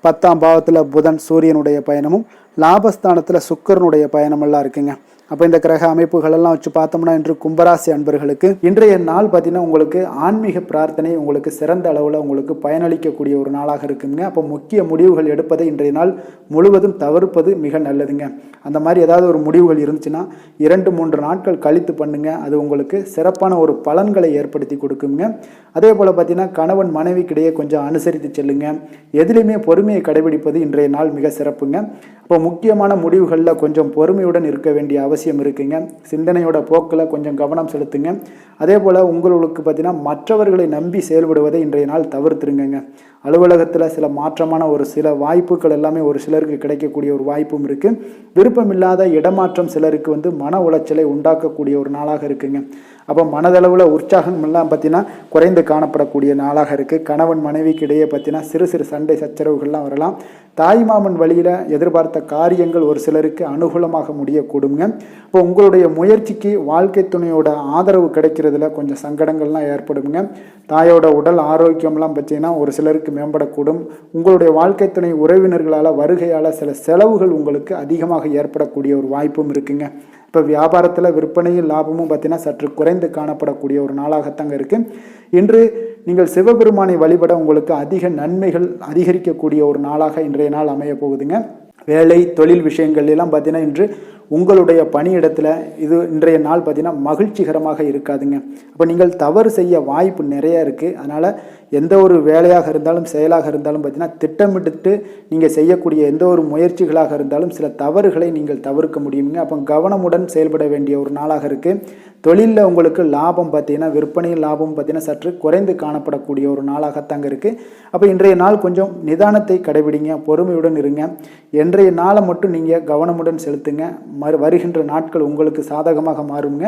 10ஆம் பாவத்தில் புதன் சூரியனுடைய பயணமும், லாபஸ்தானத்தில் சுக்கிரனுடைய பயணமெல்லாம் இருக்குங்க. அப்போ இந்த கிரக அமைப்புகளெல்லாம் வச்சு பார்த்தோம்னா இன்று கும்பராசி அன்பர்களுக்கு இன்றைய நாள் பார்த்தீங்கன்னா உங்களுக்கு ஆன்மீக பிரார்த்தனை உங்களுக்கு சிறந்த அளவில் உங்களுக்கு பயனளிக்கக்கூடிய ஒரு நாளாக இருக்குங்க. அப்போ முக்கிய முடிவுகள் எடுப்பதை இன்றைய நாள் முழுவதும் தவிர்ப்பது மிக நல்லதுங்க. அந்த மாதிரி ஏதாவது ஒரு முடிவுகள் இருந்துச்சுன்னா 2-3 நாட்கள் கழித்து பண்ணுங்க. அது உங்களுக்கு சிறப்பான ஒரு பலன்களை ஏற்படுத்தி கொடுக்குங்க. அதே போல் பார்த்தீங்கன்னா கணவன் மனைவிக்கிடையே கொஞ்சம் அனுசரித்து செல்லுங்க. எதிலையுமே பொறுமையை கடைபிடிப்பது இன்றைய நாள் மிக சிறப்புங்க. இப்போ முக்கியமான முடிவுகளில் கொஞ்சம் பொறுமையுடன் இருக்க வேண்டிய அவசியம் இருக்குங்க. சிந்தனையோட போக்கில் கொஞ்சம் கவனம் செலுத்துங்க. அதே போல் உங்களுக்கு பார்த்தீங்கன்னா மற்றவர்களை நம்பி செயல்படுவதை இன்றைய நாள் தவிர்த்துருங்க. அலுவலகத்தில் சில மாற்றமான ஒரு சில வாய்ப்புகள் எல்லாமே ஒரு சிலருக்கு கிடைக்கக்கூடிய ஒரு வாய்ப்பும் இருக்குது. விருப்பமில்லாத இடமாற்றம் சிலருக்கு மன உளைச்சலை உண்டாக்கக்கூடிய ஒரு நாளாக இருக்குங்க. அப்போ மனதளவில் உற்சாகம் எல்லாம் பார்த்தீங்கன்னா குறைந்து காணப்படக்கூடிய நாளாக இருக்குது. கணவன் மனைவிக்கு இடையே பார்த்தீங்கன்னா சிறு சிறு சண்டை சச்சரவுகள்லாம் வரலாம். தாய்மாமன் வழியில் எதிர்பார்த்த காரியங்கள் ஒரு சிலருக்கு அனுகூலமாக முடியக்கூடுங்க. இப்போ உங்களுடைய முயற்சிக்கு வாழ்க்கை துணையோட ஆதரவு கிடைக்கிறதுல கொஞ்சம் சங்கடங்கள்லாம் ஏற்படுங்க. தாயோட உடல் ஆரோக்கியம்லாம் பார்த்தீங்கன்னா ஒரு சிலருக்கு மேம்படக்கூடும். உங்களுடைய வாழ்க்கை துணை உறவினர்களால் வருகையால் சில செலவுகள் உங்களுக்கு அதிகமாக ஏற்படக்கூடிய ஒரு வாய்ப்பும் இருக்குங்க. இப்போ வியாபாரத்தில் விற்பனையும் லாபமும் பார்த்தீங்கன்னா சற்று குறைந்து காணப்படக்கூடிய ஒரு நாளாகத்தாங்க இருக்குது. இன்று நீங்கள் சிவபெருமானை வழிபட உங்களுக்கு அதிக நன்மைகள் அதிகரிக்கக்கூடிய ஒரு நாளாக இன்றைய நாள் அமைய போகுதுங்க. வேலை தொழில் விஷயங்கள் எல்லாம் பார்த்தீங்கன்னா இன்று உங்களுடைய பணியிடத்தில் இது இன்றைய நாள் பார்த்தீங்கன்னா மகிழ்ச்சிகரமாக இருக்காதுங்க. அப்போ நீங்கள் தவறு செய்ய வாய்ப்பு நிறைய இருக்குது. அதனால் எந்த ஒரு வேலையாக இருந்தாலும் செயலாக இருந்தாலும் பார்த்தீங்கன்னா திட்டமிட்டு நீங்கள் செய்யக்கூடிய எந்த ஒரு முயற்சிகளாக இருந்தாலும் சில தவறுகளை நீங்கள் தவிர்க்க முடியுங்க. அப்போ கவனமுடன் செயல்பட வேண்டிய ஒரு நாளாக இருக்குது. தொழிலில் உங்களுக்கு லாபம் பார்த்தீங்கன்னா விற்பனையில் லாபம் பார்த்தீங்கன்னா சற்று குறைந்து காணப்படக்கூடிய ஒரு நாளாகத்தாங்க இருக்குது. அப்போ இன்றைய நாள் கொஞ்சம் நிதானத்தை கடைபிடிங்க, பொறுமையுடன் இருங்க. இன்றைய நாளை மட்டும் நீங்கள் கவனமுடன் செலுத்துங்க. வருகின்ற நாட்கள் உங்களுக்கு சாதகமாக மாறுங்க.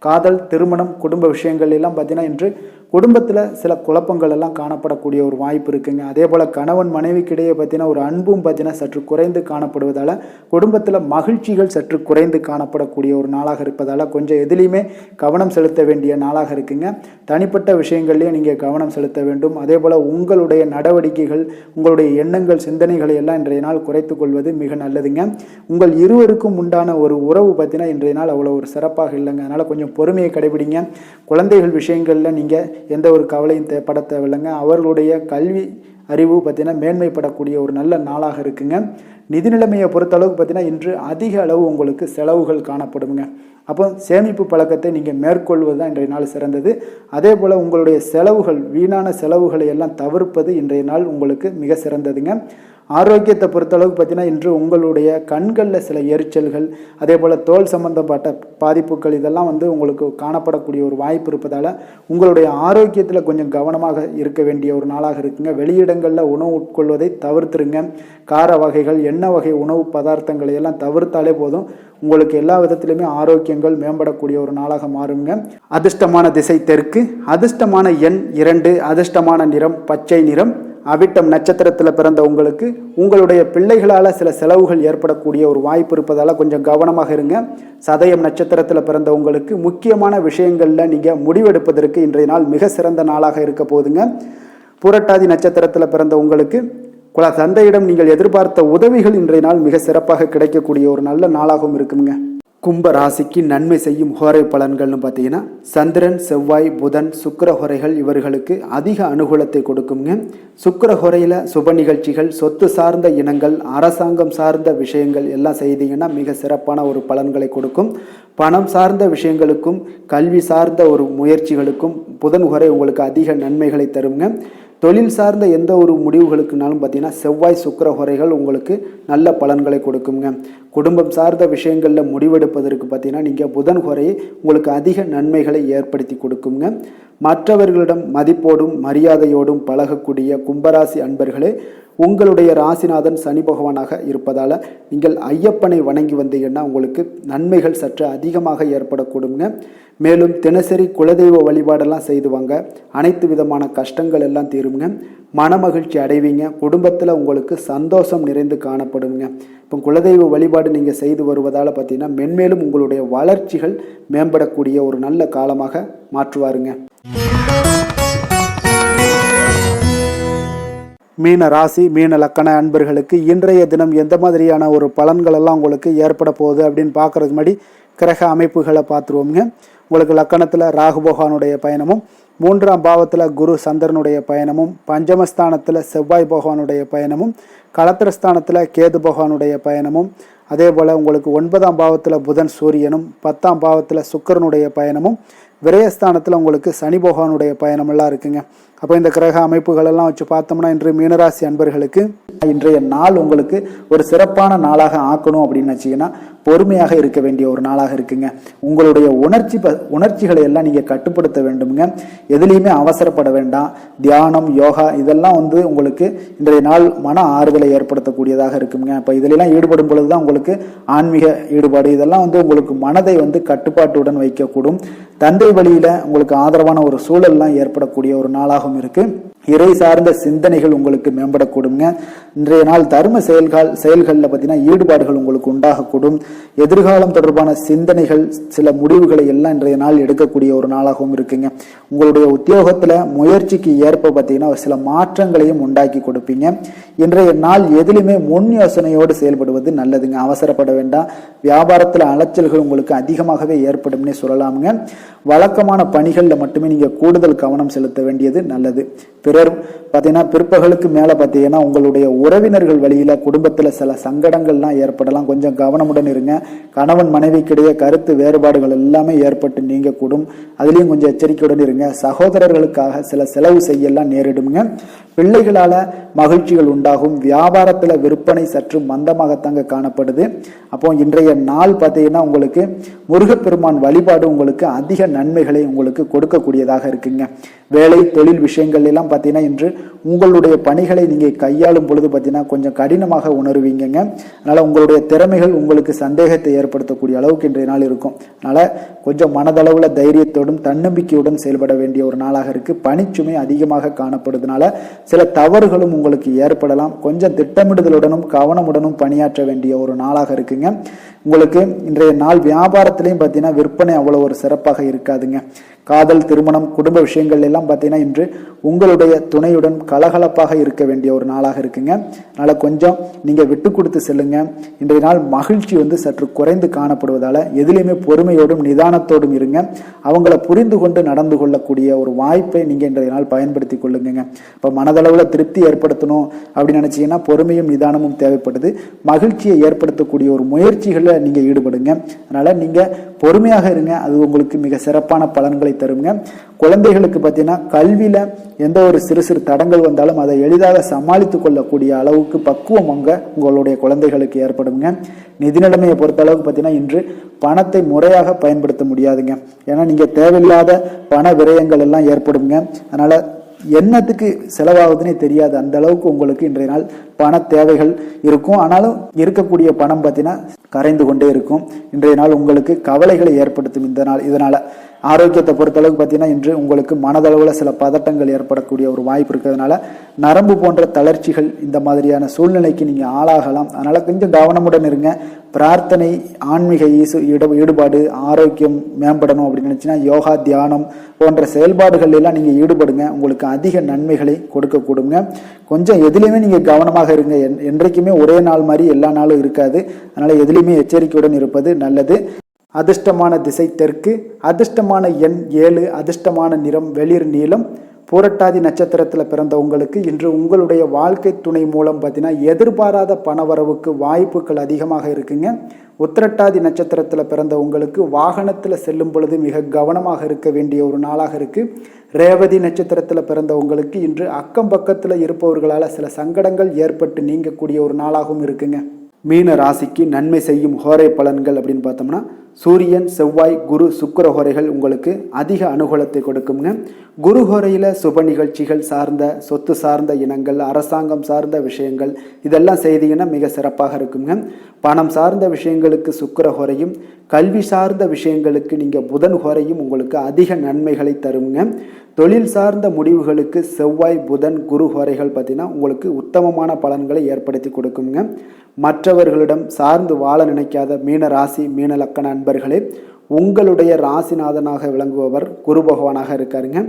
காதல், திருமணம், குடும்ப விஷயங்கள் எல்லாம் பார்த்தீங்கன்னா இன்று குடும்பத்தில் சில குழப்பங்கள் எல்லாம் காணப்படக்கூடிய ஒரு வாய்ப்பு இருக்குங்க. அதே போல் கணவன் மனைவிக்கிடையே பார்த்தீங்கன்னா ஒரு அன்பும் பார்த்தீங்கன்னா சற்று குறைந்து காணப்படுவதால் குடும்பத்தில் மகிழ்ச்சிகள் சற்று குறைந்து காணப்படக்கூடிய ஒரு நாளாக இருப்பதால் கொஞ்சம் எதுலேயுமே கவனம் செலுத்த வேண்டிய நாளாக இருக்குங்க. தனிப்பட்ட விஷயங்கள்லேயும் நீங்கள் கவனம் செலுத்த வேண்டும். அதே போல் உங்களுடைய நடவடிக்கைகள், உங்களுடைய எண்ணங்கள், சிந்தனைகளை எல்லாம் இன்றைய நாள் குறைத்து கொள்வது மிக நல்லதுங்க. உங்கள் இருவருக்கும் உண்டான ஒரு உறவு பார்த்தீங்கன்னா இன்றைய நாள் அவ்வளோ ஒரு சிறப்பாக இல்லைங்க. அதனால் கொஞ்சம் பொறுமையை கடைபிடிங்க. குழந்தைகள் விஷயங்களில் நீங்கள் எந்த ஒரு கவலையும் பட தேவையில்லைங்க. அவர்களுடைய கல்வி அறிவு பார்த்தீங்கன்னா மேன்மைப்படக்கூடிய ஒரு நல்ல நாளாக இருக்குங்க. நிதி நிலைமையை பொறுத்தளவுக்கு பார்த்தீங்கன்னா இன்று அதிக அளவு உங்களுக்கு செலவுகள் காணப்படுங்க. அப்போ சேமிப்பு பழக்கத்தை நீங்கள் மேற்கொள்வது தான் இன்றைய நாள் சிறந்தது. அதே போல் உங்களுடைய செலவுகள், வீணான செலவுகளை எல்லாம் தவிர்ப்பது இன்றைய நாள் உங்களுக்கு மிக சிறந்ததுங்க. ஆரோக்கியத்தை பொறுத்தளவுக்கு பார்த்தீங்கன்னா இன்று உங்களுடைய கண்களில் சில எரிச்சல்கள், அதே போல் தோல் சம்பந்தப்பட்ட பாதிப்புகள் இதெல்லாம் உங்களுக்கு காணப்படக்கூடிய ஒரு வாய்ப்பு இருப்பதால் உங்களுடைய ஆரோக்கியத்தில் கொஞ்சம் கவனமாக இருக்க வேண்டிய ஒரு நாளாக இருக்குங்க. வெளியிடங்களில் உணவு உட்கொள்வதை தவிர்த்துருங்க. கார வகைகள், எண்ணெய் வகை உணவு பதார்த்தங்களை எல்லாம் தவிர்த்தாலே போதும். உங்களுக்கு எல்லா விதத்திலுமே ஆரோக்கியங்கள் மேம்படக்கூடிய ஒரு நாளாக மாறுங்க. அதிர்ஷ்டமான திசை தெற்கு, அதிர்ஷ்டமான எண் 2, அதிர்ஷ்டமான நிறம் பச்சை நிறம். அவிட்டம் நட்சத்திரத்தில் பிறந்த உங்களுக்கு உங்களுடைய பிள்ளைகளால் சில செலவுகள் ஏற்படக்கூடிய ஒரு வாய்ப்பு இருப்பதால் கொஞ்சம் கவனமாக இருங்க. சதயம் நட்சத்திரத்தில் பிறந்த உங்களுக்கு முக்கியமான விஷயங்களில் நீங்கள் முடிவெடுப்பதற்கு இன்றைய நாள் மிக சிறந்த நாளாக இருக்க போகுதுங்க. புரட்டாதி நட்சத்திரத்தில் பிறந்த உங்களுக்கு தந்தையிடம் நீங்கள் எதிர்பார்த்த உதவிகள் இன்றைய நாள் மிக சிறப்பாக கிடைக்கக்கூடிய ஒரு நல்ல நாளாகவும் இருக்குங்க. கும்ப ராசிக்கு நன்மை செய்யும் ஹோரை பலன்கள்னு பார்த்தீங்கன்னா சந்திரன், செவ்வாய், புதன், சுக்கிர ஹோரைகள் இவர்களுக்கு அதிக அனுகூலத்தை கொடுக்குங்க. சுக்கிர ஹோரையில் சுப நிகழ்ச்சிகள், சொத்து சார்ந்த இனங்கள், அரசாங்கம் சார்ந்த விஷயங்கள் எல்லாம் செய்தீங்கன்னா மிக சிறப்பான ஒரு பலன்களை கொடுக்கும். பணம் சார்ந்த விஷயங்களுக்கும் கல்வி சார்ந்த ஒரு முயற்சிகளுக்கும் புதன் ஹோரை உங்களுக்கு அதிக நன்மைகளை தருங்க. தொழில் சார்ந்த எந்த ஒரு முடிவுகளுக்குனாலும் பார்த்தீங்கன்னா செவ்வாய், சுக்கிர ஹோரைகள் உங்களுக்கு நல்ல பலன்களை கொடுக்குங்க. குடும்பம் சார்ந்த விஷயங்களில் முடிவெடுப்பதற்கு பார்த்தீங்கன்னா நீங்கள் புதன் ஹோரையை உங்களுக்கு அதிக நன்மைகளை ஏற்படுத்தி கொடுக்குங்க. மற்றவர்களிடம் மதிப்போடும் மரியாதையோடும் பழகக்கூடிய கும்பராசி அன்பர்களே, உங்களுடைய ராசிநாதன் சனி பகவானாக இருப்பதால் நீங்கள் ஐயப்பனை வணங்கி வந்தீங்கன்னா உங்களுக்கு நன்மைகள் சற்று அதிகமாக ஏற்படக்கூடுங்க. மேலும் தினசரி குலதெய்வ வழிபாடெல்லாம் செய்து வாங்க. அனைத்து விதமான கஷ்டங்கள் எல்லாம் தீருங்க. மனமகிழ்ச்சி அடைவீங்க. குடும்பத்தில் உங்களுக்கு சந்தோஷம் நிறைந்து காணப்படுங்க. இப்போ குலதெய்வ வழிபாடு நீங்கள் செய்து வருவதால் பார்த்தீங்கன்னா மென்மேலும் உங்களுடைய வளர்ச்சிகள் மேம்படக்கூடிய ஒரு நல்ல காலமாக மாற்றுவாருங்க. மீன ராசி, மீன லக்கண அன்பர்களுக்கு இன்றைய தினம் எந்த மாதிரியான ஒரு பலன்கள் எல்லாம் உங்களுக்கு ஏற்பட போகுது அப்படின்னு பார்க்கறதுக்கு முன்னாடி கிரக அமைப்புகளை பார்த்துருவோங்க. உங்களுக்கு லக்கணத்தில் ராகு பகவானுடைய பயணமும், 3ஆம் பாவத்தில் குரு சந்திரனுடைய பயணமும், பஞ்சமஸ்தானத்தில் செவ்வாய் பகவானுடைய பயணமும், களத்திரஸ்தானத்தில் கேது பகவானுடைய பயணமும், அதே போல் உங்களுக்கு 9ஆம் பாவத்தில் புதன் சூரியனும், 10ஆம் பாவத்தில் சுக்கிரனுடைய பயணமும், விரயஸ்தானத்தில் உங்களுக்கு சனி பகவானுடைய பயணமெல்லாம் இருக்குங்க. அப்போ இந்த கிரக அமைப்புகளெல்லாம் வச்சு பார்த்தோம்னா இன்று மீனராசி அன்பர்களுக்கு இன்றைய நாள் உங்களுக்கு ஒரு சிறப்பான நாளாக ஆக்கணும் அப்படின்னு வச்சிங்கன்னா பொறுமையாக இருக்க வேண்டிய ஒரு நாளாக இருக்குங்க. உங்களுடைய உணர்ச்சிகளை எல்லாம் நீங்கள் கட்டுப்படுத்த வேண்டுங்க. எதுலேயுமே அவசரப்பட வேண்டாம். தியானம், யோகா இதெல்லாம் உங்களுக்கு இன்றைய நாள் மன ஆறுதலை ஏற்படுத்தக்கூடியதாக இருக்குங்க. அப்போ இதிலெல்லாம் ஈடுபடும் பொழுது தான் உங்களுக்கு ஆன்மீக ஈடுபாடு இதெல்லாம் உங்களுக்கு மனதை கட்டுப்பாட்டுடன் வைக்கக்கூடும். தந்தை வழியில் உங்களுக்கு ஆதரவான ஒரு சூழல்லாம் ஏற்படக்கூடிய ஒரு நாளாகவும் இருக்கு. இறை சார்ந்த சிந்தனைகள் உங்களுக்கு மேம்படக்கூடுங்க. இன்றைய நாள் தர்ம செயல்களில் பார்த்தீங்கன்னா ஈடுபாடுகள் உங்களுக்கு உண்டாகக்கூடும். எதிர்காலம் தொடர்பான சிந்தனைகள், சில முடிவுகளை எல்லாம் இன்றைய நாள் எடுக்கக்கூடிய ஒரு நாளாகவும் இருக்குங்க. உங்களுடைய உத்தியோகத்தில் முயற்சிக்கு ஏற்ப பார்த்தீங்கன்னா சில மாற்றங்களையும் உண்டாக்கி கொடுப்பீங்க. இன்றைய நாள் எதிலுமே முன் யோசனையோடு செயல்படுவது நல்லதுங்க. அவசரப்பட வேண்டாம். வியாபாரத்தில் அலைச்சல்கள் உங்களுக்கு அதிகமாகவே ஏற்படும்னே சொல்லலாமுங்க. வழக்கமான பணிகளில் மட்டுமே நீங்கள் கூடுதல் கவனம் செலுத்த வேண்டியது நல்லது. பிறர் பார்த்தீங்கன்னா பிற்பகலுக்கு மேலே பார்த்தீங்கன்னா உங்களுடைய உறவினர்கள் வழியில் குடும்பத்தில் சில சங்கடங்கள்லாம் ஏற்படலாம். கொஞ்சம் கவனமுடன் இருங்க. கணவன் மனைவிக்கிடையே கருத்து வேறுபாடுகள் எல்லாமே ஏற்பட்டு நீங்கக்கூடும். அதுலேயும் கொஞ்சம் எச்சரிக்கையுடன் இருங்க. சகோதரர்களுக்காக சில செலவு செய்யலாம் நேரிடுங்க. பிள்ளைகளால மகிழ்ச்சிகள் உண்டாகும். வியாபாரத்தில் விற்பனை சற்று மந்தமாகத்தாங்க காணப்படுது. அப்போ இன்றைய நாள் பார்த்தீங்கன்னா உங்களுக்கு முருகப்பெருமான் வழிபாடு உங்களுக்கு அதிக நன்மைகளை உங்களுக்கு கொடுக்கக்கூடியதாக இருக்குங்க. வேலை தொழில் விஷயங்கள் எல்லாம் பார்த்தீங்கன்னா இன்று உங்களுடைய பணிகளை நீங்கள் கையாளும் பொழுது பார்த்தீங்கன்னா கொஞ்சம் கடினமாக உணர்வீங்கங்க. அதனால் உங்களுடைய திறமைகள் உங்களுக்கு சந்தேகத்தை ஏற்படுத்தக்கூடிய அளவுக்கு இன்றைய நாள் இருக்கும். அதனால் கொஞ்சம் மனதளவில் தைரியத்தோடும் தன்னம்பிக்கையுடன் செயல்பட வேண்டிய ஒரு நாளாக இருக்குது. பணிச்சுமை அதிகமாக காணப்படுறதுனால சில தவறுகளும் உங்களுக்கு ஏற்படலாம். கொஞ்சம் திட்டமிடுதலுடனும் கவனமுடனும் பணியாற்ற வேண்டிய ஒரு நாளாக இருக்குங்க. உங்களுக்கு இன்றைய நாள் வியாபாரத்திலையும் பார்த்தீங்கன்னா விற்பனை அவ்வளோ ஒரு சிறப்பாக இருக்காதுங்க. காதல், திருமணம், குடும்ப விஷயங்கள் எல்லாம் பார்த்தீங்கன்னா இன்று உங்களுடைய துணையுடன் கலகலப்பாக இருக்க வேண்டிய ஒரு நாளாக இருக்குங்க. அதனால் கொஞ்சம் நீங்கள் விட்டு கொடுத்து செல்லுங்க. இன்றைய நாள் மகிழ்ச்சி சற்று குறைந்து காணப்படுவதால் எதிலையுமே பொறுமையோடும் நிதானத்தோடும் இருங்க. அவங்கள புரிந்து கொண்டு நடந்து கொள்ளக்கூடிய ஒரு வாய்ப்பை நீங்கள் இன்றைய நாள் பயன்படுத்தி கொள்ளுங்க. இப்போ மனதளவில் திருப்தி ஏற்படுத்தணும் அப்படின்னு நினச்சிங்கன்னா பொறுமையும் நிதானமும் தேவைப்படுது. மகிழ்ச்சியை ஏற்படுத்தக்கூடிய ஒரு முயற்சிகளில் நீங்கள் ஈடுபடுங்க. அதனால் நீங்கள் பொறுமையாக இருங்க. அது உங்களுக்கு மிக சிறப்பான பலன்களை தருங்க. குழந்தைகளுக்கு பார்த்தீங்கன்னா கல்வியில் எந்த ஒரு சிறு சிறு தடங்கள் வந்தாலும் அதை எளிதாக சமாளித்து கொள்ளக்கூடிய அளவுக்கு பக்குவம் உங்களுடைய குழந்தைகளுக்கு ஏற்படுங்க. நிதி நிலைமையை பொறுத்த அளவுக்கு பார்த்தீங்கன்னா இன்று பணத்தை முறையாக பயன்படுத்த முடியாதுங்க. ஏன்னா நீங்கள் தேவையில்லாத பண விரயங்கள் எல்லாம் ஏற்படுங்க. அதனால் என்னத்துக்கு செலவாகுதுன்னே தெரியாது அந்த அளவுக்கு உங்களுக்கு இன்றைய நாள் பண தேவைகள் இருக்கும். ஆனாலும் இருக்கக்கூடிய பணம் பார்த்தீங்கன்னா கரைந்து கொண்டே இருக்கும். இன்றைய நாள் உங்களுக்கு கவலைகளை ஏற்படுத்தும் இந்த நாள். இதனால் ஆரோக்கியத்தை பொறுத்தளவுக்கு பார்த்தீங்கன்னா இன்று உங்களுக்கு மனதளவில் சில பதட்டங்கள் ஏற்படக்கூடிய ஒரு வாய்ப்பு இருக்கிறதுனால நரம்பு போன்ற தளர்ச்சிகள் இந்த மாதிரியான சூழ்நிலைக்கு நீங்கள் ஆளாகலாம். அதனால் கொஞ்சம் கவனமுடன் இருங்க. பிரார்த்தனை, ஆன்மீக ஈடுபாடு, ஆரோக்கியம் மேம்படணும் அப்படின்னு நினச்சின்னா யோகா, தியானம் போன்ற செயல்பாடுகள் எல்லாம் நீங்கள் ஈடுபடுங்க. உங்களுக்கு அதிக நன்மைகளை கொடுக்கக்கூடுங்க. கொஞ்சம் எதுலேயுமே நீங்கள் கவனமாக இருங்க. என்றைக்குமே ஒரே நாள் மாதிரி எல்லா நாளும் இருக்காது. அதனால் எதுலேயுமே எச்சரிக்கையுடன் இருப்பது நல்லது. அதிர்ஷ்டமான திசை தெற்கு, அதிர்ஷ்டமான எண் 7, அதிர்ஷ்டமான நிறம் வெளிர் நீலம். பூரட்டாதி நட்சத்திரத்தில் பிறந்த உங்களுக்கு இன்று உங்களுடைய வாழ்க்கை துணை மூலம் பார்த்தீங்கன்னா எதிர்பாராத பணவரவுக்கு வாய்ப்புகள் அதிகமாக இருக்குங்க. உத்திரட்டாதி நட்சத்திரத்தில் பிறந்த உங்களுக்கு வாகனத்தில் செல்லும் பொழுது மிக கவனமாக இருக்க வேண்டிய ஒரு நாளாக இருக்குது. ரேவதி நட்சத்திரத்தில் பிறந்த உங்களுக்கு இன்று அக்கம் பக்கத்தில் இருப்பவர்களால் சில சங்கடங்கள் ஏற்பட்டு நீங்கக்கூடிய ஒரு நாளாகவும் இருக்குங்க. மீன ராசிக்கு நன்மை செய்யும் ஹோரை பலன்கள் அப்படின்னு பார்த்தோம்னா சூரியன், செவ்வாய், குரு, சுக்கிர ஹோரைகள் உங்களுக்கு அதிக அனுகூலத்தை கொடுக்குங்க. குரு ஹோரையில் சுப நிகழ்ச்சிகள் சார்ந்த, சொத்து சார்ந்த இனங்கள், அரசாங்கம் சார்ந்த விஷயங்கள் இதெல்லாம் செய்தீங்கன்னா மிக சிறப்பாக இருக்குங்க. பணம் சார்ந்த விஷயங்களுக்கு சுக்கிர ஹோரையும், கல்வி சார்ந்த விஷயங்களுக்கு நீங்கள் புதன் ஹோரையும் உங்களுக்கு அதிக நன்மைகளை தருங்க. தொழில் சார்ந்த முடிவுகளுக்கு செவ்வாய், புதன், குரு ஹோரைகள் பார்த்தீங்கன்னா உங்களுக்கு உத்தமமான பலன்களை ஏற்படுத்தி கொடுக்குங்க. மற்றவர்களிடம் சார்ந்து வாழ நினைக்காத மீன ராசி, மீன லக்கண அன்பர்களே, உங்களுடைய ராசிநாதனாக விளங்குபவர் குரு பகவானாக இருக்காருங்க.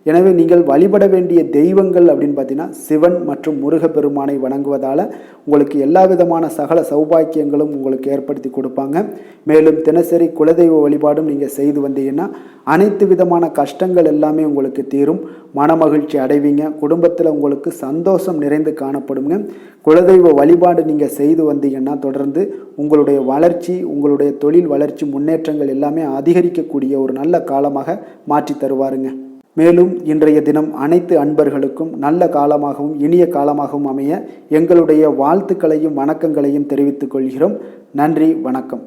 எனவே நீங்கள் வழிபட வேண்டிய தெய்வங்கள் அப்படின்னு பார்த்தீங்கன்னா சிவன் மற்றும் முருகப்பெருமானை வணங்குவதால் உங்களுக்கு எல்லா விதமான சகல சௌபாக்கியங்களும் உங்களுக்கு ஏற்படுத்தி கொடுப்பாங்க. மேலும் தினசரி குலதெய்வ வழிபாடும் நீங்கள் செய்து வந்தீங்கன்னா அனைத்து விதமான கஷ்டங்கள் எல்லாமே உங்களுக்கு தீரும். மனமகிழ்ச்சி அடைவீங்க. குடும்பத்தில் உங்களுக்கு சந்தோஷம் நிறைந்து காணப்படுங்க. குலதெய்வ வழிபாடு நீங்கள் செய்து வந்தீங்கன்னா தொடர்ந்து உங்களுடைய வளர்ச்சி, உங்களுடைய தொழில் வளர்ச்சி, முன்னேற்றங்கள் எல்லாமே அதிகரிக்கக்கூடிய ஒரு நல்ல காலமாக மாற்றி தருவாருங்க. மேலும் இன்றைய தினம் அனைத்து அன்பர்களுக்கும் நல்ல காலமாகவும் இனிய காலமாகவும் அமைய எங்களுடைய வாழ்த்துக்களையும் வணக்கங்களையும் தெரிவித்துக் கொள்கிறோம். நன்றி, வணக்கம்.